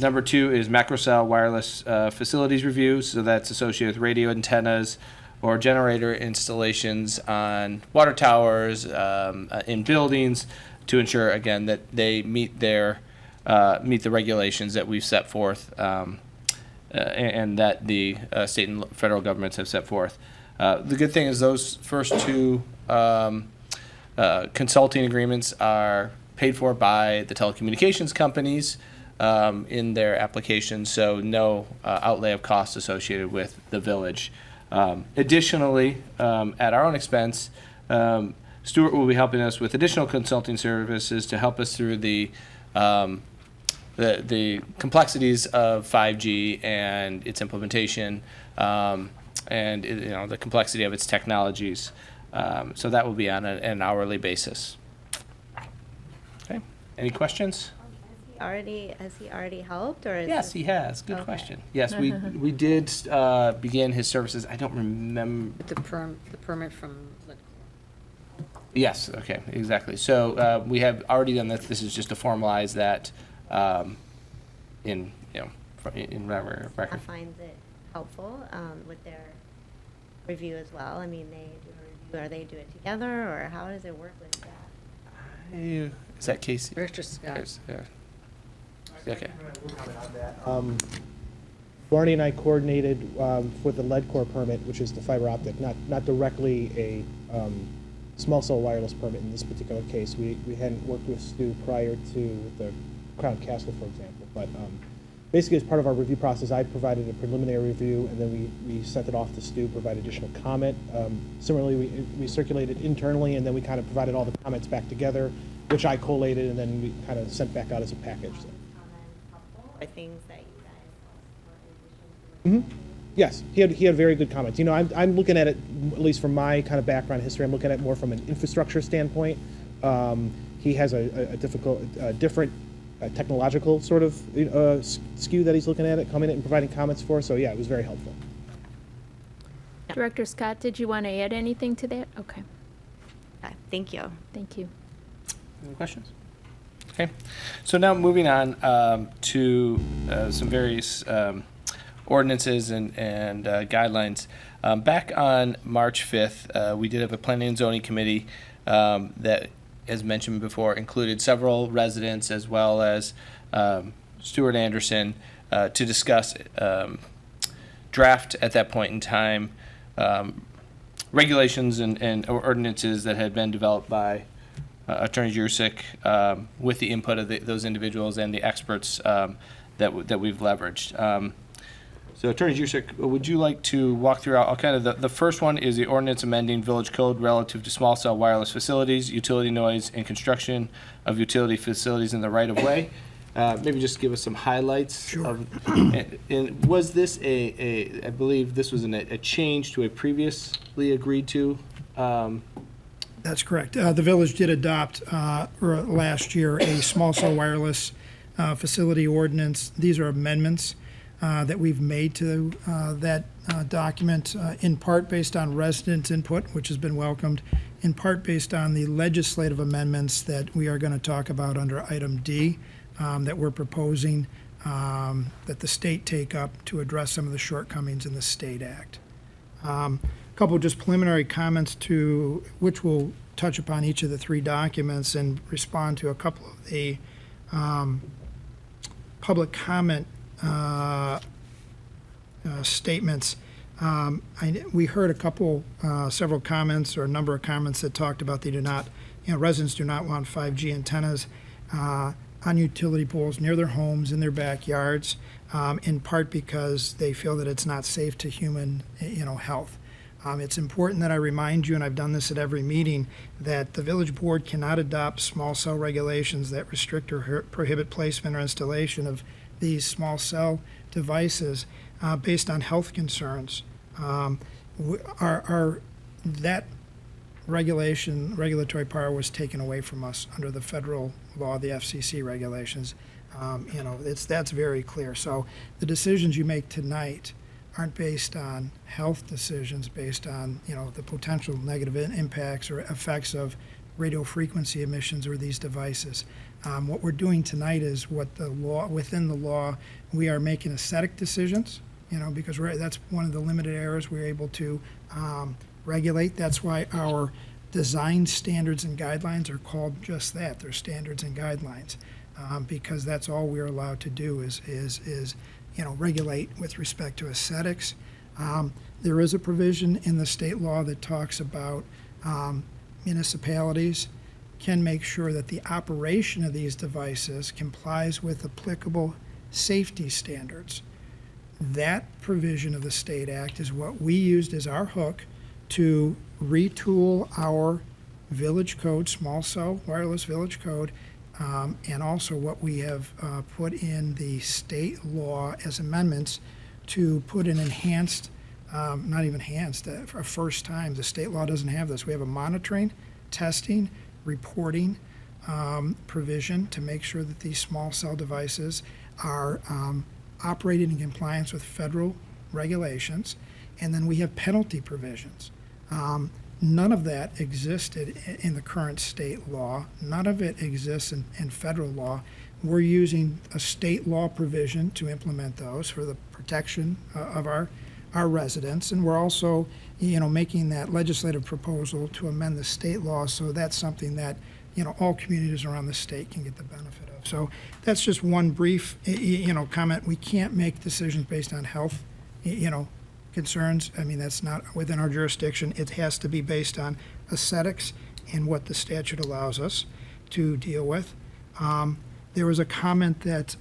S2: Number 2 is macrocell wireless facilities review, so that's associated with radio antennas or generator installations on water towers, in buildings, to ensure again that they meet the regulations that we've set forth and that the state and federal governments have set forth. The good thing is those first 2 consulting agreements are paid for by the telecommunications companies in their applications, so no outlay of costs associated with the village. Additionally, at our own expense, Stuart will be helping us with additional consulting services to help us through the complexities of 5G and its implementation, and the complexity of its technologies. So that will be on an hourly basis. Okay. Any questions?
S13: Has he already helped, or is
S2: Yes, he has. Good question. Yes, we did begin his services. I don't remember.
S1: The permit from Lit.
S2: Yes. Okay. Exactly. So we have already done this. This is just to formalize that in record.
S13: I find it helpful with their review as well? I mean, they do a review, or they do it together, or how does it work with that?
S2: Is that Casey?
S1: Director Scott.
S2: Yeah. Okay.
S6: Barney and I coordinated with the LEDCOR permit, which is the fiber optic, not directly a small cell wireless permit in this particular case. We hadn't worked with Stu prior to the Crown Castle, for example. But basically, as part of our review process, I provided a preliminary review, and then we sent it off to Stu, provide additional comment. Similarly, we circulated internally, and then we kind of provided all the comments back together, which I collated, and then we kind of sent back out as a package. So.
S13: Or things that you guys
S6: Yes, he had very good comments. I'm looking at it, at least from my kind of background history, I'm looking at it more from an infrastructure standpoint. He has a different technological sort of skew that he's looking at it, coming in and providing comments for. So yeah, it was very helpful.
S4: Director Scott, did you want to add anything to that? Okay.
S13: Thank you.
S4: Thank you.
S2: Any questions? Okay. So now moving on to some various ordinances and guidelines. Back on March 5th, we did have a planning and zoning committee that, as mentioned before, included several residents as well as Stuart Anderson to discuss draft at that point in time regulations and ordinances that had been developed by Attorney Jurczyk with the input of those individuals and the experts that we've leveraged. So Attorney Juszczyk, would you like to walk through, I'll kind of, the first one is the ordinance amending village code relative to small cell wireless facilities, utility noise, and construction of utility facilities in the right of way. Maybe just give us some highlights.
S8: Sure.
S2: And was this I believe this was a change to a previously agreed to?
S8: That's correct. The village did adopt last year a small cell wireless facility ordinance. These are amendments that we've made to that document, in part based on resident input, which has been welcomed, in part based on the legislative amendments that we are going to talk about under item D, that we're proposing that the state take up to address some of the shortcomings in the State Act. A couple just preliminary comments to which will touch upon each of the three documents and respond to a couple of the public comment statements. We heard several comments or a number of comments that talked about residents do not want 5G antennas on utility poles near their homes, in their backyards, in part because they feel that it's not safe to human, health. It's important that I remind you, and I've done this at every meeting, that the village board cannot adopt small cell regulations that restrict or prohibit placement or installation of these small cell devices based on health concerns. That regulatory power was taken away from us under the federal law, the FCC regulations. That's very clear. So the decisions you make tonight aren't based on health decisions, based on the potential negative impacts or effects of radio frequency emissions or these devices. What we're doing tonight is within the law, we are making aesthetic decisions, because that's one of the limited areas we're able to regulate. That's why our design standards and guidelines are called just that. They're standards and guidelines, because that's all we're allowed to do is regulate with respect to aesthetics. There is a provision in the state law that talks about municipalities can make sure that the operation of these devices complies with applicable safety standards. That provision of the State Act is what we used as our hook to retool our village code, small cell wireless village code, and also what we have put in the state law as amendments to put an enhanced, not even enhanced, for a first time. The state law doesn't have this. We have a monitoring, testing, reporting provision to make sure that these small cell devices are operating in compliance with federal regulations. And then we have penalty provisions. None of that existed in the current state law. None of it exists in federal law. We're using a state law provision to implement those for the protection of our residents. And we're also, making that legislative proposal to amend the state law, so that's something that, all communities around the state can get the benefit of. So that's just one brief, comment. We can't make decisions based on health, concerns. I mean, that's not within our jurisdiction. It has to be based on aesthetics and what the statute allows us to deal with. There was a comment that,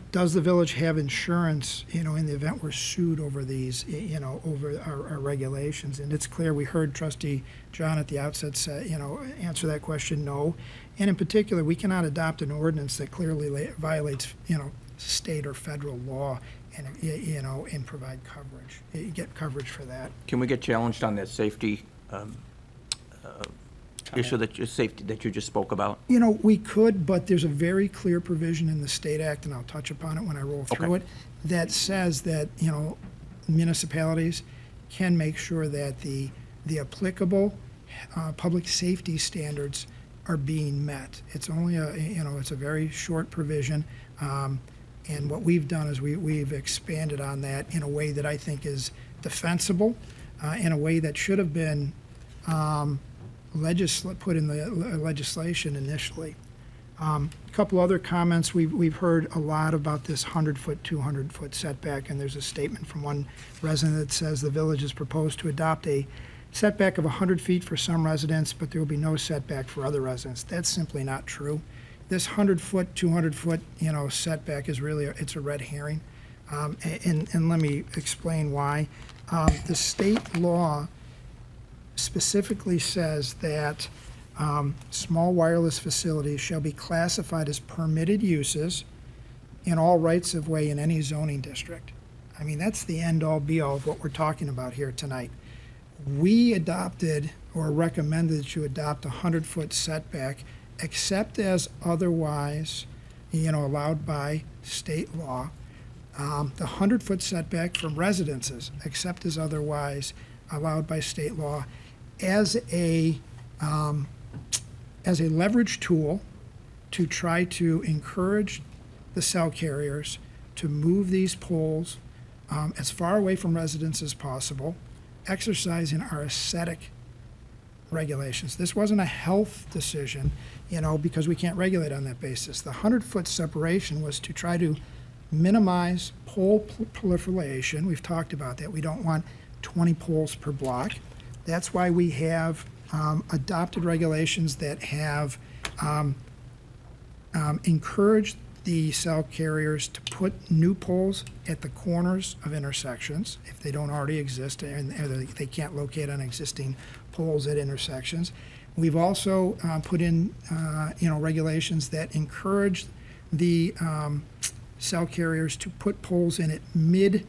S8: does the village have insurance, in the event we're sued over these, over our regulations? And it's clear, we heard Trustee John at the outset say, answer that question, no. And in particular, we cannot adopt an ordinance that clearly violates, state or federal law and, and provide coverage, get coverage for that.
S14: Can we get challenged on that safety issue that you just spoke about?
S8: We could, but there's a very clear provision in the State Act, and I'll touch upon it when I roll through it, that says that, municipalities can make sure that the applicable public safety standards are being met. It's only it's a very short provision. And what we've done is we've expanded on that in a way that I think is defensible, in a way that should have been put in the legislation initially. A couple other comments. We've heard a lot about this 100-foot, 200-foot setback, and there's a statement from one resident that says the village is proposed to adopt a setback of 100 feet for some residents, but there will be no setback for other residents. That's simply not true. This 100-foot, 200-foot, setback is really it's a red herring. And let me explain why. The state law specifically says that small wireless facilities shall be classified as permitted uses in all rights of way in any zoning district. I mean, that's the end-all be-all of what we're talking about here tonight. We adopted or recommended that you adopt a 100-foot setback, except as otherwise, allowed by state law. The 100-foot setback from residences, except as otherwise allowed by state law, as a leverage tool to try to encourage the cell carriers to move these poles as far away from residents as possible, exercising our aesthetic regulations. This wasn't a health decision, because we can't regulate on that basis. The 100-foot separation was to try to minimize pole proliferation. We've talked about that. We don't want 20 poles per block. That's why we have adopted regulations that have encouraged the cell carriers to put new poles at the corners of intersections if they don't already exist and they can't locate on existing poles at intersections. We've also put in, regulations that encourage the cell carriers to put poles in at mid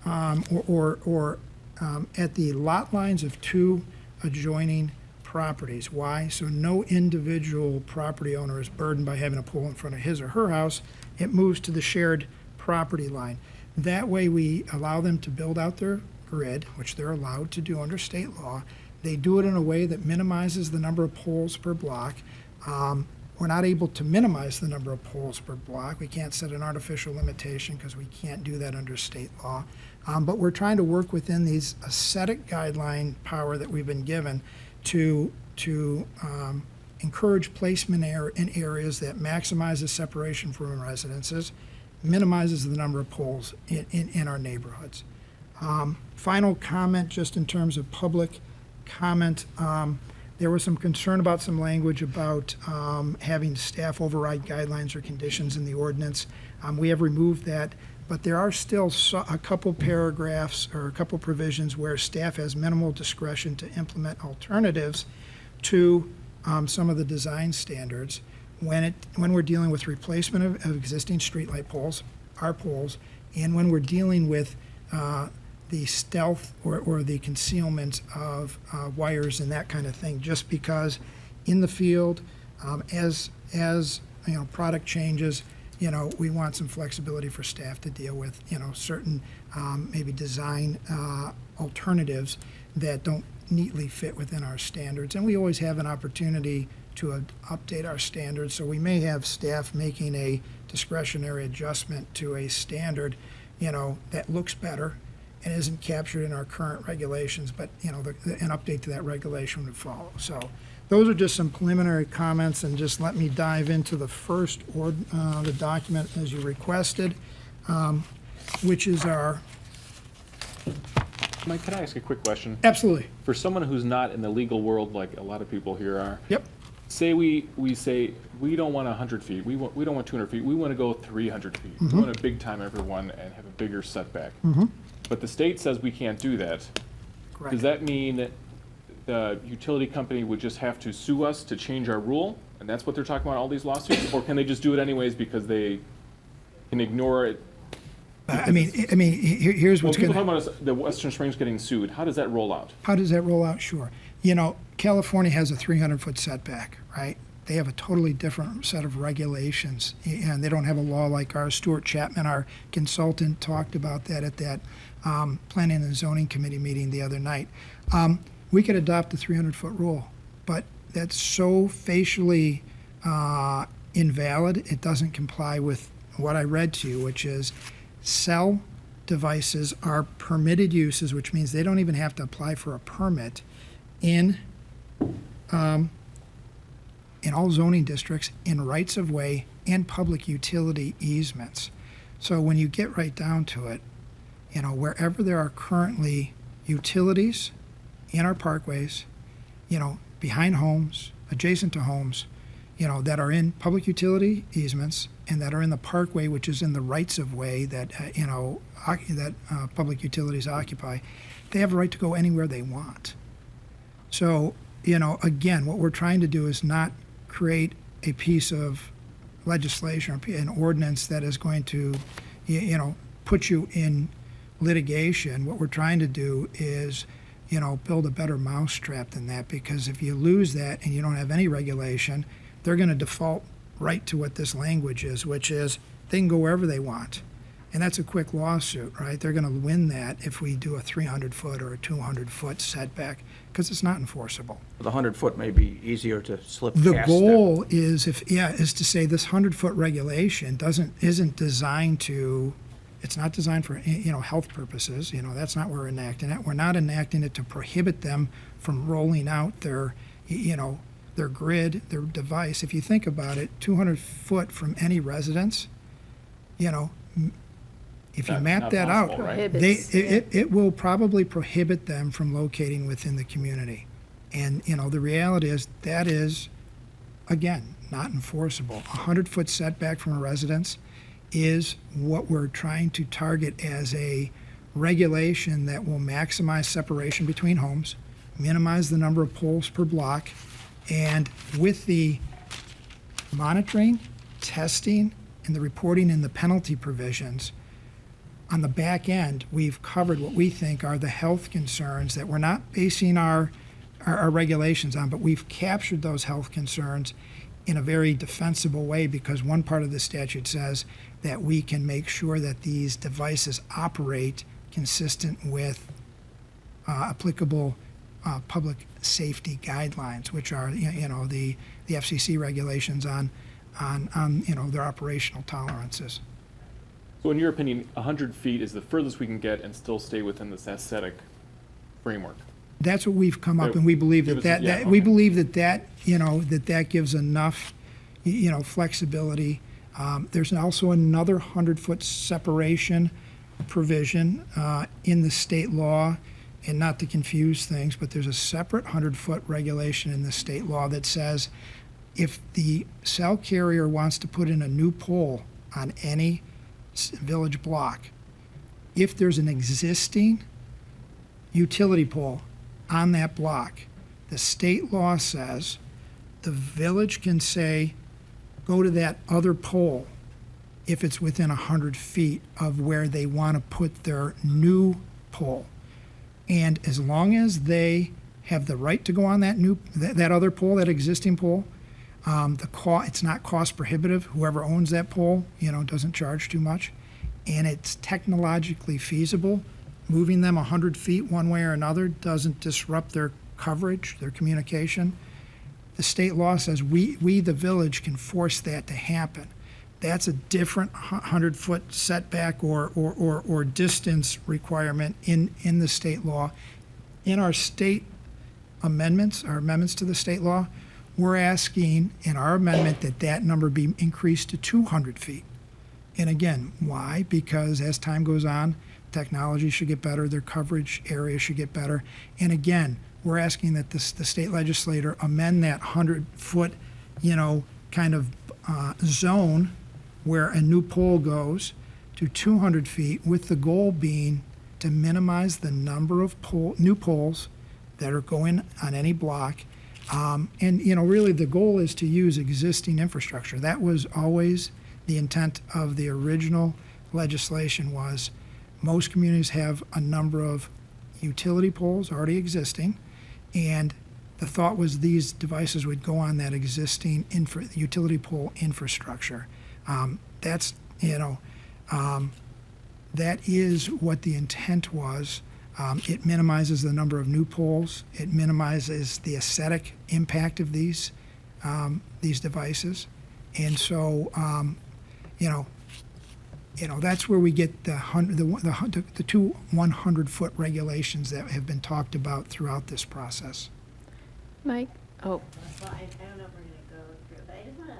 S8: or at the lot lines of two adjoining properties. Why? So no individual property owner is burdened by having a pole in front of his or her house. It moves to the shared property line. That way we allow them to build out their grid, which they're allowed to do under state law. They do it in a way that minimizes the number of poles per block. We're not able to minimize the number of poles per block. We can't set an artificial limitation because we can't do that under state law. But we're trying to work within these aesthetic guideline power that we've been given to encourage placement in areas that maximizes separation from residences, minimizes the number of poles in our neighborhoods. Final comment, just in terms of public comment, there was some concern about some language about having staff override guidelines or conditions in the ordinance. We have removed that, but there are still a couple paragraphs or a couple provisions where staff has minimal discretion to implement alternatives to some of the design standards when we're dealing with replacement of existing streetlight poles, our poles, and when we're dealing with the stealth or the concealment of wires and that kind of thing, just because in the field, as product changes, we want some flexibility for staff to deal with, certain maybe design alternatives that don't neatly fit within our standards. And we always have an opportunity to update our standards, so we may have staff making a discretionary adjustment to a standard, that looks better and isn't captured in our current regulations, but, an update to that regulation would follow. So those are just some preliminary comments, and just let me dive into the first the document as you requested, which is our...
S7: Mike, can I ask a quick question?
S8: Absolutely.
S7: For someone who's not in the legal world like a lot of people here are.
S8: Yep.
S7: Say we say we don't want 100 feet, we don't want 200 feet, we want to go 300 feet. We want to big time everyone and have a bigger setback. But the state says we can't do that.
S8: Correct.
S7: Does that mean that the utility company would just have to sue us to change our rule? And that's what they're talking about, all these lawsuits? Or can they just do it anyways because they can ignore it?
S8: Here's what's
S7: When
S8: going
S7: people
S8: to...
S7: talk about the Western Springs getting sued, how does that roll out?
S8: How does that roll out? Sure. California has a 300-foot setback, right? They have a totally different set of regulations, and they don't have a law like ours. Stuart Chapman, our consultant, talked about that at that Planning and Zoning Committee meeting the other night. We could adopt the 300-foot rule, but that's so facially invalid, it doesn't comply with what I read to you, which is cell devices are permitted uses, which means they don't even have to apply for a permit in all zoning districts, in rights of way and public utility easements. So when you get right down to it, wherever there are currently utilities in our parkways, behind homes, adjacent to homes, that are in public utility easements and that are in the parkway, which is in the rights of way that, public utilities occupy, they have a right to go anywhere they want. So, again, what we're trying to do is not create a piece of legislation or an ordinance that is going to, put you in litigation. What we're trying to do is, build a better mousetrap than that, because if you lose that and you don't have any regulation, they're going to default right to what this language is, which is they can go wherever they want. And that's a quick lawsuit, right? They're going to win that if we do a 300-foot or a 200-foot setback, because it's not enforceable.
S14: The 100-foot may be easier to slip past
S8: The
S14: that.
S8: goal is is to say this 100-foot regulation isn't designed to, it's not designed for, health purposes. That's not what we're enacting it. We're not enacting it to prohibit them from rolling out their grid, their device. If you think about it, 200 foot from any residence, if you map that out, it will probably prohibit them from locating within the community. And, the reality is that is, again, not enforceable. A 100-foot setback from a residence is what we're trying to target as a regulation that will maximize separation between homes, minimize the number of poles per block, and with the monitoring, testing, and the reporting and the penalty provisions, on the back end, we've covered what we think are the health concerns that we're not basing our regulations on, but we've captured those health concerns in a very defensible way, because one part of the statute says that we can make sure that these devices operate consistent with applicable public safety guidelines, which are the FCC regulations on their operational tolerances.
S7: So in your opinion, 100 feet is the furthest we can get and still stay within this aesthetic framework?
S8: That's what we've come up, and we believe that we believe that gives enough, flexibility. There's also another 100-foot separation provision in the state law, and not to confuse things, but there's a separate 100-foot regulation in the state law that says if the cell carrier wants to put in a new pole on any village block, if there's an existing utility pole on that block, the state law says the village can say, go to that other pole if it's within 100 feet of where they want to put their new pole. And as long as they have the right to go on that other pole, that existing pole, it's not cost prohibitive. Whoever owns that pole, doesn't charge too much, and it's technologically feasible. Moving them 100 feet one way or another doesn't disrupt their coverage, their communication. The state law says we the village, can force that to happen. That's a different 100-foot setback or distance requirement in the state law. In our state amendments, our amendments to the state law, we're asking in our amendment that number be increased to 200 feet. And again, why? Because as time goes on, technology should get better, their coverage area should get better. And again, we're asking that the state legislator amend that 100-foot, kind of zone where a new pole goes to 200 feet, with the goal being to minimize the number of new poles that are going on any block. And really the goal is to use existing infrastructure. That was always the intent of the original legislation. Was most communities have a number of utility poles already existing, and the thought was these devices would go on that existing utility pole infrastructure. That is what the intent was. It minimizes the number of new poles. It minimizes the aesthetic impact of these devices, and so that's where we get the two 100-foot regulations that have been talked about throughout this process.
S4: Mike? Oh.
S13: Well, I don't know if we're going to go through, but I just want to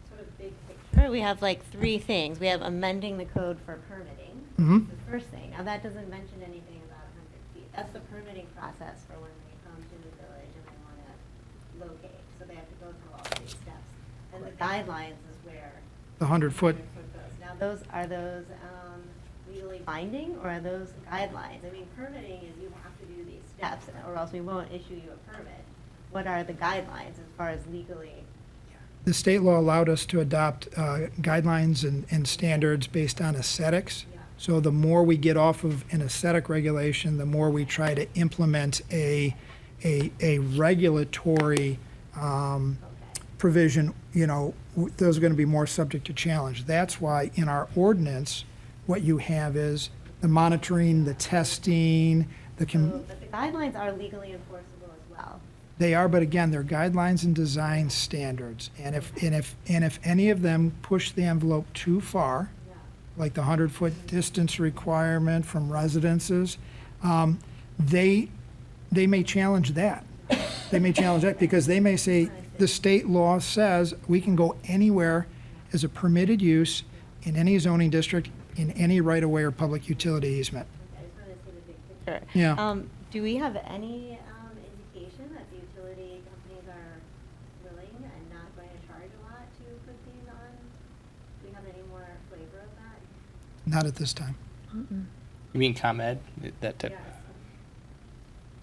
S13: sort of big picture. We have like three things. We have amending the code for permitting.
S8: Mm-hmm.
S13: The first thing. Now that doesn't mention anything about 100 feet. That's the permitting process for when they come to the village and they want to locate. So they have to go through all these steps. And the guidelines is where
S8: The 100-foot,
S13: goes. Now, are those legally binding, or are those guidelines? I mean, permitting is you have to do these steps, or else we won't issue you a permit. What are the guidelines as far as legally?
S8: the state law allowed us to adopt guidelines and standards based on aesthetics. So the more we get off of an aesthetic regulation, the more we try to implement a regulatory provision, those are going to be more subject to challenge. That's why in our ordinance, what you have is the monitoring, the testing,
S13: But the guidelines are legally enforceable as well.
S8: they are, but again, they're guidelines and design standards. And if any of them push the envelope too far, like the 100-foot distance requirement from residences, they may challenge that. They may challenge that because they may say, the state law says we can go anywhere as a permitted use in any zoning district, in any right-of-way or public utility easement.
S13: I just wanted to see the big picture.
S8: Yeah.
S13: Do we have any indication that the utility companies are willing and not going to charge a lot to put these on? Do we have any more flavor of that?
S8: Not at this time.
S2: You mean ComEd? That type?
S13: Yes.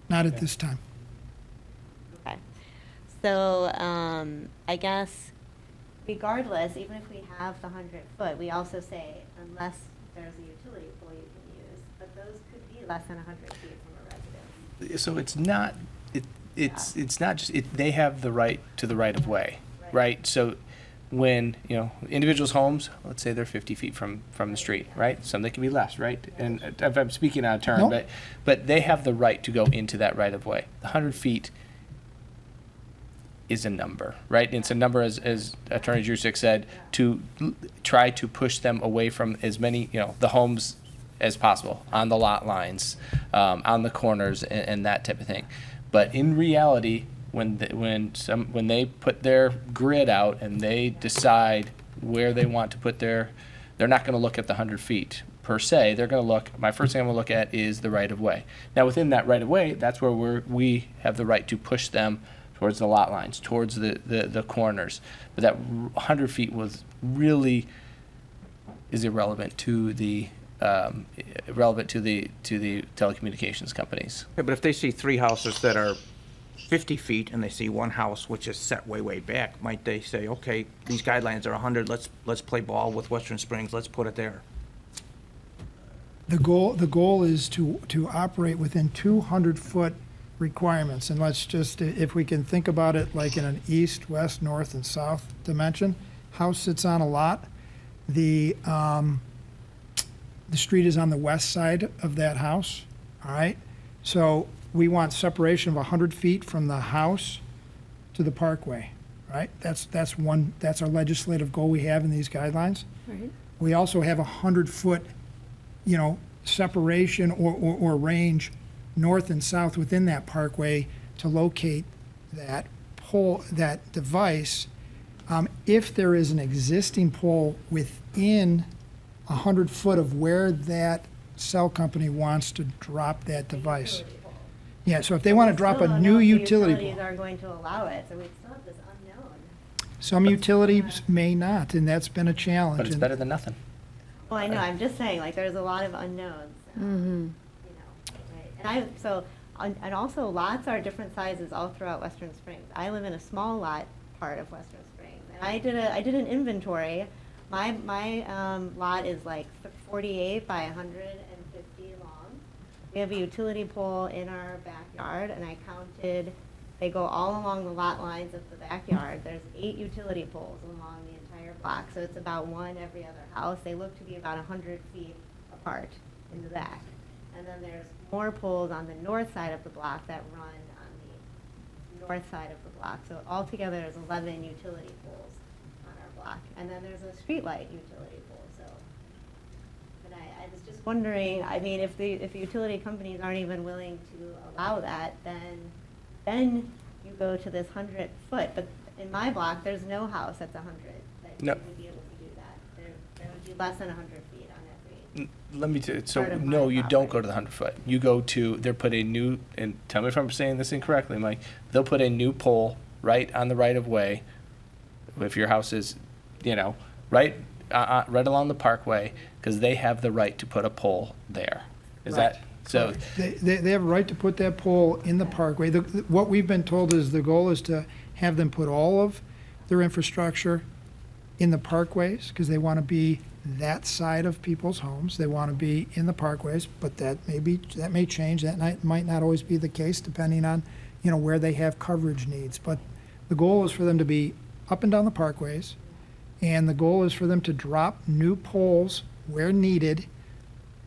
S8: Not at this time.
S13: Okay. So, I guess regardless, even if we have the 100-foot, we also say unless there's a utility pole you can use, but those could be less than 100 feet from a residence.
S2: So it's not, it's not just, they have the right to the right of way, right? So when, individuals' homes, let's say they're 50 feet from the street, right? Some they can be less, right? And if I'm speaking out of turn,
S8: Nope.
S2: but they have the right to go into that right of way. The 100 feet is a number, right? It's a number, as Attorney Jusick said, to try to push them away from as many, the homes as possible on the lot lines, on the corners, and that type of thing. But in reality, when they put their grid out and they decide where they want to put they're not going to look at the 100 feet per se. They're going to look. My first thing I'm going to look at is the right of way. Now, within that right of way, that's where we have the right to push them towards the lot lines, towards the corners. But that 100 feet is irrelevant to the telecommunications companies.
S14: Yeah, but if they see three houses that are 50 feet and they see one house which is set way, way back, might they say, okay, these guidelines are 100, let's play ball with Western Springs, let's put it there?
S8: The goal is to operate within 200-foot requirements. And let's just, if we can think about it like in an east, west, north, and south dimension, house sits on a lot. The street is on the west side of that house, all right? So we want separation of 100 feet from the house to the parkway, right? That's our legislative goal we have in these guidelines.
S4: Right.
S8: We also have 100-foot, separation or range north and south within that parkway to locate that pole, that device. If there is an existing pole within 100 foot of where that cell company wants to drop that device. Yeah, so if they want to drop a new utility
S13: Utilities
S8: pole,
S13: are going to allow it, so we still have this unknown.
S8: some utilities may not, and that's been a challenge.
S2: But it's
S8: And-
S2: better than nothing.
S13: Well, I know, I'm just saying, like, there's a lot of unknowns. Right? And also lots are different sizes all throughout Western Springs. I live in a small lot part of Western Springs, and I did an inventory. My lot is like 48 by 150 long. We have a utility pole in our backyard, and I counted, they go all along the lot lines of the backyard. There's 8 utility poles along the entire block, so it's about one every other house. They look to be about 100 feet apart in the back. And then there's more poles on the north side of the block that run on the north side of the block. So altogether, there's 11 utility poles on our block. And then there's a streetlight utility pole, so. But I was just wondering, I mean, if the utility companies aren't even willing to allow that, then you go to this 100-foot. But in my block, there's no house that's 100 that
S2: No.
S13: would be able to do that. There would be less than 100 feet on every.
S2: Let me so
S13: Part of
S2: no,
S13: my
S2: you don't
S13: property.
S2: go to the 100 foot. You go to, they'll put a new, and tell me if I'm saying this incorrectly, Mike, they'll put a new pole right on the right of way if your house is, right along the parkway, because they have the right to put a pole there. Is that, so,
S8: They have a right to put that pole in the parkway. What we've been told is the goal is to have them put all of their infrastructure in the parkways, because they want to be that side of people's homes. They want to be in the parkways, but that may change. That might not always be the case, depending on, where they have coverage needs. But the goal is for them to be up and down the parkways, and the goal is for them to drop new poles where needed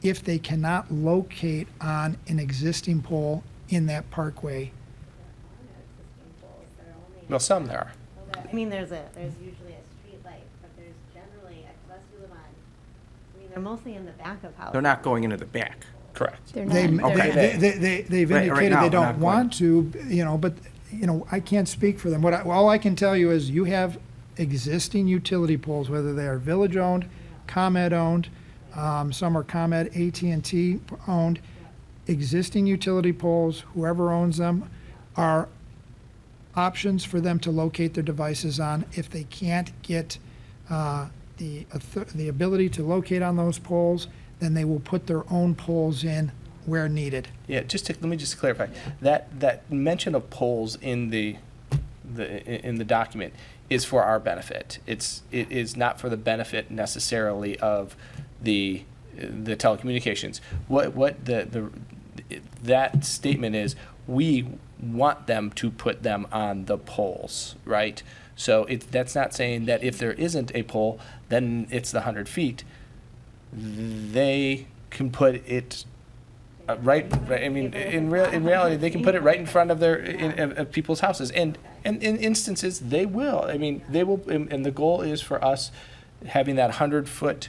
S8: if they cannot locate on an existing pole in that parkway.
S2: well, some there are.
S13: I mean, there's usually a street light, but there's generally, unless you live on, I mean, they're mostly in the back of houses.
S14: They're not going into the back.
S2: Correct.
S4: They're
S8: They've
S4: not. They're not.
S8: indicated
S14: Right
S8: they
S14: now,
S8: don't
S14: they're not
S8: want to, but, I can't speak for them. All I can tell you is you have existing utility poles, whether they are village-owned, ComEd-owned, some are ComEd, AT&T owned. Existing utility poles, whoever owns them, are options for them to locate their devices on. If they can't get the ability to locate on those poles, then they will put their own poles in where needed.
S2: Yeah, let me just clarify. That mention of poles in the document is for our benefit. It is not for the benefit necessarily of the telecommunications. What that statement is, we want them to put them on the poles, right? So that's not saying that if there isn't a pole, then it's the 100 feet. They can put it right. I mean, in reality, they can put it right in front of of people's houses, and in instances they will. I mean, they will. And the goal is for us having that 100-foot,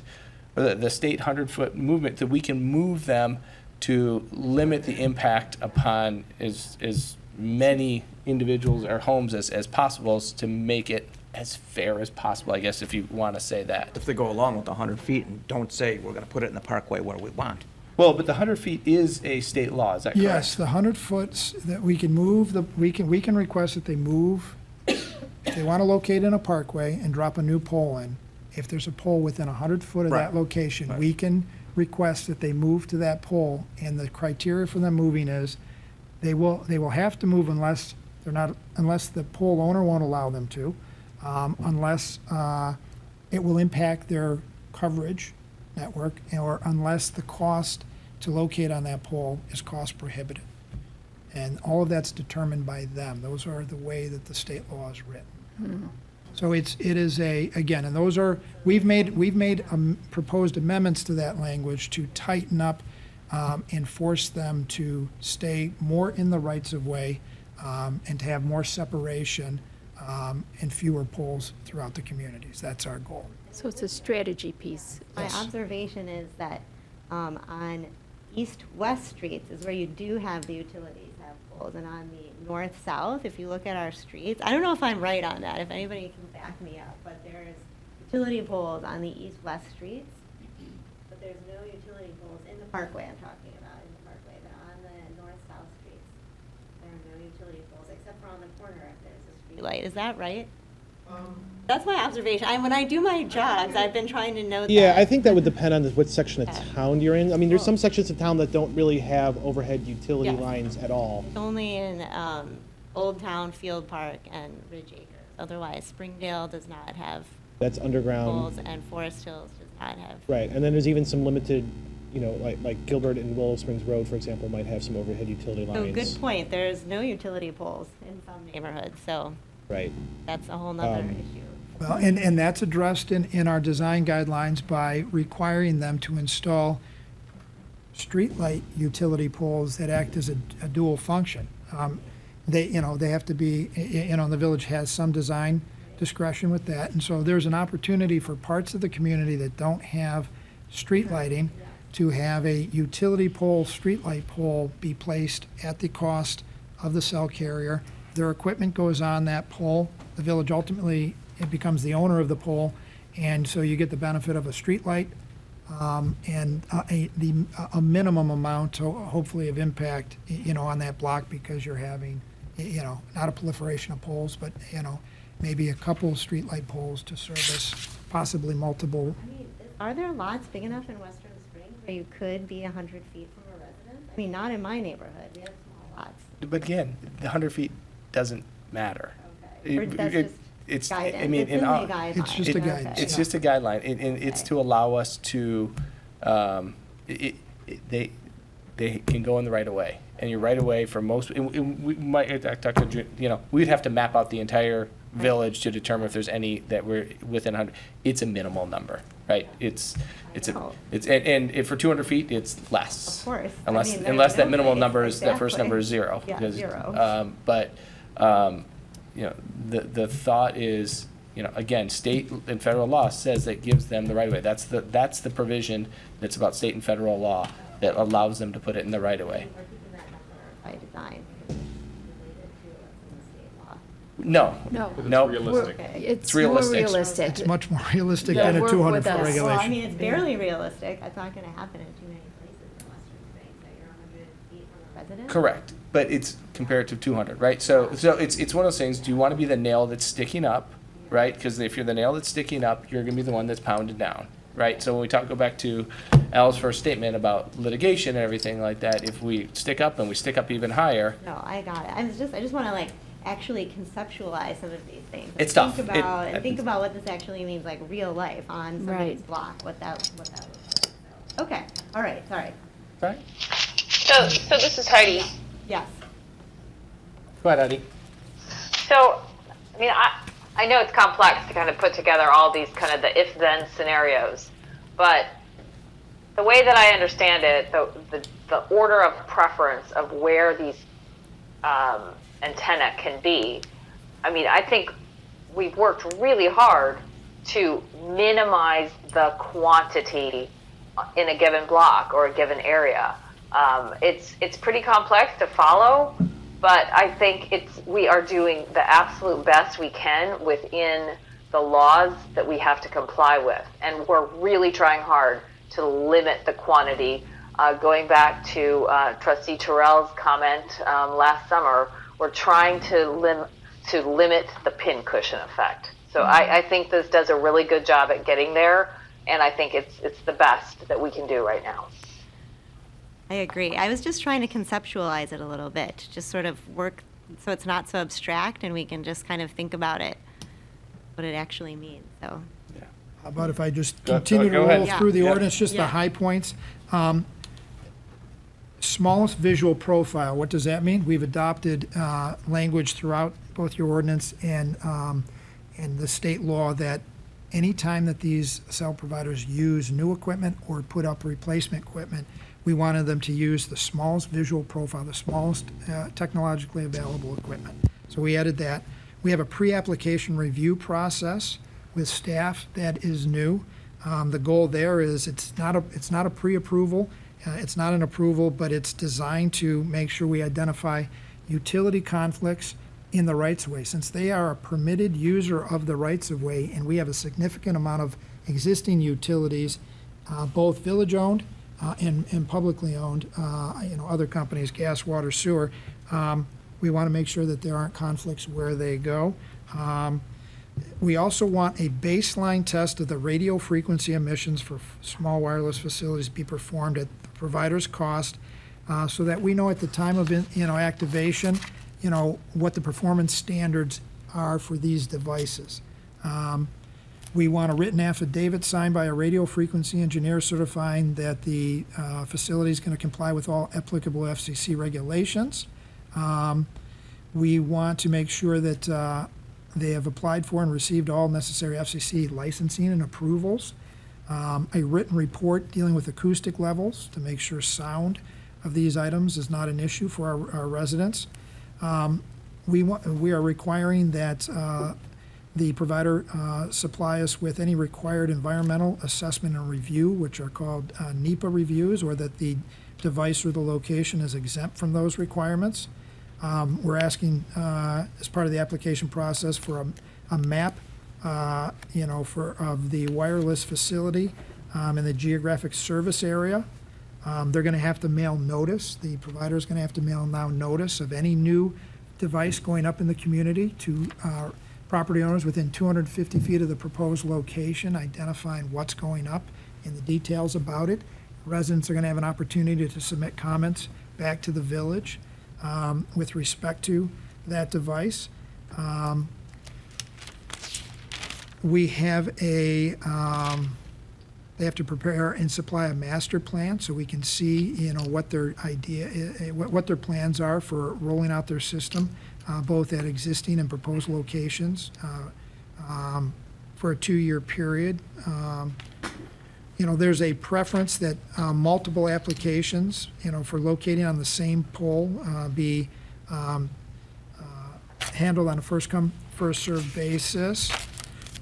S2: or the state 100-foot movement, that we can move them to limit the impact upon as many individuals or homes as possible, to make it as fair as possible, I guess, if you want to say that.
S14: If they go along with the 100 feet and don't say, we're going to put it in the parkway where we want.
S2: Well, but the 100 feet is a state law, is that correct?
S8: Yes, the 100 foots that we can move, we can request that they move, if they want to locate in a parkway and drop a new pole in. If there's a pole within 100 foot of that
S14: Right.
S8: location,
S14: Right.
S8: we can request that they move to that pole. And the criteria for them moving is, they will have to move unless the pole owner won't allow them to, unless it will impact their coverage network, or unless the cost to locate on that pole is cost prohibitive. And all of that's determined by them. Those are the way that the state law is written. So it is again, and those are, we've made proposed amendments to that language to tighten up and force them to stay more in the rights of way, and to have more separation and fewer poles throughout the communities. That's our goal.
S4: So it's a strategy piece.
S13: My observation is that on east-west streets is where you do have the utilities have poles, and on the north-south, if you look at our streets, I don't know if I'm right on that, if anybody can back me up, but there's utility poles on the east-west streets, but there's no utility poles in the parkway I'm talking about, in the parkway, but on the north-south streets, there are no utility poles, except for on the corner if there's a street light. Is that right? That's my observation. When I do my jobs, I've been trying to note that.
S6: Yeah, I think that would depend on what section of town you're in. I mean, there's some sections of town that don't really have overhead utility
S13: Yes.
S6: lines at all.
S13: Only in Old Town, Field Park, and Ridge Acres. Otherwise, Springdale does not have
S6: That's underground.
S13: poles, and Forest Hills does not have.
S6: Right, and then there's even some limited, like Gilbert and Willow Springs Road, for example, might have some overhead utility
S13: So
S6: lines.
S13: good point. There's no utility poles in some neighborhoods, so
S6: Right.
S13: that's a whole nother issue.
S8: Well, and that's addressed in our design guidelines by requiring them to install streetlight utility poles that act as a dual function. They have to be, the village has some design discretion with that. And so there's an opportunity for parts of the community that don't have street lighting to have a utility pole, streetlight pole be placed at the cost of the cell carrier. Their equipment goes on that pole. The village ultimately, it becomes the owner of the pole, and so you get the benefit of a street light and a minimum amount, hopefully, of impact, on that block, because you're having, not a proliferation of poles, but, maybe a couple streetlight poles to service possibly multiple.
S13: Are there lots big enough in Western Springs where you could be 100 feet from a residence? I mean, not in my neighborhood. We have small lots.
S2: But again, the 100 feet doesn't matter.
S13: Or that's just
S2: It's, I
S13: guidance.
S2: mean,
S13: It's in the
S2: all-
S13: guidelines.
S8: It's just a
S2: It-
S8: guidance.
S2: It's
S8: yeah.
S2: just a guideline, and it's to allow us to, they can go in the right of way. And your right of way for most, and we might, Dr. We'd have to map out the entire village to determine if there's any that we're within 100. It's a minimal number, right? It's and if for 200 feet, it's less.
S13: Of course. I
S2: Unless,
S13: mean, there-
S2: unless that
S13: no
S2: minimal
S13: way.
S2: number is, that first
S13: Exactly.
S2: number is zero.
S13: Yeah,
S2: because,
S13: zero.
S2: The thought is, again, state and federal law says that gives them the right of way. That's the provision that's about state and federal law that allows them to put it in the right of way.
S13: By design.
S2: No.
S1: No.
S2: No.
S7: Realistic.
S1: It's
S2: realistic.
S1: more realistic.
S8: It's much more realistic
S1: Yeah,
S8: than a
S1: work
S8: 200
S1: with
S8: foot
S1: us.
S8: regulation.
S13: Well, I mean, it's barely realistic. It's not going to happen in too many places in Western Springs that you're 100 feet from a residence.
S2: Correct, but it's compared to 200, right? So it's one of those things. Do you want to be the nail that's sticking up, right? Because if you're the nail that's sticking up, you're going to be the one that's pounded down, right? So when we go back to Al's first statement about litigation and everything like that, if we stick up and we stick up even higher,
S13: No, I got it. I just want to actually conceptualize some of these things.
S2: It's
S13: think
S2: tough.
S13: Think about what this actually means, like real life on somebody's
S1: Right.
S13: block. What that looks like. So, okay. All right. Sorry.
S2: right?
S9: So this is Heidi.
S13: Yes.
S2: Go ahead, Eddie.
S9: So, I mean, I know it's complex to kind of put together all these kind of the if-then scenarios, but the way that I understand it, the order of preference of where these antenna can be, I mean, I think we've worked really hard to minimize the quantity in a given block or a given area. It's pretty complex to follow, but I think we are doing the absolute best we can within the laws that we have to comply with, and we're really trying hard to limit the quantity. Going back to Trustee Terrell's comment last summer, we're trying to limit the pincushion effect. So I think this does a really good job at getting there, and I think it's the best that we can do right now.
S13: I agree. I was just trying to conceptualize it a little bit, just sort of work so it's not so abstract and we can just kind of think about it, what it actually means. So,
S8: How about if I just
S2: Go
S8: continue to
S2: ahead.
S8: roll through the
S2: Yeah.
S8: ordinance, just the
S13: Yeah.
S8: high points? Smallest visual profile, what does that mean? We've adopted language throughout both your ordinance and the state law that any time that these cell providers use new equipment or put up replacement equipment, we wanted them to use the smallest visual profile, the smallest technologically available equipment. So we added that. We have a pre-application review process with staff that is new. The goal there is it's not a pre-approval, it's not an approval, but it's designed to make sure we identify utility conflicts in the rights-of-way. Since they are a permitted user of the rights-of-way, and we have a significant amount of existing utilities, both village-owned and publicly owned, other companies, gas, water, sewer, we want to make sure that there aren't conflicts where they go. We also want a baseline test of the radio frequency emissions for small wireless facilities be performed at the provider's cost, so that we know at the time of activation, what the performance standards are for these devices. We want a written affidavit signed by a radio frequency engineer certifying that the facility is going to comply with all applicable FCC regulations. We want to make sure that they have applied for and received all necessary FCC licensing and approvals. A written report dealing with acoustic levels to make sure sound of these items is not an issue for our residents. We are requiring that the provider supply us with any required environmental assessment and review, which are called NEPA reviews, or that the device or the location is exempt from those requirements. We're asking, as part of the application process, for a map, of the wireless facility in the geographic service area. They're going to have to mail notice. The provider's going to have to mail now notice of any new device going up in the community to property owners within 250 feet of the proposed location, identifying what's going up and the details about it. Residents are going to have an opportunity to submit comments back to the village with respect to that device. We have they have to prepare and supply a master plan so we can see, what their what their plans are for rolling out their system, both at existing and proposed locations for a 2-year period. There's a preference that multiple applications, for locating on the same pole, be handled on a first-come, first-served basis.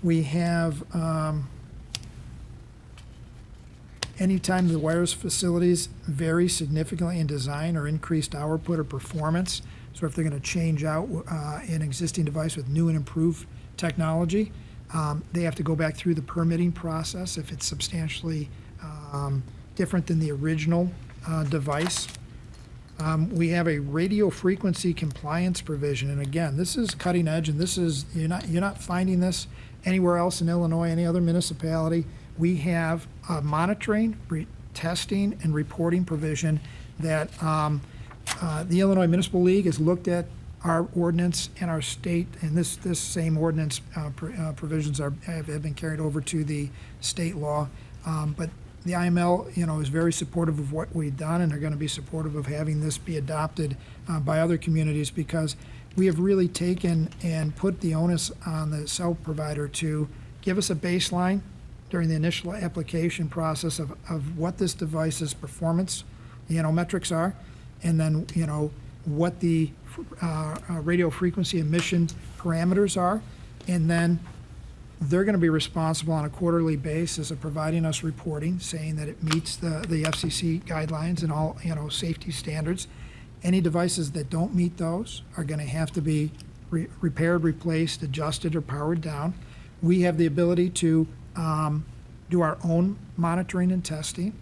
S8: We have, anytime the wireless facilities vary significantly in design or increased output or performance, so if they're going to change out an existing device with new and improved technology, they have to go back through the permitting process if it's substantially different than the original device. We have a radio frequency compliance provision, and again, this is cutting edge, and this is you're not finding this anywhere else in Illinois, any other municipality. We have a monitoring, testing, and reporting provision that the Illinois Municipal League has looked at our ordinance and our state, and this same ordinance provisions have been carried over to the state law. But the IML, is very supportive of what we've done, and they're going to be supportive of having this be adopted by other communities, because we have really taken and put the onus on the cell provider to give us a baseline during the initial application process of what this device's performance, metrics are, and then, what the radio frequency emission parameters are, and then they're going to be responsible on a quarterly basis of providing us reporting, saying that it meets the FCC guidelines and all, safety standards. Any devices that don't meet those are going to have to be repaired, replaced, adjusted, or powered down. We have the ability to do our own monitoring and testing.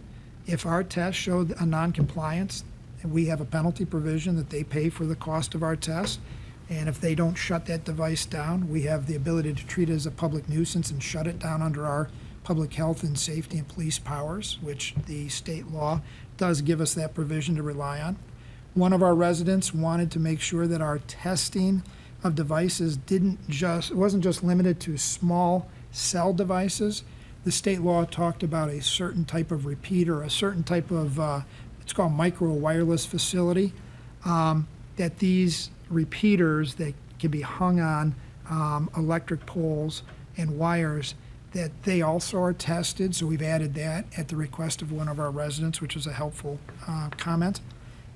S8: If our test showed a non-compliance, we have a penalty provision that they pay for the cost of our test. And if they don't shut that device down, we have the ability to treat it as a public nuisance and shut it down under our public health and safety and police powers, which the state law does give us that provision to rely on. One of our residents wanted to make sure that our testing of devices wasn't just limited to small cell devices. The state law talked about a certain type of repeater, a certain type of, it's called micro wireless facility, that these repeaters that can be hung on electric poles and wires, that they also are tested. So we've added that at the request of one of our residents, which is a helpful comment.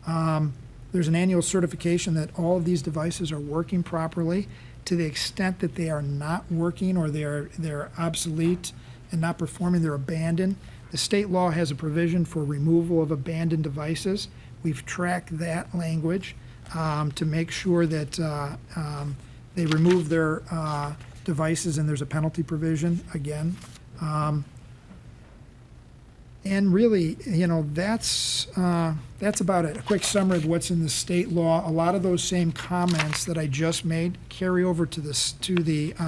S8: There's an annual certification that all of these devices are working properly. To the extent that they are not working or they're obsolete and not performing, they're abandoned. The state law has a provision for removal of abandoned devices. We've tracked that language to make sure that they remove their devices, and there's a penalty provision again. And really, that's about it. A quick summary of what's in the state law. A lot of those same comments that I just made carry over to the State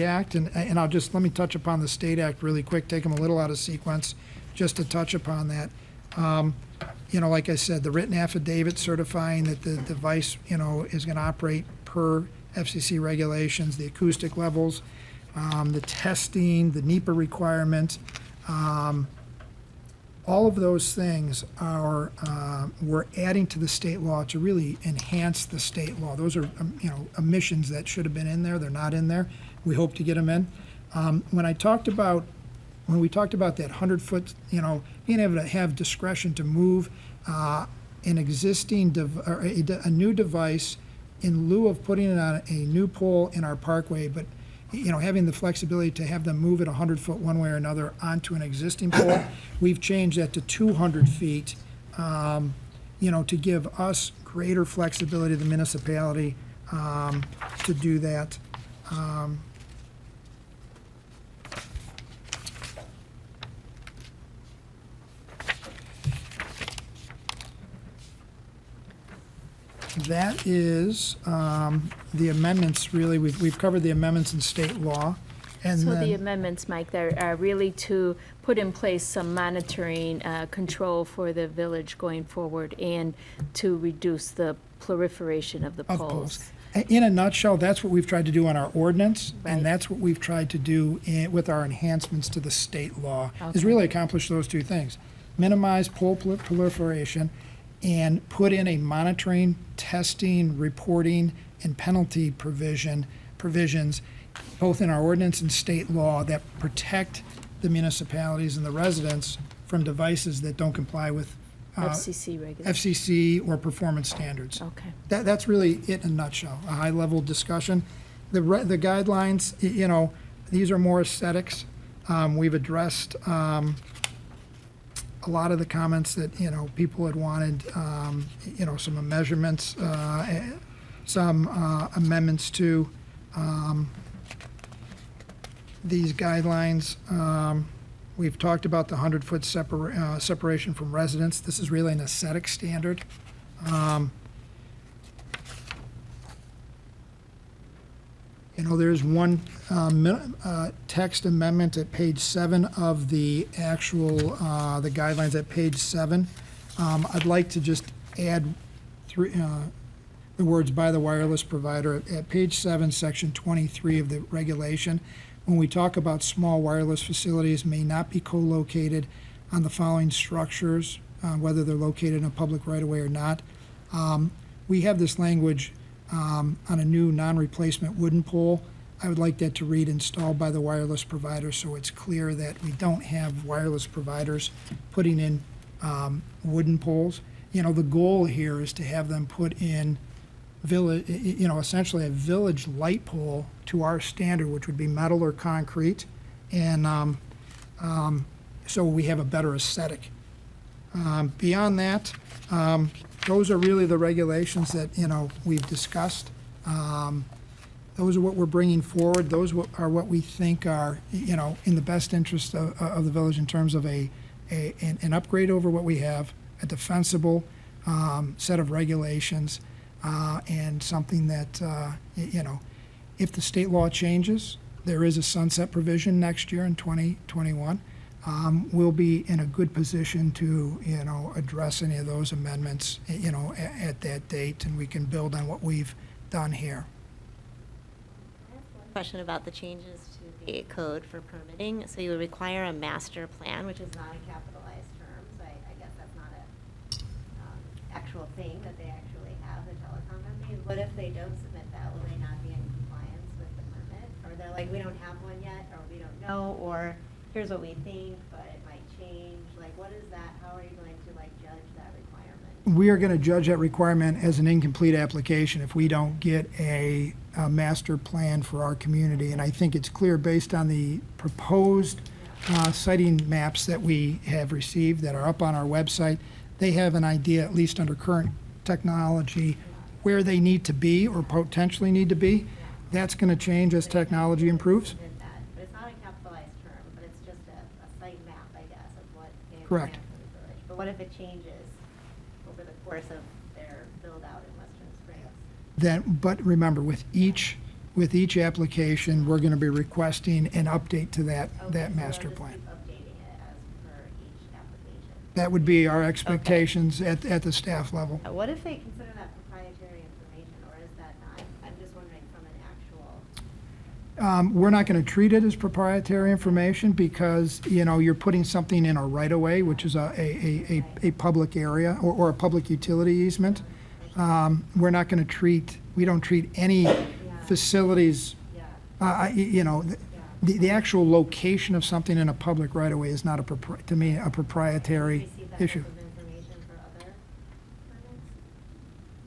S8: Act, and I'll just let me touch upon the State Act really quick. Take them a little out of sequence, just to touch upon that. Like I said, the written affidavit certifying that the device, is going to operate per FCC regulations, the acoustic levels, the testing, the NEPA requirement, all of those things are we're adding to the state law to really enhance the state law. Those are omissions that should have been in there. They're not in there. We hope to get them in. When we talked about that 100-foot, being able to have discretion to move an existing a new device in lieu of putting it on a new pole in our parkway, but having the flexibility to have them move it 100 foot one way or another onto an existing pole, we've changed that to 200 feet, to give us greater flexibility, the municipality, to do that. that is the amendments, really. We've covered the amendments in state law. And
S4: So the
S8: then,
S4: amendments, Mike, they're are really to put in place some monitoring control for the village going forward and to reduce the proliferation of the
S8: of
S4: polls.
S8: polls. In a nutshell, that's what we've tried to do on our ordinance,
S4: Right.
S8: and that's what we've tried to do with our enhancements to the state law, is
S4: Okay.
S8: really accomplish those two things. Minimize poll proliferation and put in a monitoring, testing, reporting, and penalty provisions, both in our ordinance and state law, that protect the municipalities and the residents from devices that don't comply with
S4: FCC regulations.
S8: FCC or performance standards.
S4: Okay.
S8: That's really it in a nutshell, a high-level discussion. The guidelines, these are more aesthetics. We've addressed a lot of the comments that, people had wanted, some measurements, some amendments to these guidelines. We've talked about the 100-foot separation from residents. This is really an aesthetic standard. There's one text amendment at page 7 of the actual, the guidelines at page 7. I'd like to just add the words "by the wireless provider" at page 7, section 23 of the regulation. When we talk about small wireless facilities may not be co-located on the following structures, whether they're located in a public right-of-way or not. We have this language on a new non-replacement wooden pole. I would like that to read "installed by the wireless provider," so it's clear that we don't have wireless providers putting in wooden poles. The goal here is to have them put in village, essentially a village light pole to our standard, which would be metal or concrete, and so we have a better aesthetic. Beyond that, those are really the regulations that, we've discussed. Those are what we're bringing forward. Those are what we think are, in the best interest of the village in terms of an upgrade over what we have, a defensible set of regulations, and something that, if the state law changes, there is a sunset provision next year in 2021. We'll be in a good position to, address any of those amendments, at that date, and we can build on what we've done here.
S13: Question about the changes to the code for permitting. So you would require a master plan, which is not a capitalized term, so I guess that's not a actual thing that they actually have, the telecom companies. What if they don't submit that? Will they not be in compliance with the permit? Or they're like, we don't have one yet, or we don't know, or here's what we think, but it might change. Like, what is that? How are you going to judge that requirement?
S8: We are going to judge that requirement as an incomplete application if we don't get a master plan for our community. And I think it's clear based on the proposed siting maps that we have received that are up on our website, they have an idea, at least under current technology, where they need to be or potentially need to be. That's going to change as technology improves.
S13: Did that, but it's not a capitalized term, but it's just a site map, I guess, of what they have
S8: Correct.
S13: planned for the village. But what if it changes over the course of their build-out in Western Springs?
S8: But remember, with each application, we're going to be requesting an update to that master plan.
S13: Keep updating it as per each application.
S8: That would be our expectations at the staff level.
S13: What if they consider that proprietary information, or is that not? I'm just wondering from an actual.
S8: We're not going to treat it as proprietary information because, you're putting something in a right-of-way, which is a public area or a public utility easement. We're not going to we don't treat any facilities, the actual location of something in a public right-of-way is not to me, a proprietary
S13: Receive that
S8: issue.
S13: type of information for other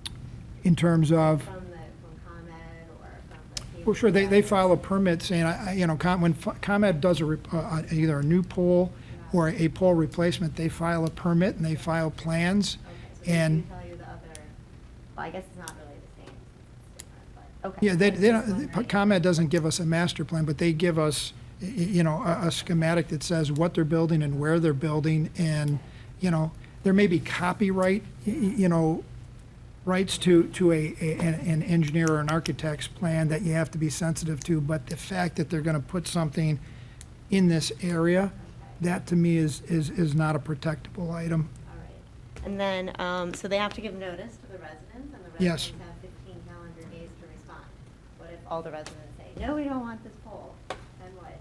S13: permits?
S8: In terms of,
S13: From ComEd or from the.
S8: well, sure, they file a permit saying, when ComEd does either a new pole or a pole replacement, they file a permit and they file plans.
S13: So
S8: And,
S13: they do tell you the other, well, I guess it's not really the same, it's different, but, okay.
S8: yeah,
S13: I was just wondering.
S8: ComEd doesn't give us a master plan, but they give us, a schematic that says what they're building and where they're building. And, there may be copyright, rights to an engineer or an architect's plan that you have to be sensitive to, but the fact that they're gonna put something in this area, that to me is not a protectable item.
S13: All right. And then, so they have to give notice to the residents, and the
S8: Yes.
S13: residents have 15 calendar days to respond. What if all the residents say, no, we don't want this pole? Then what?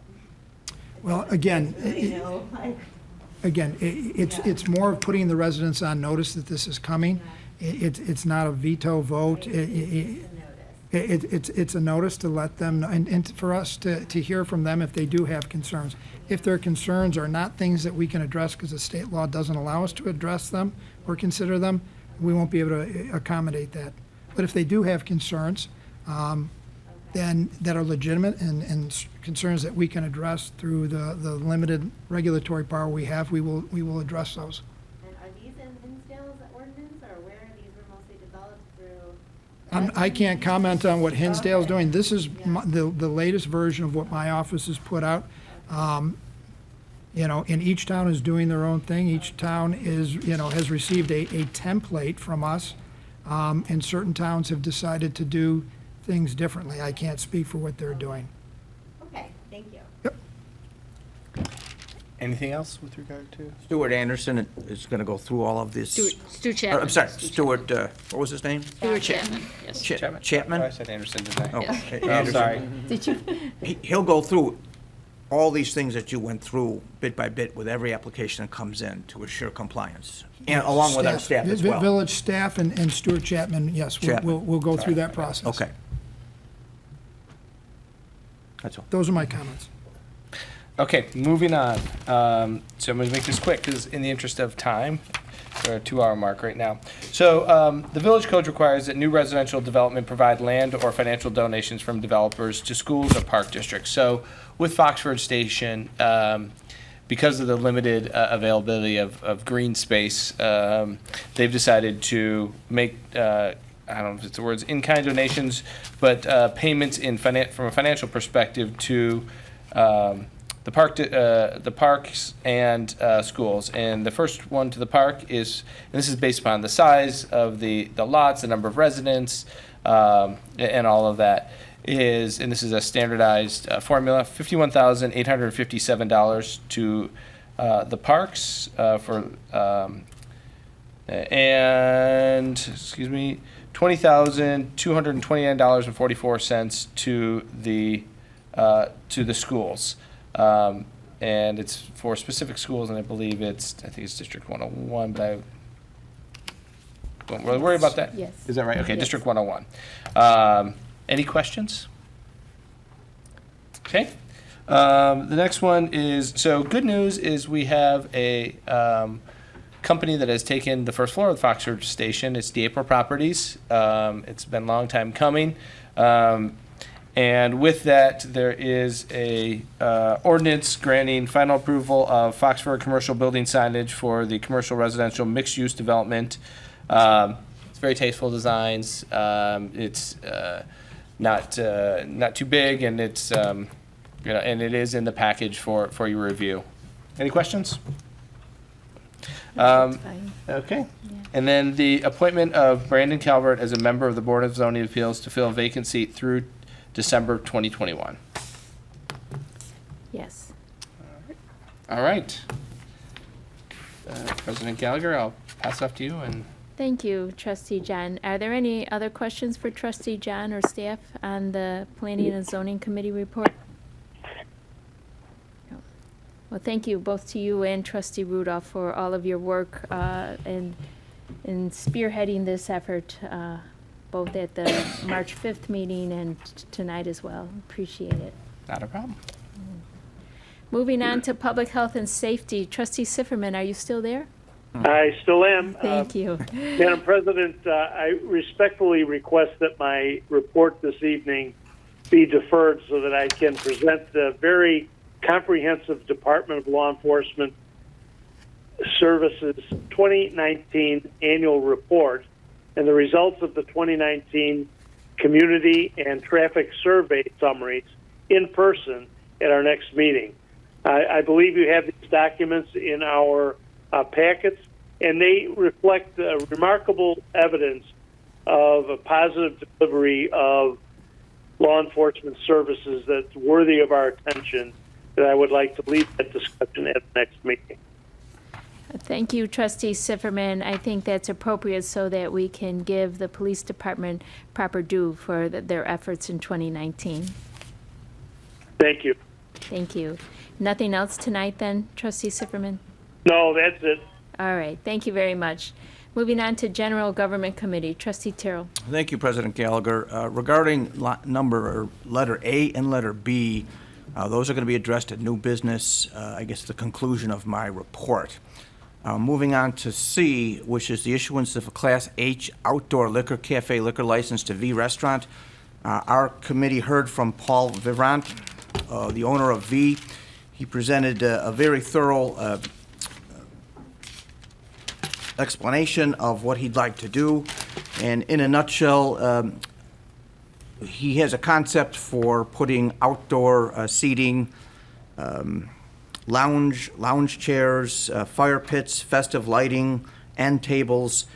S8: Well, again,
S13: You know, like,
S8: it's more of putting the residents on notice that this is coming. It's not a veto vote. It's a notice to let them, know, and for us to hear from them if they do have concerns. If their concerns are not things that we can address because the state law doesn't allow us to address them or consider them, we won't be able to accommodate that. But if they do have concerns, then that are legitimate and concerns that we can address through the limited regulatory power we have, we will address those.
S13: and are these in Hinsdale's ordinance, or where these were mostly developed through?
S8: I can't comment on what Hinsdale's doing. This is the latest version of what my office has put out. And each town is doing their own thing. Each town has received a template from us. And certain towns have decided to do things differently. I can't speak for what they're doing.
S13: Okay, thank you.
S8: Yep.
S2: Anything else with regard to?
S14: Stuart Anderson is going to go through all of this.
S1: Stu Chapman.
S14: I'm sorry, Stuart, what was his name?
S1: Stuart Chapman, yes.
S14: Chapman?
S2: Oh, I said Anderson, didn't I?
S14: Oh,
S1: Yes.
S14: Anderson.
S2: Sorry.
S1: Did you?
S14: He'll go through all these things that you went through bit by bit with every application that comes in to assure compliance, and along with our staff as well.
S8: Village staff and Stuart Chapman, yes,
S14: Chapman.
S8: we'll go through that process.
S14: Okay. That's all.
S8: Those are my comments.
S2: Okay, moving on. So I'm going to make this quick because in the interest of time, we're at a 2-hour mark right now. So the village code requires that new residential development provide land or financial donations from developers to schools or park districts. So with Foxford Station, because of the limited availability of green space, they've decided to make I don't know if it's the words in-kind donations, but payments from a financial perspective to the parks and schools. And the first one to the park is, and this is based upon the size of the lots, the number of residents, and all of that, and this is a standardized formula, $51,857 to the parks $20,229.44 to the schools. And it's for specific schools, and I think it's District 101, but I don't really worry about that.
S4: Yes.
S2: Is that right? Okay,
S4: Yes.
S2: District 101. Any questions? Okay. The next one is, so good news is we have a company that has taken the first floor of the Foxford Station. It's DiEpro Properties. It's been a long time coming. And with that, there is a ordinance granting final approval of Foxford commercial building signage for the commercial residential mixed-use development. It's very tasteful designs. It's not too big, and it's and it is in the package for your review. Any questions?
S4: That's fine.
S2: Okay. And then the appointment of Brandon Calvert as a member of the Board of Zoning Appeals to fill a vacant seat through December 2021.
S4: Yes.
S2: All right. President Gallagher, I'll pass it off to you. And
S4: Thank you, Trustee John. Are there any other questions for Trustee John or staff on the Planning and Zoning Committee report? No. Well, thank you both to you and Trustee Rudolph for all of your work in spearheading this effort, both at the March 5th meeting and tonight as well. Appreciate it.
S2: not a problem.
S4: Moving on to Public Health and Safety. Trustee Sifferman, are you still there?
S10: I still am.
S4: Thank you.
S10: Madam President, I respectfully request that my report this evening be deferred so that I can present the very comprehensive Department of Law Enforcement Services 2019 annual report and the results of the 2019 community and traffic survey summaries in person at our next meeting. I believe you have these documents in our packets, and they reflect remarkable evidence of a positive delivery of law enforcement services that's worthy of our attention, that I would like to lead that discussion at the next meeting.
S4: Thank you, Trustee Sifferman. I think that's appropriate so that we can give the police department proper due for their efforts in 2019.
S10: Thank you.
S4: Thank you. Nothing else tonight then, Trustee Sifferman?
S10: No, that's it.
S4: All right, thank you very much. Moving on to General Government Committee, Trustee Terrell.
S14: Thank you, President Gallagher. Regarding letter A and letter B, those are going to be addressed at new business, I guess the conclusion of my report. Moving on to C, which is the issuance of a Class H outdoor liquor cafe liquor license to V Restaurant. Our committee heard from Paul Vivrant, the owner of V. He presented a very thorough explanation of what he'd like to do. And in a nutshell, he has a concept for putting outdoor seating, lounge chairs, fire pits, festive lighting, end tables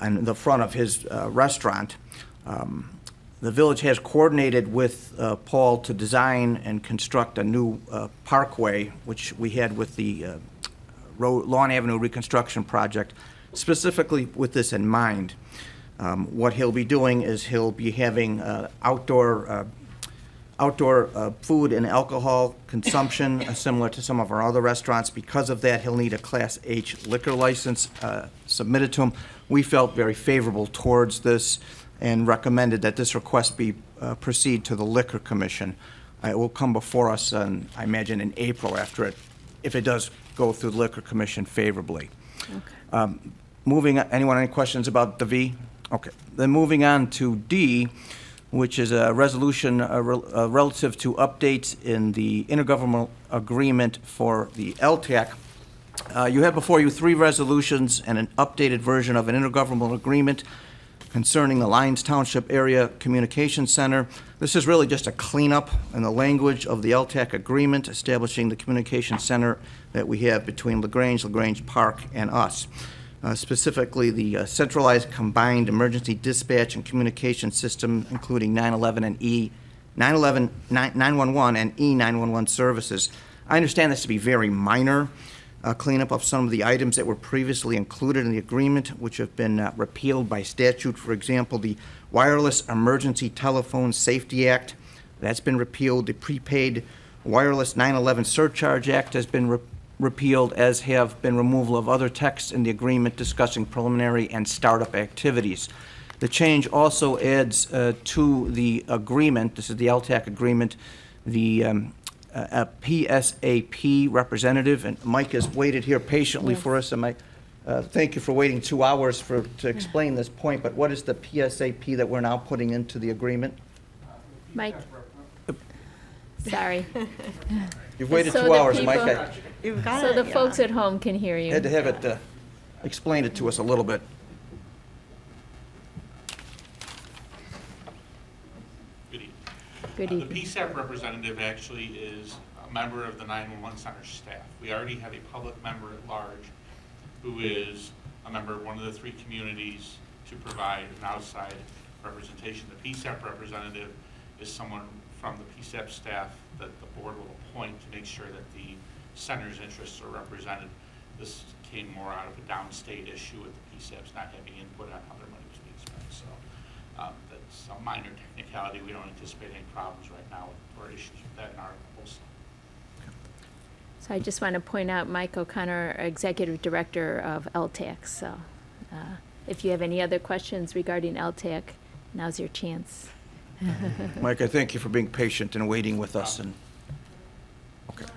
S14: on the front of his restaurant. The village has coordinated with Paul to design and construct a new parkway, which we had with the Lawn Avenue reconstruction project, specifically with this in mind. What he'll be doing is he'll be having outdoor food and alcohol consumption, similar to some of our other restaurants. Because of that, he'll need a Class H liquor license submitted to him. We felt very favorable towards this and recommended that this request be proceed to the Liquor Commission. It will come before us, I imagine, in April if it does go through the Liquor Commission favorably. Okay. Anyone any questions about the V? Okay. Then moving on to D, which is a resolution relative to updates in the intergovernmental agreement for the LTAC. You have before you 3 resolutions and an updated version of an intergovernmental agreement concerning the Lyons Township Area Communication Center. This is really just a cleanup in the language of the LTAC agreement establishing the communication center that we have between LaGrange Park, and us. Specifically, the centralized combined emergency dispatch and communication system, including 911 and 911 and E911 services. I understand this to be very minor cleanup of some of the items that were previously included in the agreement, which have been repealed by statute. For example, the Wireless Emergency Telephone Safety Act, that's been repealed. The Prepaid Wireless 911 Surcharge Act has been repealed, as have been removal of other texts in the agreement discussing preliminary and startup activities. The change also adds to the agreement, this is the LTAC agreement, the a PSAP representative, and Mike has waited here patiently for us. And Mike, thank you for waiting 2 hours to explain this point, but what is the PSAP that we're now putting into the agreement?
S4: Mike? Sorry.
S14: You've waited
S4: So
S14: 2
S4: the
S14: hours,
S4: people-
S14: Mike.
S4: So the folks at home can hear you.
S14: Had to have it explain it to us a little bit.
S15: Good evening.
S4: Good
S15: The
S4: evening.
S15: PSAP representative actually is a member of the 911 Center staff. We already have a public member at large who is a member of one of the 3 communities to provide an outside representation. The PSAP representative is someone from the PSAP staff that the board will appoint to make sure that the center's interests are represented. This came more out of a downstate issue with the PSAPs not having input on how their money was being spent. So that's a minor technicality. We don't anticipate any problems right now or issues with that in our proposal.
S4: So I just want to point out Mike O'Connor, Executive Director of LTAC. So if you have any other questions regarding LTAC, now's your chance.
S14: Mike, I thank you for being patient and waiting with us. And okay.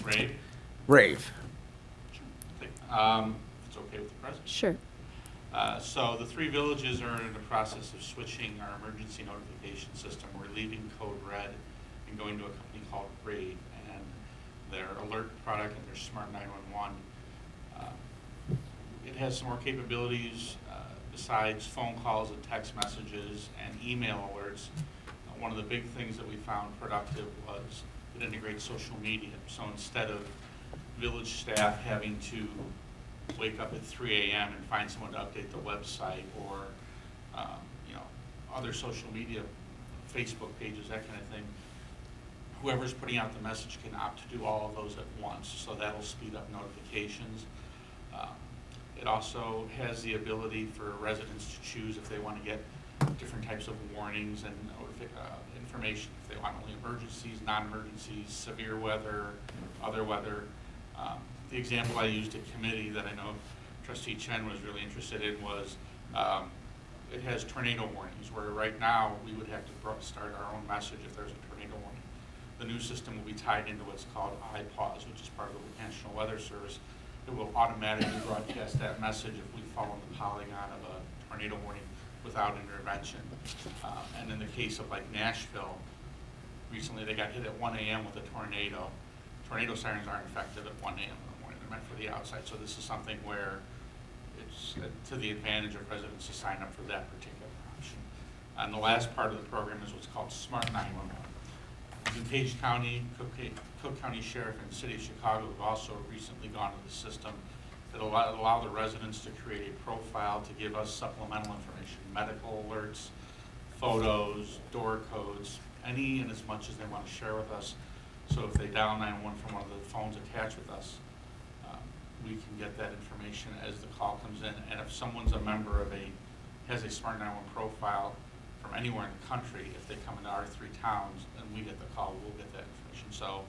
S15: Rave?
S14: Rave.
S15: If it's okay with the president.
S4: Sure.
S15: So the 3 villages are in the process of switching our emergency notification system. We're leaving Code Red and going to a company called Rave, and their alert product and their Smart 911. It has some more capabilities besides phone calls and text messages and email alerts. One of the big things that we found productive was it integrates social media. So instead of village staff having to wake up at 3 a.m. and find someone to update the website or, you know, other social media, Facebook pages, that kind of thing. Whoever's putting out the message can opt to do all of those at once, so that'll speed up notifications. It also has the ability for residents to choose if they want to get different types of warnings and information, if they want only emergencies, non-emergencies, severe weather, other weather. The example I used at committee that I know Trustee Chen was really interested in was it has tornado warnings, where right now we would have to start our own message if there's a tornado warning. The new system will be tied into what's called iPause, which is part of the National Weather Service. It will automatically broadcast that message if we fall in the polygon of a tornado warning without intervention. And in the case of like Nashville, recently they got hit at 1 a.m. with a tornado. Tornado sirens aren't effective at 1 a.m. in the morning. They're meant for the outside. So this is something where it's to the advantage of residents to sign up for that particular option. And the last part of the program is what's called Smart 911. DuPage County, Cook County Sheriff, and City of Chicago have also recently gone to the system that allow the residents to create a profile to give us supplemental information, medical alerts, photos, door codes, any and as much as they want to share with us. So if they dial 911 from one of the phones attached with us, we can get that information as the call comes in. And if someone's a member of has a Smart 911 profile from anywhere in the country, if they come into our 3 towns and we get the call, we'll get that information. So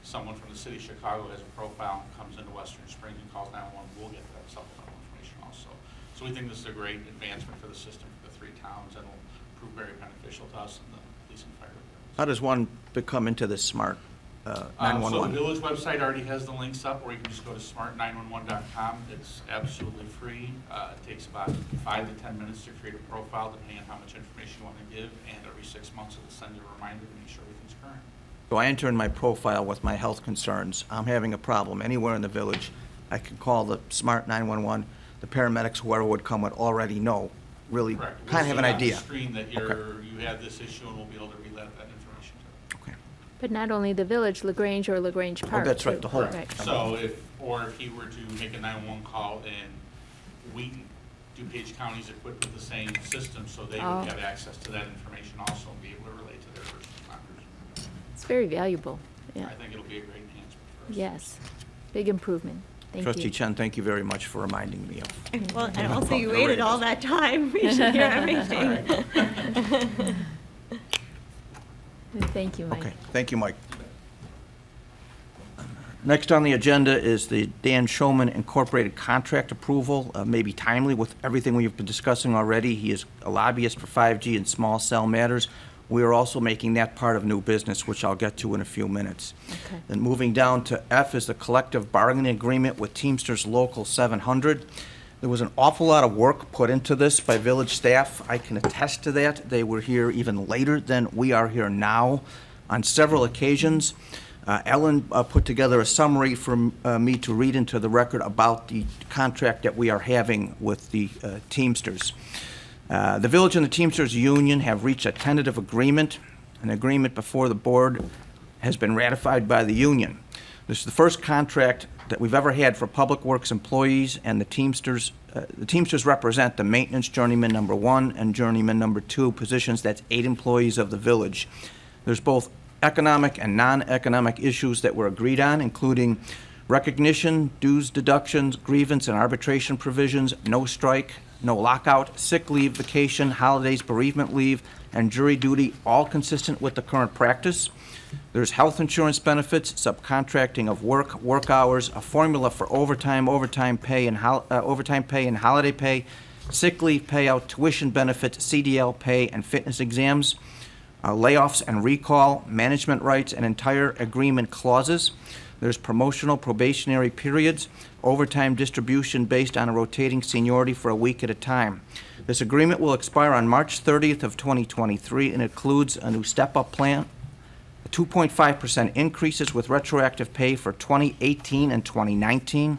S15: someone from the city of Chicago has a profile and comes into Western Springs and calls 911, we'll get that supplemental information also. So we think this is a great advancement for the system for the 3 towns and will prove very beneficial to us in the police and fire departments.
S14: How does one become into this smart 911?
S15: So the village website already has the links up, or you can just go to smart911.com. It's absolutely free. It takes about 5 to 10 minutes to create a profile, depending on how much information you want to give, and every 6 months it'll send you a reminder to make sure everything's current.
S14: So I enter in my profile with my health concerns. I'm having a problem anywhere in the village. I can call the Smart 911. The paramedics, whoever would come, would already know, really
S15: Correct.
S14: kind of have an
S15: We'll see
S14: idea.
S15: on the screen that
S14: Okay.
S15: you have this issue, and we'll be able to relay that information to them.
S14: Okay.
S4: But not only the village, LaGrange or LaGrange Park.
S14: that's right,
S4: too.
S14: the whole-
S4: Right.
S15: So if he were to make a 911 call in Wheaton, DuPage County's equipped with the same system, so they
S4: Oh.
S15: would have access to that information also and be able to relate to their first responders.
S4: It's very valuable. Yeah.
S15: I think it'll be a great enhancement for us.
S4: Yes. Big improvement. Thank
S14: Trustee
S4: you.
S14: Chen, thank you very much for reminding me of.
S13: Well, and also you waited all that time. We should hear everything.
S4: Thank you, Mike.
S14: Okay, thank you, Mike. Next on the agenda is the Dan Showman Incorporated contract approval, maybe timely with everything we've been discussing already. He is a lobbyist for 5G and small cell matters. We are also making that part of new business, which I'll get to in a few minutes.
S4: Okay.
S14: And moving down to F is the collective bargaining agreement with Teamsters Local 700. There was an awful lot of work put into this by village staff. I can attest to that. They were here even later than we are here now on several occasions. Ellen put together a summary for me to read into the record about the contract that we are having with the Teamsters. The village and the Teamsters Union have reached a tentative agreement. An agreement before the board has been ratified by the union. This is the first contract that we've ever had for Public Works employees, and the Teamsters represent the maintenance journeyman number 1 and journeyman number 2 positions. That's 8 employees of the village. There's both economic and non-economic issues that were agreed on, including recognition, dues deductions, grievance and arbitration provisions, no strike, no lockout, sick leave, vacation, holidays, bereavement leave, and jury duty, all consistent with the current practice. There's health insurance benefits, subcontracting of work hours, a formula for overtime pay and holiday pay, sick leave payout, tuition benefits, CDL pay, and fitness exams, layoffs and recall, management rights, and entire agreement clauses. There's promotional probationary periods, overtime distribution based on a rotating seniority for a week at a time. This agreement will expire on March 30th of 2023 and includes a new step-up plan, 2.5% increases with retroactive pay for 2018 and 2019,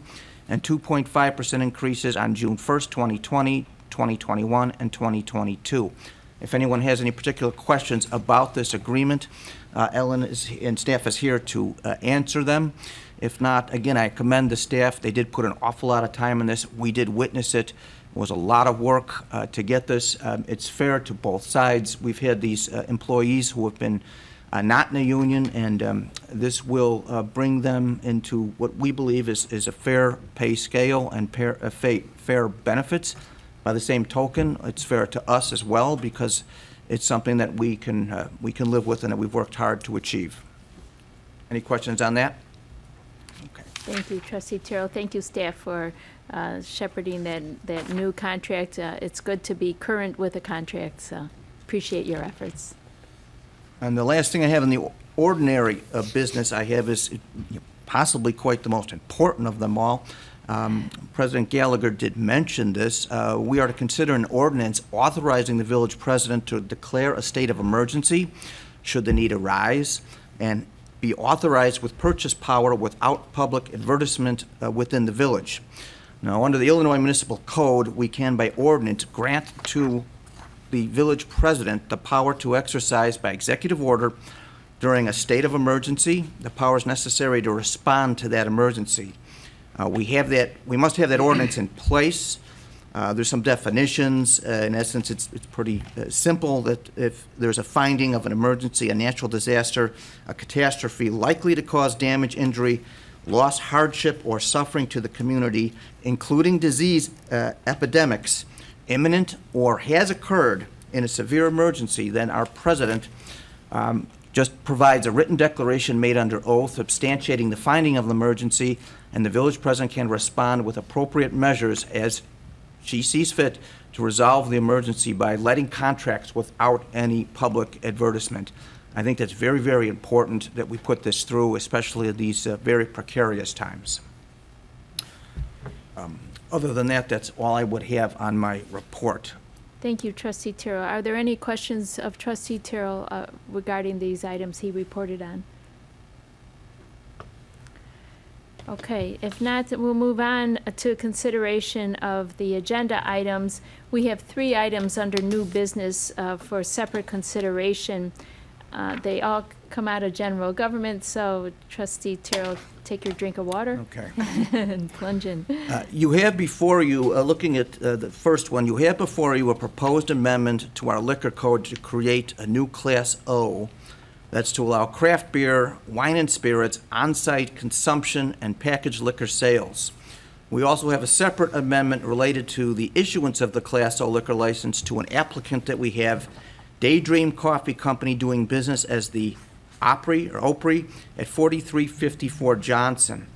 S14: and 2.5% increases on June 1st, 2020, 2021, and 2022. If anyone has any particular questions about this agreement, Ellen and staff is here to answer them. If not, again, I commend the staff. They did put an awful lot of time in this. We did witness it. It was a lot of work to get this. It's fair to both sides. We've had these employees who have been not in a union, and this will bring them into what we believe is a fair pay scale and fair benefits. By the same token, it's fair to us as well because it's something that we can live with and that we've worked hard to achieve. Any questions on that? Okay.
S4: Thank you, Trustee Terrell. Thank you, staff, for shepherding that new contract. It's good to be current with the contract, so appreciate your efforts.
S14: And the last thing I have in the ordinary business I have is possibly quite the most important of them all. President Gallagher did mention this. We are to consider an ordinance authorizing the village president to declare a state of emergency should the need arise and be authorized with purchase power without public advertisement within the village. Now, under the Illinois Municipal Code, we can by ordinance grant to the village president the power to exercise by executive order during a state of emergency the powers necessary to respond to that emergency. We must have that ordinance in place. There's some definitions. In essence, it's pretty simple that if there's a finding of an emergency, a natural disaster, a catastrophe likely to cause damage, injury, loss, hardship, or suffering to the community, including disease epidemics, imminent or has occurred in a severe emergency, then our president just provides a written declaration made under oath substantiating the finding of the emergency, and the village president can respond with appropriate measures as she sees fit to resolve the emergency by letting contracts without any public advertisement. I think that's very, very important that we put this through, especially at these very precarious times. Other than that, that's all I would have on my report.
S4: Thank you, Trustee Terrell. Are there any questions of Trustee Terrell regarding these items he reported on? Okay, if not, we'll move on to consideration of the agenda items. We have 3 items under new business for separate consideration. They all come out of general government, so Trustee Terrell, take your drink of water.
S14: Okay.
S4: And plunge in.
S14: You have before you, looking at the first one, you have before you a proposed amendment to our liquor code to create a new Class O. That's to allow craft beer, wine and spirits, on-site consumption, and packaged liquor sales. We also have a separate amendment related to the issuance of the Class O liquor license to an applicant that we have, Daydream Coffee Company, doing business as the Opry at 4354 Johnson.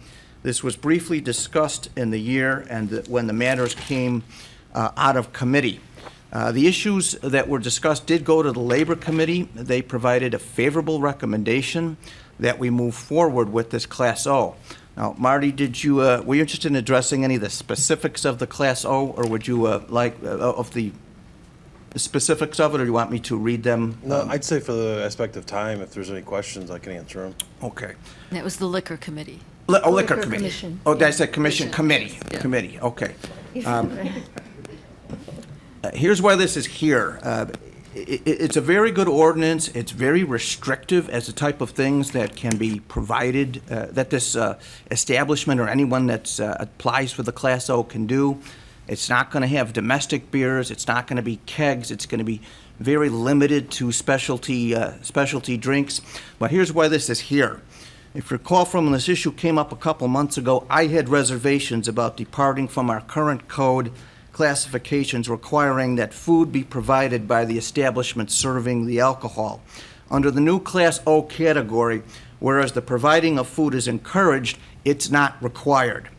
S14: This was briefly discussed in the year and when the matters came out of committee. The issues that were discussed did go to the Labor Committee. They provided a favorable recommendation that we move forward with this Class O. Now, Marty, were you interested in addressing any of the specifics of the Class O, or would you like of the specifics of it, or do you want me to read them?
S16: No, I'd say for the aspect of time, if there's any questions, I can answer them.
S14: Okay.
S1: That was the Liquor Committee.
S14: Liquor Committee.
S4: Commission.
S14: Oh, that's a commission, committee.
S1: Yeah.
S14: Committee, okay. Here's why this is here. It's a very good ordinance. It's very restrictive as the type of things that can be provided, that this establishment or anyone that applies for the Class O can do. It's not going to have domestic beers. It's not going to be kegs. It's going to be very limited to specialty drinks. But here's why this is here. If you recall from when this issue came up a couple months ago, I had reservations about departing from our current code classifications requiring that food be provided by the establishment serving the alcohol. Under the new Class O category, whereas the providing of food is encouraged, it's not required.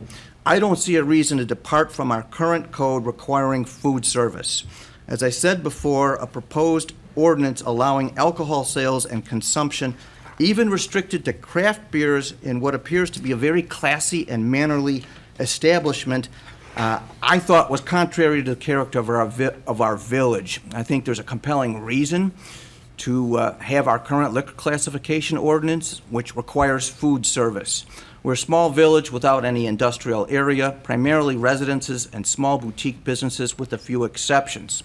S14: I don't see a reason to depart from our current code requiring food service. As I said before, a proposed ordinance allowing alcohol sales and consumption, even restricted to craft beers in what appears to be a very classy and mannerly establishment, I thought was contrary to the character of our village. I think there's a compelling reason to have our current liquor classification ordinance, which requires food service. We're a small village without any industrial area, primarily residences and small boutique businesses with a few exceptions.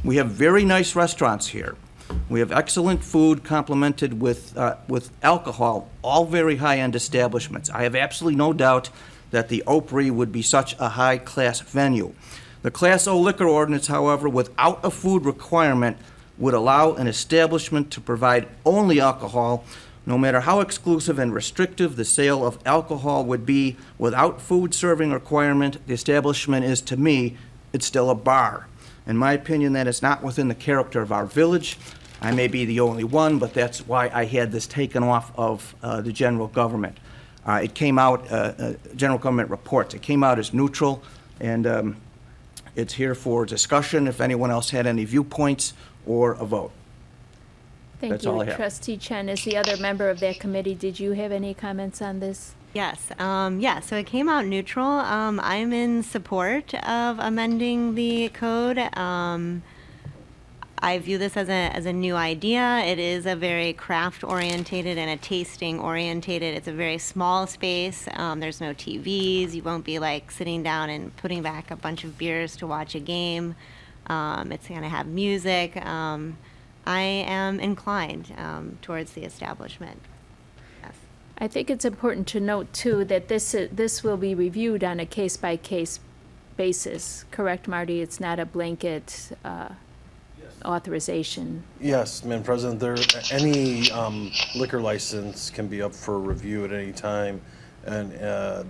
S14: We have very nice restaurants here. We have excellent food complemented with alcohol, all very high-end establishments. I have absolutely no doubt that the Opry would be such a high-class venue. The Class O liquor ordinance, however, without a food requirement, would allow an establishment to provide only alcohol, no matter how exclusive and restrictive the sale of alcohol would be. Without food serving requirement, the establishment is, to me, it's still a bar. In my opinion, that is not within the character of our village. I may be the only one, but that's why I had this taken off of the general government. It came out, general government reports, it came out as neutral, and it's here for discussion if anyone else had any viewpoints or a vote.
S4: Thank
S14: That's all
S4: you.
S14: I have.
S4: Trustee Chen, as the other member of that committee, did you have any comments on this?
S13: Yes, so it came out neutral. I'm in support of amending the code. I view this as a new idea. It is a very craft-orientated and a tasting-orientated. It's a very small space. There's no TVs. You won't be like sitting down and putting back a bunch of beers to watch a game. It's going to have music. I am inclined towards the establishment. Yes.
S4: I think it's important to note, too, that this will be reviewed on a case-by-case basis. Correct, Marty? It's not a blanket authorization.
S16: Yes, Madam President, any liquor license can be up for review at any time, and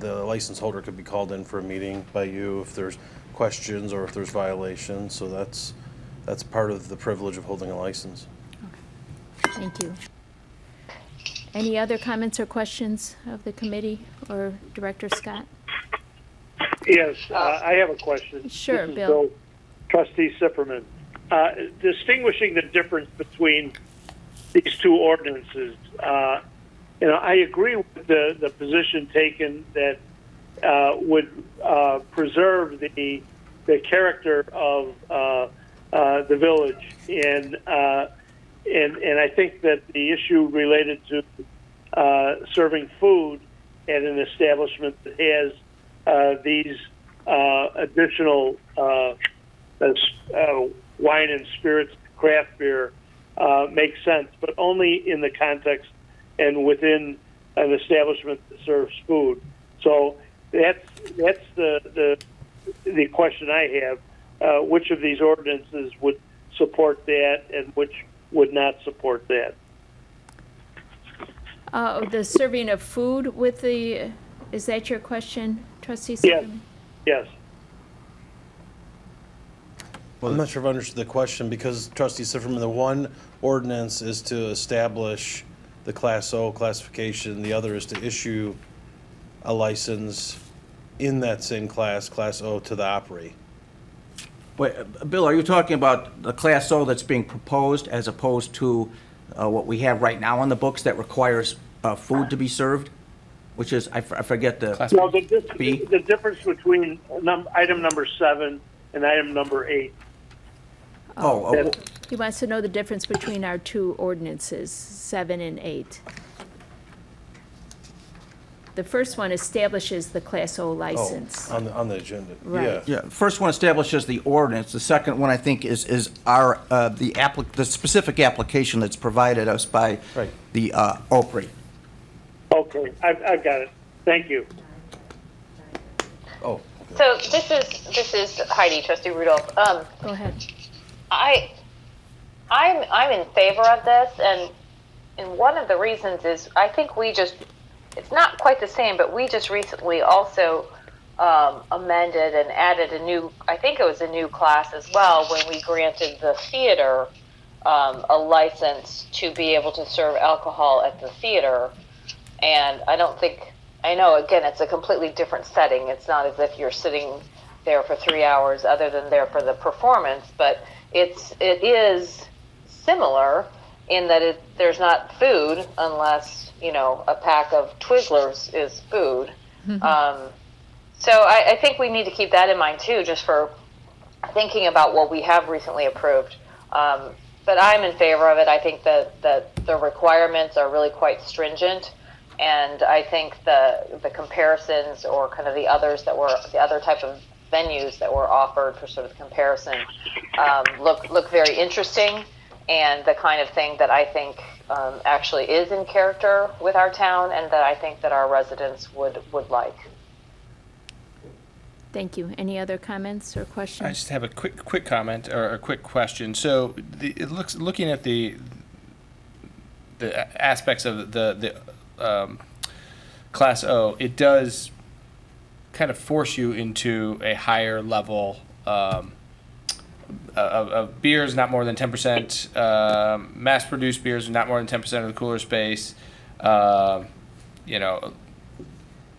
S16: the license holder could be called in for a meeting by you if there's questions or if there's violations, so that's part of the privilege of holding a license.
S4: Thank you. Any other comments or questions of the committee or Director Scott?
S10: Yes, I have a question.
S4: Sure,
S10: This is
S4: Bill.
S10: Trustee Sipperman. Distinguishing the difference between these two ordinances, I agree with the position taken that would preserve the character of the village, and I think that the issue related to serving food at an establishment that has these additional wine and spirits, craft beer, makes sense, but only in the context and within an establishment that serves food. So that's the question I have. Which of these ordinances would support that, and which would not support that?
S4: The serving of food with the, is that your question, Trustee
S10: Yes.
S4: Silverman?
S10: Yes.
S16: Well, I'm not sure if I understood the question, because Trustee Sifferman, the one ordinance is to establish the Class O classification, the other is to issue a license in that same class, Class O, to the Opry.
S14: Wait, Bill, are you talking about the Class O that's being proposed as opposed to what we have right now on the books that requires food to be served? Which is, I forget the...
S10: No,
S14: B?
S10: the difference between item number 7 and item number 8.
S4: He wants to know the difference between our two ordinances, 7 and 8. The first one establishes the Class O license.
S16: On the agenda.
S4: Right.
S14: Yeah, the first one establishes the ordinance. The second one, I think, is our, the specific application that's provided us by the Opry.
S10: Okay, I've got it. Thank you.
S16: Oh.
S9: So this is Heidi, Trustee Rudolph.
S4: Go ahead.
S9: I'm in favor of this, and one of the reasons is I think it's not quite the same, but we just recently also amended and added I think it was a new class as well, when we granted the theater a license to be able to serve alcohol at the theater. And I know, again, it's a completely different setting. It's not as if you're sitting there for 3 hours other than there for the performance, but it is similar in that there's not food unless, a pack of Twizzlers is food. So I think we need to keep that in mind too, just for thinking about what we have recently approved. But I'm in favor of it. I think that the requirements are really quite stringent. And I think the comparisons or kind of the other type of venues that were offered for sort of comparison look very interesting. and the kind of thing that I think actually is in character with our town, and that I think that our residents would like.
S4: Thank you. Any other comments or questions?
S2: I just have a quick comment or a quick question. So looking at the aspects of the Class O, it does kind of force you into a higher level of beers, not more than 10%, mass-produced beers, not more than 10% of the cooler space, you know,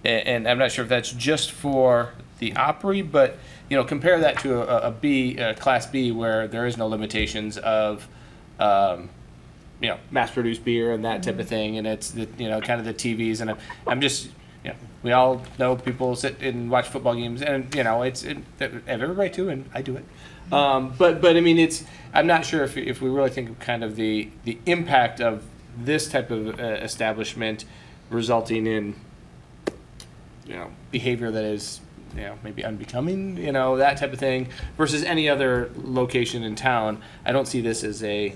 S2: and I'm not sure if that's just for the Opry, but, you know, compare that to a Class B, where there is no limitations of, you know, mass-produced beer and that type of thing, and it's the, you know, kind of the TVs, and I'm just, you know, we all know people sit and watch football games, and, you know, they have every right to, and I do it. But I mean, I'm not sure if we really think of kind of the impact of this type of establishment resulting in, you know, behavior that is, you know, maybe unbecoming, you know, that type of thing, versus any other location in town. I don't see this as that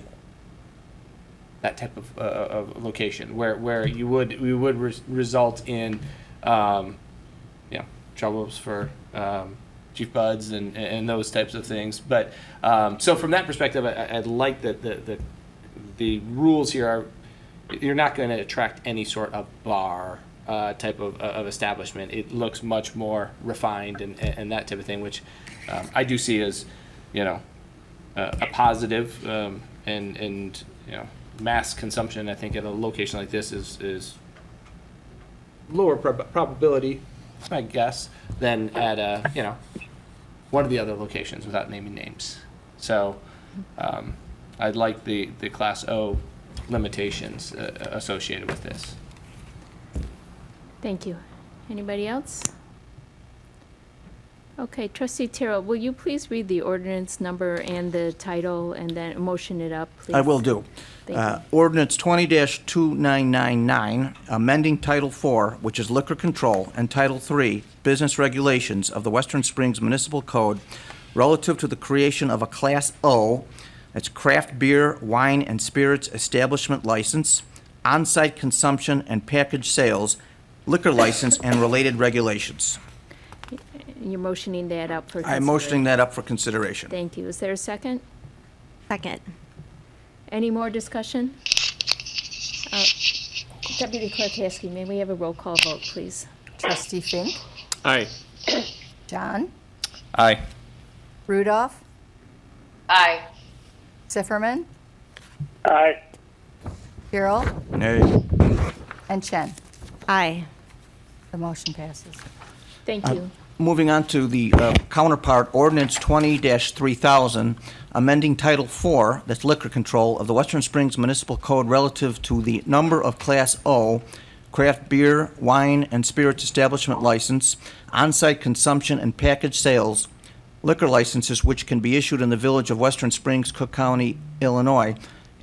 S2: type of location where we would result in, you know, troubles for Chief Buds and those types of things. But so from that perspective, I'd like that the rules here are, you're not going to attract any sort of bar type of establishment. It looks much more refined and that type of thing, which I do see as, you know, a positive, and you know, mass consumption, I think, at a location like this is lower probability, I guess, than at you know, one of the other locations, without naming names. So I'd like the Class O limitations associated with this.
S4: Thank you. Anybody else? Okay, Trustee Terrell, will you please read the ordinance number and the title and then motion it up, please?
S14: I will do.
S4: Thank you.
S14: Ordinance 20-2999, amending Title IV, which is Liquor Control, and Title III, Business Regulations of the Western Springs Municipal Code relative to the creation of a Class O, that's craft beer, wine, and spirits establishment license, on-site consumption and package sales, liquor license, and related regulations.
S4: You're motioning that up for
S14: I'm motioning that up for consideration.
S4: Thank you. Is there a second?
S13: Second.
S4: Any more discussion? Deputy Clerk Haskey, may we have a roll call vote, please?
S3: Trustee Fink,
S7: Aye.
S3: John,
S2: Aye.
S3: Rudolph,
S9: Aye.
S3: Sifferman,
S10: Aye.
S3: Kirill,
S14: Nay.
S3: and Chen.
S13: Aye.
S3: The motion passes.
S4: Thank you.
S14: Moving on to the counterpart, ordinance 20-3000, amending Title IV, that's liquor control, of the Western Springs Municipal Code relative to the number of Class O, craft beer, wine, and spirits establishment license, on-site consumption and package sales, liquor licenses which can be issued in the village of Western Springs, Cook County, Illinois.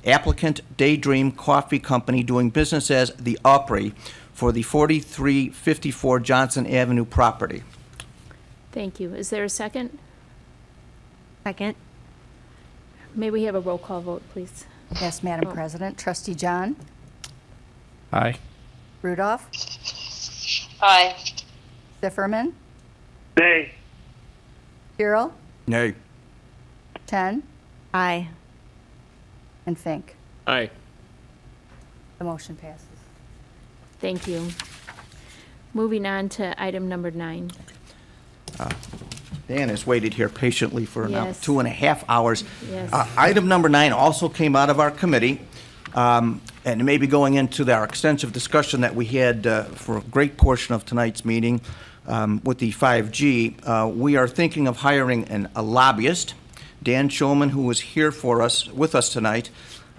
S14: Applicant Daydream Coffee Company doing business as The Opry for the 4354 Johnson Avenue property.
S4: Thank you. Is there a second?
S13: Second.
S4: May we have a roll call vote, please?
S3: Yes, Madam President. Trustee John,
S2: Aye.
S3: Rudolph,
S9: Aye.
S3: Sifferman,
S10: Nay.
S3: Kirill,
S14: Nay.
S3: Chen,
S13: Aye.
S3: and Fink.
S7: Aye.
S3: The motion passes.
S4: Thank you. Moving on to item number 9.
S14: Dan has waited here patiently for now
S4: Yes.
S14: 2.5 hours.
S4: Yes.
S14: Item number 9 also came out of our committee, and maybe going into our extensive discussion that we had for a great portion of tonight's meeting with the 5G. We are thinking of hiring a lobbyist, Dan Shulman, who is here with us tonight.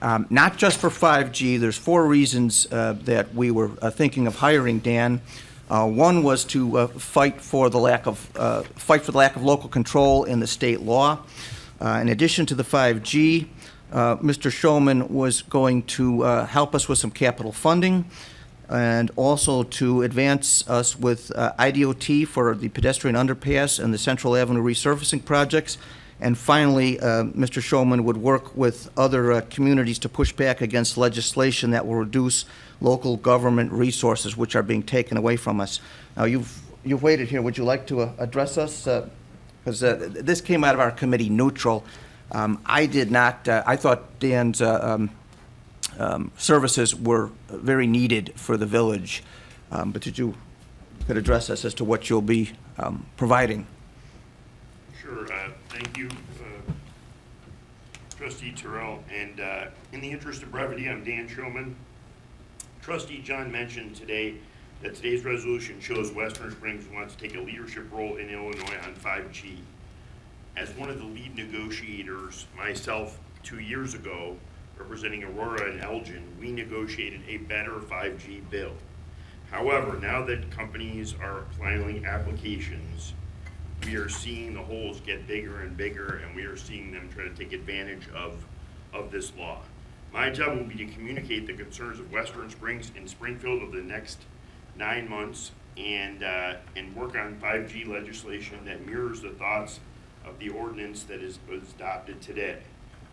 S14: Not just for 5G. There's 4 reasons that we were thinking of hiring Dan. One was to fight for the lack of local control in the state law. In addition to the 5G, Mr. Shulman was going to help us with some capital funding, and also to advance us with IDOT for the pedestrian underpass and the Central Avenue resurfacing projects, And finally, Mr. Showman would work with other communities to push back against legislation that will reduce local government resources which are being taken away from us. Now, you've waited here. Would you like to address us? Because this came out of our committee neutral. I did not, I thought Dan's services were very needed for the village. But could address us as to what you'll be providing?
S17: Sure. Thank you, Trustee Terrell. And in the interest of brevity, I'm Dan Showman. Trustee John mentioned today that today's resolution shows Western Springs wants to take a leadership role in Illinois on 5G. As one of the lead negotiators, myself, 2 years ago, representing Aurora and Elgin, we negotiated a better 5G bill. However, now that companies are filing applications, we are seeing the holes get bigger and bigger, and we are seeing them try to take advantage of this law. My job will be to communicate the concerns of Western Springs and Springfield over the next 9 months and work on 5G legislation that mirrors the thoughts of the ordinance that was adopted today.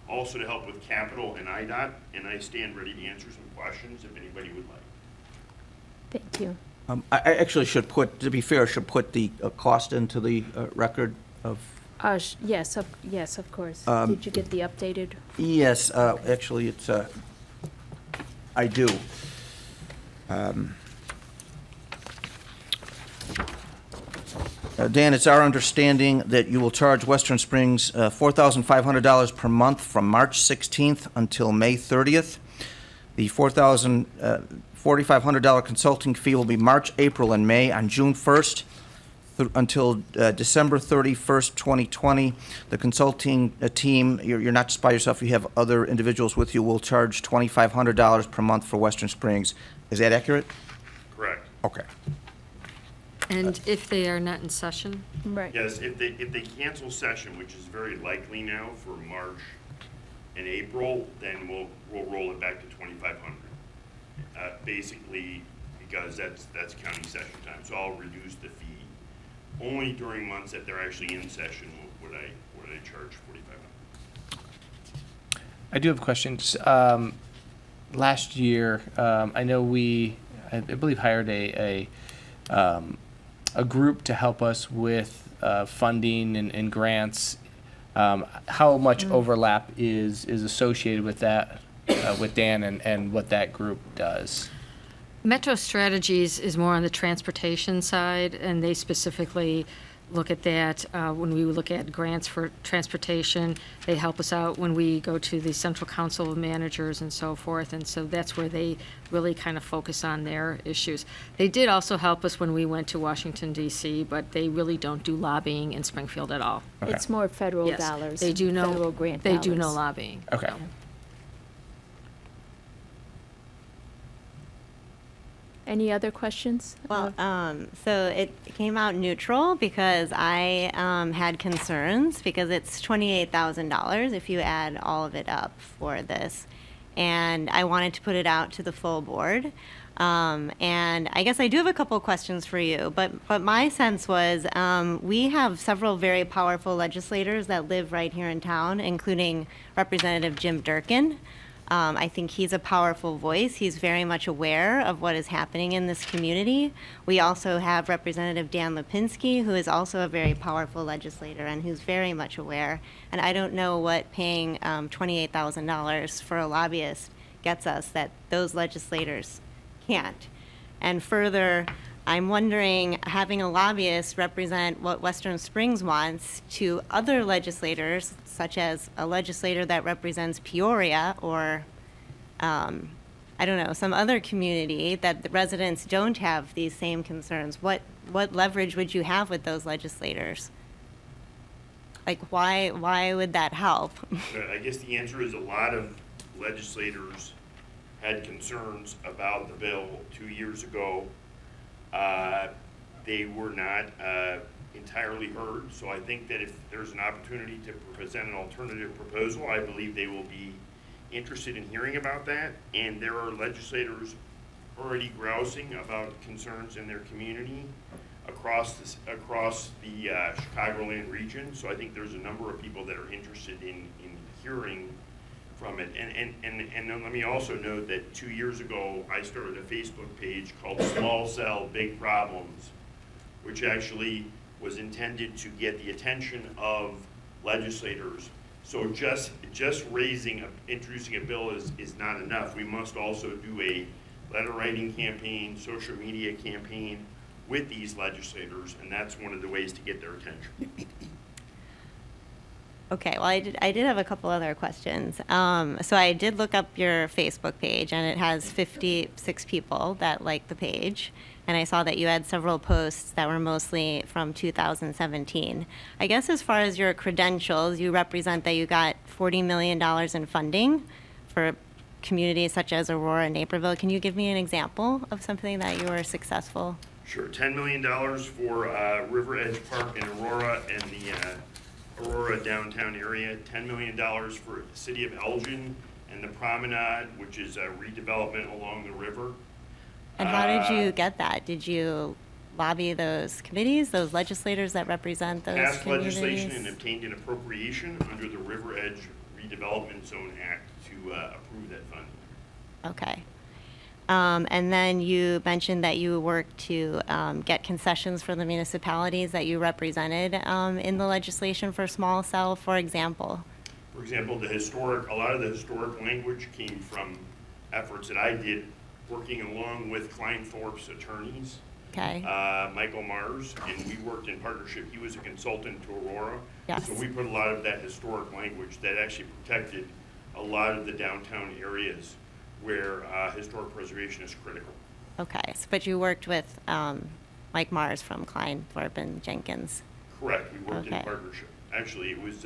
S17: Also to help with capital and IDOT, and I stand ready to answer some questions if anybody would like.
S4: Thank you.
S14: I actually should put, to be fair, should put the cost into the record of.
S4: Yes, of course. Did you get the updated?
S14: Yes, actually, it's, I do. Dan, it's our understanding that you will charge Western Springs $4,500 per month from March 16th until May 30th. The $4,500 consulting fee will be March, April, and May. On June 1st until December 31st, 2020, the consulting team, you're not just by yourself, you have other individuals with you, will charge $2,500 per month for Western Springs. Is that accurate?
S17: Correct.
S14: Okay.
S1: And if they are not in session?
S4: Right.
S17: Yes, if they cancel session, which is very likely now for March and April, then we'll roll it back to 2,500. Basically, because that's county session time, so I'll reduce the fee. Only during months that they're actually in session would I charge 4,500.
S2: I do have questions. Last year, I know I believe hired a group to help us with funding and grants. How much overlap is associated with that, with Dan and what that group does?
S1: Metro Strategies is more on the transportation side, and they specifically look at that when we look at grants for transportation. They help us out when we go to the Central Council of Managers and so forth, and so that's where they really kind of focus on their issues. They did also help us when we went to Washington, D.C., but they really don't do lobbying in Springfield at all.
S2: Okay.
S4: It's more federal
S1: Yes,
S4: dollars.
S1: they do no
S4: federal grant
S1: They do no
S4: dollars.
S1: lobbying.
S2: Okay.
S1: So.
S4: Any other questions?
S13: Well, so it came out neutral because I had concerns because it's $28,000 if you add all of it up for this. And I wanted to put it out to the full board. And I guess I do have a couple of questions for you, but my sense was we have several very powerful legislators that live right here in town, including Representative Jim Durkin. I think he's a powerful voice. He's very much aware of what is happening in this community. We also have Representative Dan Lipinski, who is also a very powerful legislator and who's very much aware. And I don't know what paying $28,000 for a lobbyist gets us that those legislators can't. And further, I'm wondering, having a lobbyist represent what Western Springs wants to other legislators, such as a legislator that represents Peoria or, I don't know, some other community that the residents don't have these same concerns. What leverage would you have with those legislators? Like, why would that help?
S17: I guess the answer is a lot of legislators had concerns about the bill 2 years ago. They were not entirely heard, so I think that if there's an opportunity to present an alternative proposal, I believe they will be interested in hearing about that. And there are legislators already grousing about concerns in their community across the Chicagoland region. So I think there's a number of people that are interested in hearing from it. And then let me also note that 2 years ago, I started a Facebook page called Small Cell Big Problems, which actually was intended to get the attention of legislators. So just introducing a bill is not enough. We must also do a letter writing campaign, social media campaign with these legislators, and that's one of the ways to get their attention.
S13: Okay, well, I did have a couple other questions. So I did look up your Facebook page, and it has 56 people that like the page. And I saw that you had several posts that were mostly from 2017. I guess as far as your credentials, you represent that you got $40 million in funding for communities such as Aurora and Naperville. Can you give me an example of something that you were successful?
S17: Sure, $10 million for River Edge Park in Aurora and the Aurora downtown area, $10 million for the city of Elgin and the Promenade, which is a redevelopment along the river.
S13: And how did you get that? Did you lobby those committees, those legislators that represent those
S17: Passed
S13: communities?
S17: legislation and obtained an appropriation under the River Edge Redevelopment Zone Act to approve that funding.
S13: Okay. And then you mentioned that you worked to get concessions for the municipalities that you represented in the legislation for small cell, for example.
S17: For example, a lot of the historic language came from efforts that I did working along with Klein Thorpe's attorneys,
S13: Okay.
S17: Michael Mars, and we worked in partnership. He was a consultant to Aurora.
S13: Yes.
S17: So we put a lot of that historic language that actually protected a lot of the downtown areas where historic preservation is critical.
S13: Okay. But you worked with Mike Mars from Klein Thorpe and Jenkins.
S17: Correct. We worked in
S13: Okay.
S17: partnership. Actually, it was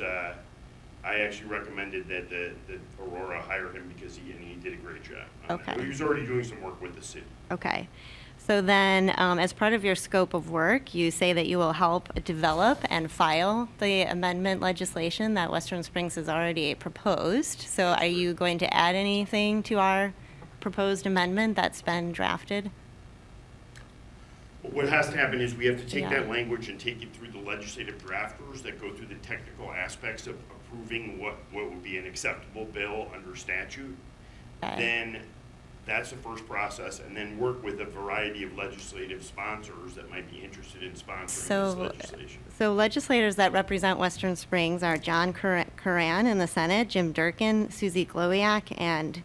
S17: I actually recommended that Aurora hire him because he did a great job.
S13: Okay.
S17: He was already doing some work with the city.
S13: Okay. So then, as part of your scope of work, you say that you will help develop and file the amendment legislation that Western Springs has already proposed. So are you going to add anything to our proposed amendment that's been drafted?
S17: What has to happen is we have to take
S13: Yeah.
S17: that language and take it through the legislative drafters that go through the technical aspects of approving what would be an acceptable bill under statute.
S13: Okay.
S17: Then that's the first process, and then work with a variety of legislative sponsors that might be interested in sponsoring this legislation.
S13: So legislators that represent Western Springs are John Curran in the Senate, Jim Durkin, Susie Glowiak, and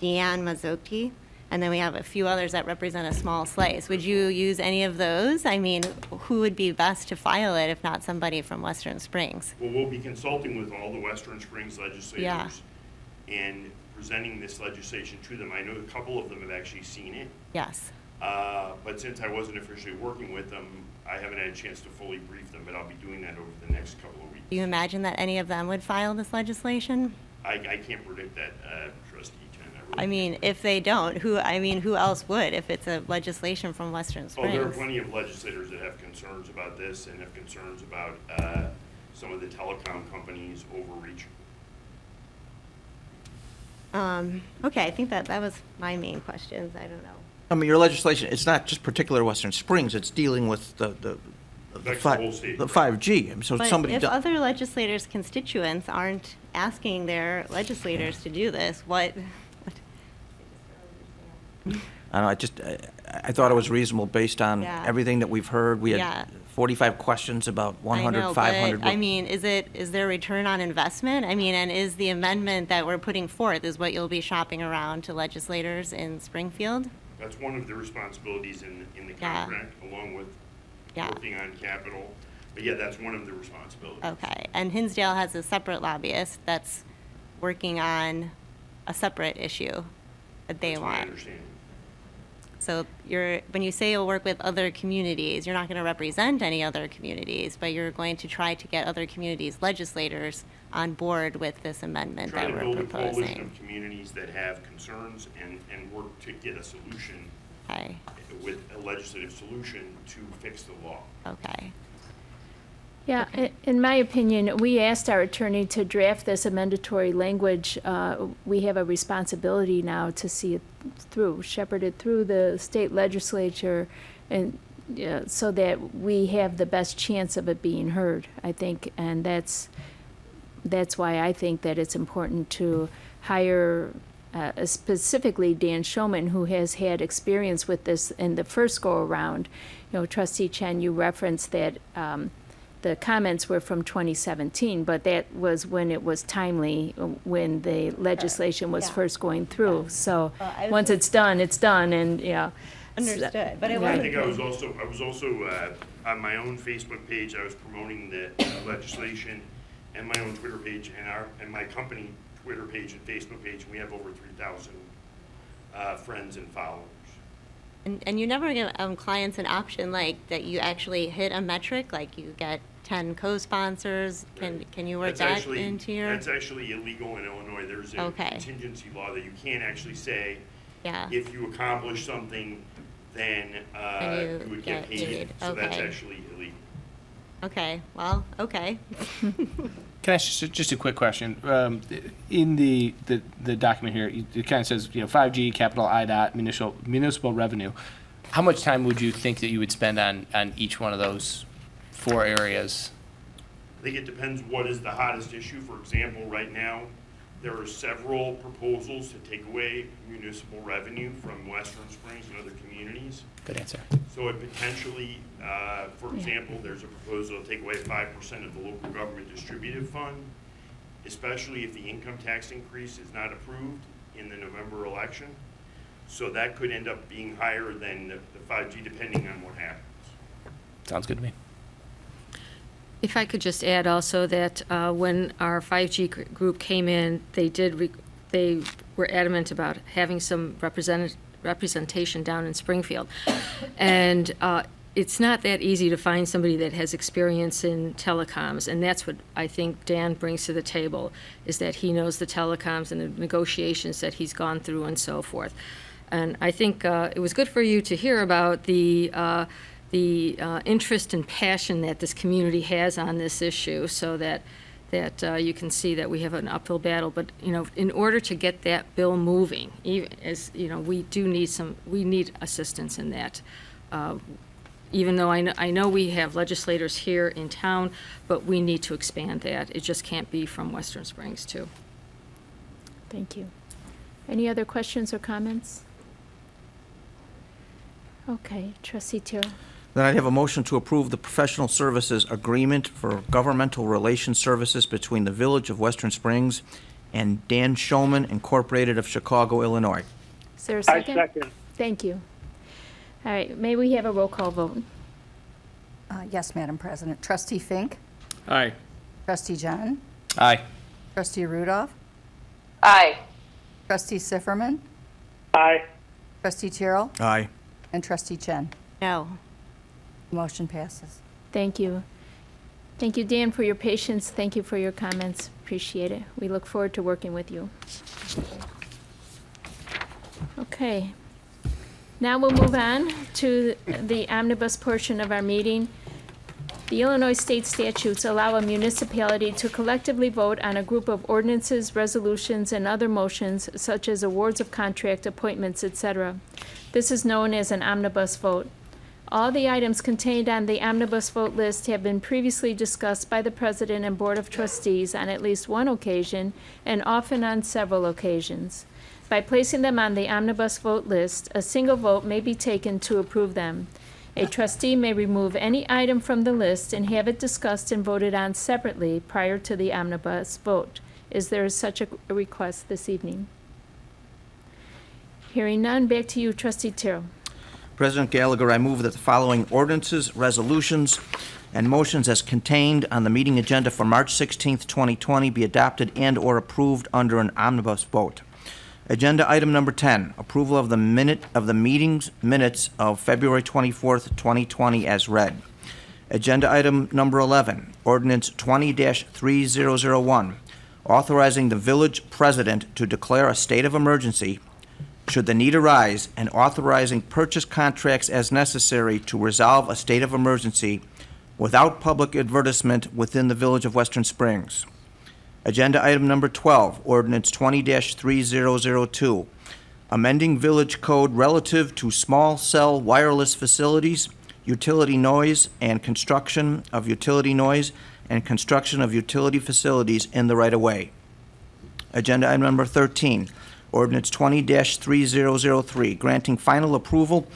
S13: Deanne Mazzotti. And then we have a few others that represent a small slice. Would you use any of those? I mean, who would be best to file it if not somebody from Western Springs?
S17: Well, we'll be consulting with all the Western Springs legislators and presenting this legislation to them. I know a couple of them have actually seen it.
S13: Yes.
S17: But since I wasn't officially working with them, I haven't had a chance to fully brief them, but I'll be doing that over the next couple of weeks.
S13: Do you imagine that any of them would file this legislation?
S17: I can't predict that, Trustee Chen.
S13: I mean, if they don't, who else would if it's a legislation from Western
S17: Oh,
S13: Springs?
S17: there are plenty of legislators that have concerns about this and have concerns about some of the telecom companies overreaching.
S13: Okay, I think that was my main questions. I don't know.
S14: I mean, your legislation, it's not just particular Western Springs, it's dealing with the
S17: Affects the whole state,
S14: the
S17: right.
S14: 5G. And so
S13: But
S14: somebody,
S13: if other legislators' constituents aren't asking their legislators to do this, what?
S14: I don't know, I thought it was reasonable based on
S13: Yeah.
S14: everything that we've heard. We
S13: Yeah.
S14: had 45 questions about 100,
S13: I know,
S14: 500.
S13: but I mean, is there return on investment? I mean, and is the amendment that we're putting forth is what you'll be shopping around to legislators in Springfield?
S17: That's one of the responsibilities in the
S13: Yeah.
S17: contract, along with
S13: Yeah.
S17: working on capital. But yeah, that's one of the responsibilities.
S13: Okay, and Hinsdale has a separate lobbyist that's working on a separate issue that they
S17: That's my
S13: want.
S17: understanding.
S13: So when you say you'll work with other communities, you're not going to represent any other communities, but you're going to try to get other communities' legislators on board with this amendment
S17: Try
S13: that
S17: to
S13: we're
S17: build a coalition
S13: proposing.
S17: of communities that have concerns and work to get a solution
S13: Okay,
S17: with a legislative solution to fix the law.
S13: okay.
S4: Yeah, in my opinion, we asked our attorney to draft this amendatory language. We have a responsibility now to see it through, shepherd it through the state legislature and so that we have the best chance of it being heard, I think, and that's why I think that it's important to hire specifically Dan Shulman, who has had experience with this in the first go-around. You know, Trustee Chen, you referenced that the comments were from 2017, but that was when it was timely, when the legislation was
S13: Yeah.
S4: first going through. So
S13: I was
S4: once
S13: just-
S4: it's done, and, yeah.
S13: Understood, but I
S17: I
S13: wasn't.
S17: think I was also on my own Facebook page, I was promoting the legislation and my own Twitter page and my company Twitter page and Facebook page, and we have over 3,000 friends and followers.
S13: And you never give clients an option like that you actually hit a metric, like you get 10 co-sponsors. Can you work that into your?
S17: That's actually illegal in Illinois. There's a
S13: Okay.
S17: contingency law that you can't actually say,
S13: Yeah.
S17: if you accomplish something, then
S13: And
S17: you would get paid. So that's
S13: Okay.
S17: actually illegal.
S13: Okay, well, okay.
S2: Can I ask just a quick question? In the document here, it kind of says, 5G, capital IDOT, municipal revenue. How much time would you think that you would spend on each one of those 4 areas?
S17: I think it depends what is the hottest issue. For example, right now, there are several proposals to take away municipal revenue from Western Springs and other communities.
S2: Good answer.
S17: So it potentially, for example, there's a proposal to take away 5% of the local government distributive fund, especially if the income tax increase is not approved in the November election. So that could end up being higher than the 5G, depending on what happens.
S2: Sounds good to me.
S1: If I could just add also that when our 5G group came in, they were adamant about having some representation down in Springfield. And it's not that easy to find somebody that has experience in telecoms, and that's what I think Dan brings to the table, is that he knows the telecoms and the negotiations that he's gone through and so forth. And I think it was good for you to hear about the interest and passion that this community has on this issue, so that you can see that we have an uphill battle. But, in order to get that bill moving, even as, we need assistance in that. Even though I know we have legislators here in town, but we need to expand that. It just can't be from Western Springs, too.
S4: Thank you. Any other questions or comments? Okay, Trustee Tiro.
S14: Then I'd have a motion to approve the professional services agreement for governmental relations services between the Village of Western Springs and Dan Shulman Incorporated of Chicago, Illinois.
S4: Is there a second?
S10: I second.
S4: Thank you. All right, may we have a roll call vote?
S3: Yes, Madam President. Trustee Fink,
S7: Aye.
S3: Trustee John,
S2: Aye.
S3: Trustee Rudolph,
S9: Aye.
S3: Trustee Sifferman,
S10: Aye.
S3: Trustee Tyrrell,
S14: Aye.
S3: and Trustee Chen.
S13: No.
S3: Motion passes.
S4: Thank you. Thank you, Dan, for your patience. Thank you for your comments. Appreciate it. We look forward to working with you. Okay. Now we'll move on to the omnibus portion of our meeting. The Illinois state statutes allow a municipality to collectively vote on a group of ordinances, resolutions, and other motions, such as awards of contract, appointments, etc. This is known as an omnibus vote. All the items contained on the omnibus vote list have been previously discussed by the President and Board of Trustees on at least one occasion, and often on several occasions. By placing them on the omnibus vote list, a single vote may be taken to approve them. A trustee may remove any item from the list and have it discussed and voted on separately prior to the omnibus vote. Is there such a request this evening? Hearing none, back to you, Trustee Tyrrell.
S14: President Gallagher, I move that the following ordinances, resolutions, and motions as contained on the meeting agenda for March 16th, 2020 be adopted and/or approved under an omnibus vote. Agenda item number 10, approval of the meeting's minutes of February 24th, 2020 as read. Agenda item number 11, ordinance 20-3001, authorizing the village president to declare a state of emergency should the need arise, and authorizing purchase contracts as necessary to resolve a state of emergency without public advertisement within the Village of Western Springs. Agenda item number 12, ordinance 20-3002, amending village code relative to small cell wireless facilities utility noise and construction of utility noise and construction of utility facilities in the right-of-way. Agenda item number 13, ordinance 20-3003, granting final approval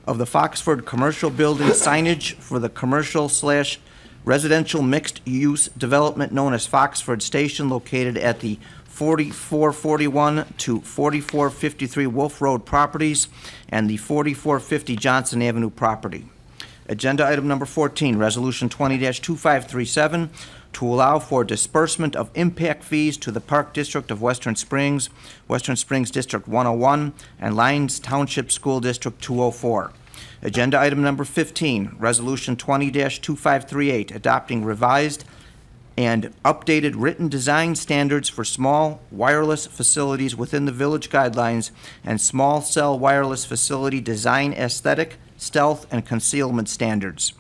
S14: of the Foxford Commercial Building signage for the commercial/residential mixed-use development known as Foxford Station, located at the 4441 to 4453 Wolf Road properties and the 4450 Johnson Avenue property. Agenda item number 14, resolution 20-2537, to allow for disbursement of impact fees to the Park District of Western Springs District 101, and Lyons Township School District 204. Agenda item number 15, resolution 20-2538, adopting revised and updated written design standards for small wireless facilities within the village guidelines and small cell wireless facility design aesthetic, stealth, and concealment standards.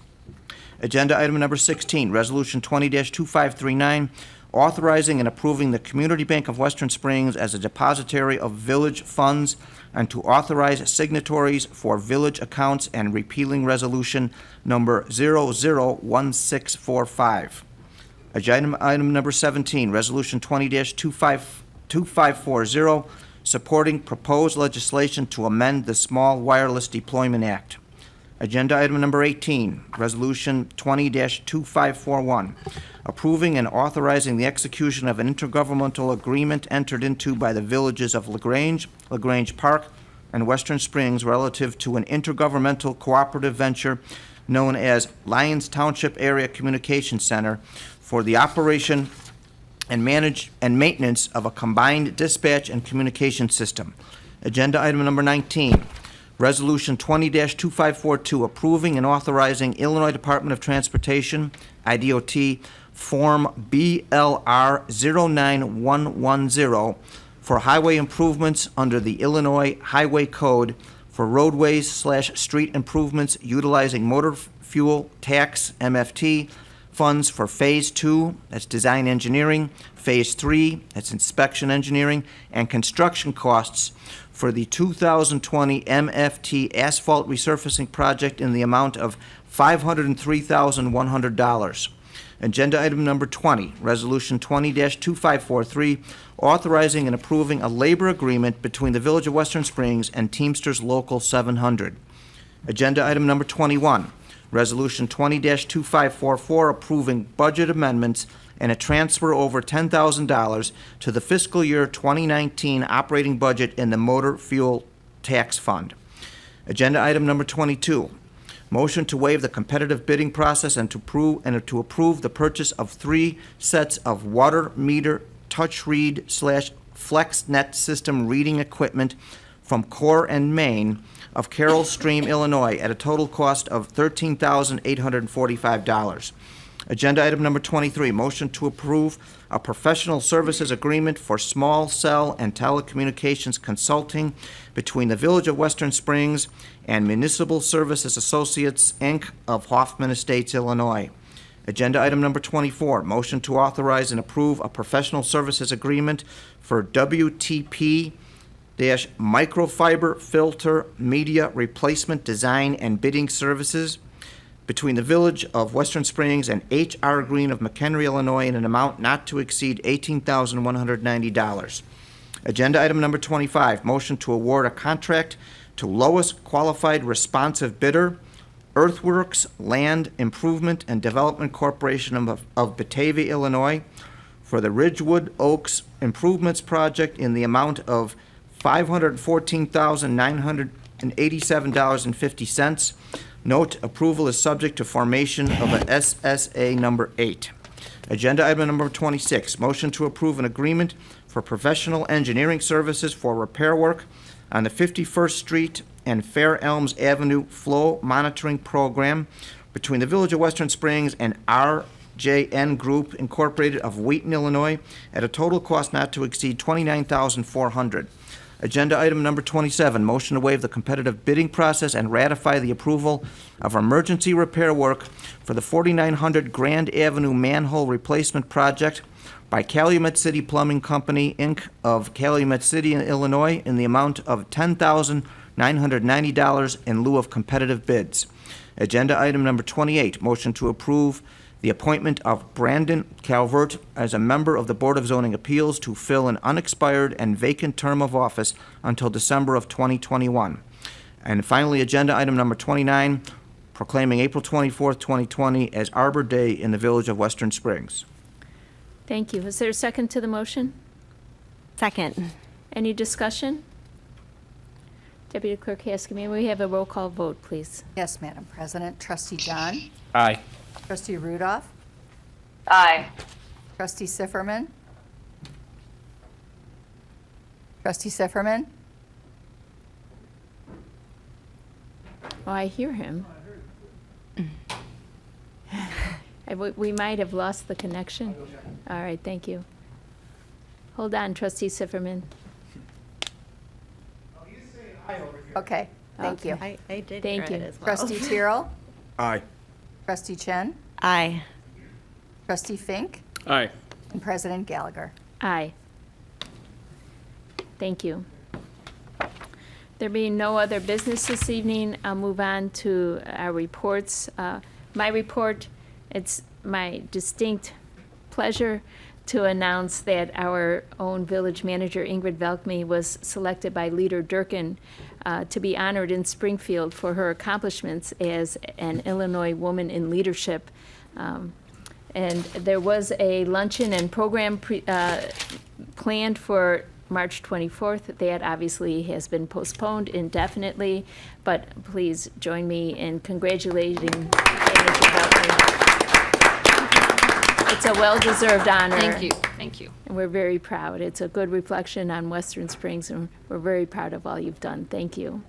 S14: Agenda item number 16, resolution 20-2539, authorizing and approving the Community Bank of Western Springs as a depository of village funds and to authorize signatories for village accounts and repealing resolution number 001645. Agenda item number 17, resolution 20-2540, supporting proposed legislation to amend the Small Wireless Deployment Act. Agenda item number 18, resolution 20-2541, approving and authorizing the execution of an intergovernmental agreement entered into by the villages of LaGrange, LaGrange Park, and Western Springs relative to an intergovernmental cooperative venture known as Lyons Township Area Communication Center for the operation and maintenance of a combined dispatch and communication system. Agenda item number 19, resolution 20-2542, approving and authorizing Illinois Department of Transportation, IDOT, Form BLR 09110 for highway improvements under the Illinois Highway Code for roadways/street improvements utilizing motor fuel tax MFT funds for Phase 2, that's design engineering, Phase 3, that's inspection engineering, and construction costs for the 2020 MFT asphalt resurfacing project in the amount of $503,100. Agenda item number 20, resolution 20-2543, authorizing and approving a labor agreement between the Village of Western Springs and Teamsters Local 700. Agenda item number 21, resolution 20-2544, approving budget amendments and a transfer over $10,000 to the fiscal year 2019 operating budget in the motor fuel tax fund. Agenda item number 22, motion to waive the competitive bidding process and to approve the purchase of 3 sets of water meter touch read / FlexNet system reading equipment from Core and Main of Carroll Stream, Illinois, at a total cost of $13,845. Agenda item number 23, motion to approve a professional services agreement for small cell and telecommunications consulting between the Village of Western Springs and Municipal Services Associates, Inc. of Hoffman Estates, Illinois. Agenda item number 24, motion to authorize and approve a professional services agreement for WTP microfiber filter media replacement design and bidding services between the Village of Western Springs and H.R. Green of McHenry, Illinois, in an amount not to exceed $18,190. Agenda item number 25, motion to award a contract to lowest qualified responsive bidder, Earthworks Land Improvement and Development Corporation of Batavia, Illinois, for the Ridgewood Oaks Improvements Project in the amount of $514,987.50. Note, approval is subject to formation of a SSA number 8. Agenda item number 26, motion to approve an agreement for professional engineering services for repair work on the 51st Street and Fair Elms Avenue flow monitoring program between the Village of Western Springs and RJN Group Incorporated of Wheaton, Illinois, at a total cost not to exceed $29,400. Agenda item number 27, motion to waive the competitive bidding process and ratify the approval of emergency repair work for the 4900 Grand Avenue manhole replacement project by Calumet City Plumbing Company, Inc. of Calumet City, Illinois, in the amount of $10,990 in lieu of competitive bids. Agenda item number 28, motion to approve the appointment of Brandon Calvert as a member of the Board of Zoning Appeals to fill an unexpired and vacant term of office until December of 2021. And finally, agenda item number 29, proclaiming April 24th, 2020 as Arbor Day in the Village of Western Springs.
S4: Thank you. Is there a second to the motion?
S13: Second.
S4: Any discussion? Deputy Clerk Haskell, may we have a roll call vote, please?
S3: Yes, Madam President. Trustee John?
S2: Aye.
S3: Trustee Rudolph?
S9: Aye.
S3: Trustee Sifferman? Trustee Sifferman?
S4: Oh, I hear him. We might have lost the connection. All right, thank you. Hold on, Trustee Sifferman.
S3: Okay, thank you.
S13: I did
S4: Thank
S13: hear
S4: you.
S13: it as well.
S3: Trustee Tyrrell?
S14: Aye.
S3: Trustee Chen?
S13: Aye.
S3: Trustee Fink?
S7: Aye.
S3: And President Gallagher.
S4: Aye. Thank you. There being no other business this evening, I'll move on to our reports. My report, it's my distinct pleasure to announce that our own village manager, Ingrid Velkme, was selected by Leader Durkin to be honored in Springfield for her accomplishments as an Illinois woman in leadership. And there was a luncheon and program planned for March 24th. That obviously has been postponed indefinitely, but please join me in congratulating Manager Velkme. It's a well-deserved honor.
S1: Thank you, thank you.
S4: And we're very proud. It's a good reflection on Western Springs, and we're very proud of all you've done. Thank you.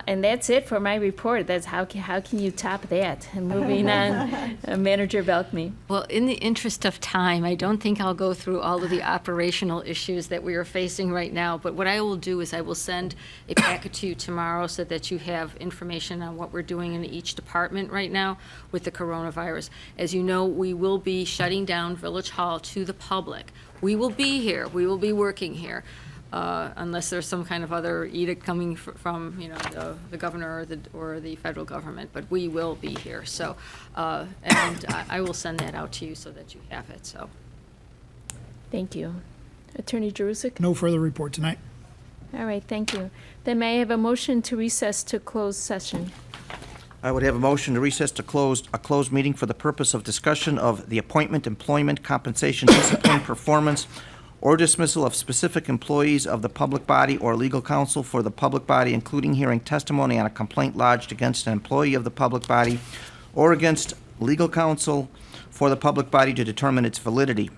S4: And that's it for my report. That's how can you top that? And moving on, Manager Velkme.
S1: Well, in the interest of time, I don't think I'll go through all of the operational issues that we are facing right now, but what I will do is I will send a packet to you tomorrow so that you have information on what we're doing in each department right now with the coronavirus. As you know, we will be shutting down Village Hall to the public. We will be here. We will be working here. Unless there's some kind of other edict coming from, the governor or the federal government, but we will be here. So, and I will send that out to you so that you have it. So,
S4: Thank you. Attorney Jerusik?
S8: No further report tonight.
S4: All right, thank you. Then may I have a motion to recess to closed session?
S14: I would have a motion to recess to a closed meeting for the purpose of discussion of the appointment, employment, compensation, discipline, performance, or dismissal of specific employees of the public body or legal counsel for the public body, including hearing testimony on a complaint lodged against an employee of the public body or against legal counsel for the public body to determine its validity.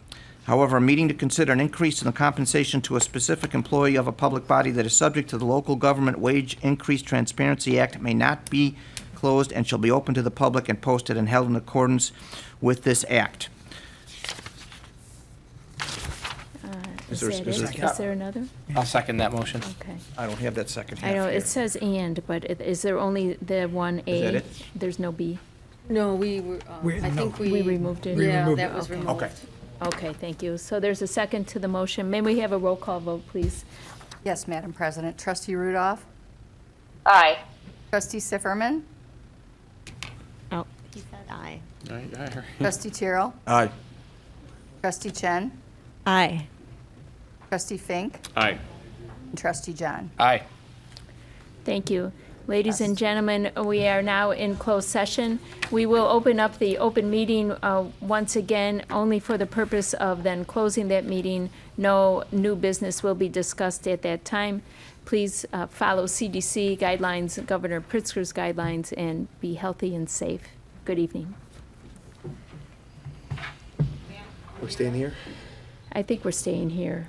S14: However, a meeting to consider an increase in the compensation to a specific employee of a public body that is subject to the Local Government Wage Increase Transparency Act may not be closed and shall be open to the public and posted and held in accordance with this act.
S4: Is
S14: there-
S4: that
S14: is
S4: it?
S14: there-
S4: Is there another?
S2: I'll second that motion.
S4: Okay.
S14: I don't have that second half
S4: I know,
S14: here.
S4: it says and, but is there only the one A?
S14: Is that it?
S4: There's no B?
S1: no, we were, I think
S4: We removed it?
S1: Yeah,
S8: removed
S1: that
S8: it.
S1: was
S4: Okay.
S1: removed.
S14: Okay.
S4: Okay, thank you. So there's a second to the motion. May we have a roll call vote, please?
S3: Yes, Madam President. Trustee Rudolph?
S9: Aye.
S3: Trustee Sifferman?
S13: Oh, he said aye.
S3: Trustee Tyrrell?
S14: Aye.
S3: Trustee Chen?
S13: Aye.
S3: Trustee Fink?
S7: Aye.
S3: And Trustee John.
S2: Aye.
S4: Thank you. Ladies and gentlemen, we are now in closed session. We will open up the open meeting once again, only for the purpose of then closing that meeting. No new business will be discussed at that time. Please follow CDC guidelines, Governor Pritzker's guidelines, and be healthy and safe. Good evening.
S6: We're staying here?
S4: I think we're staying here.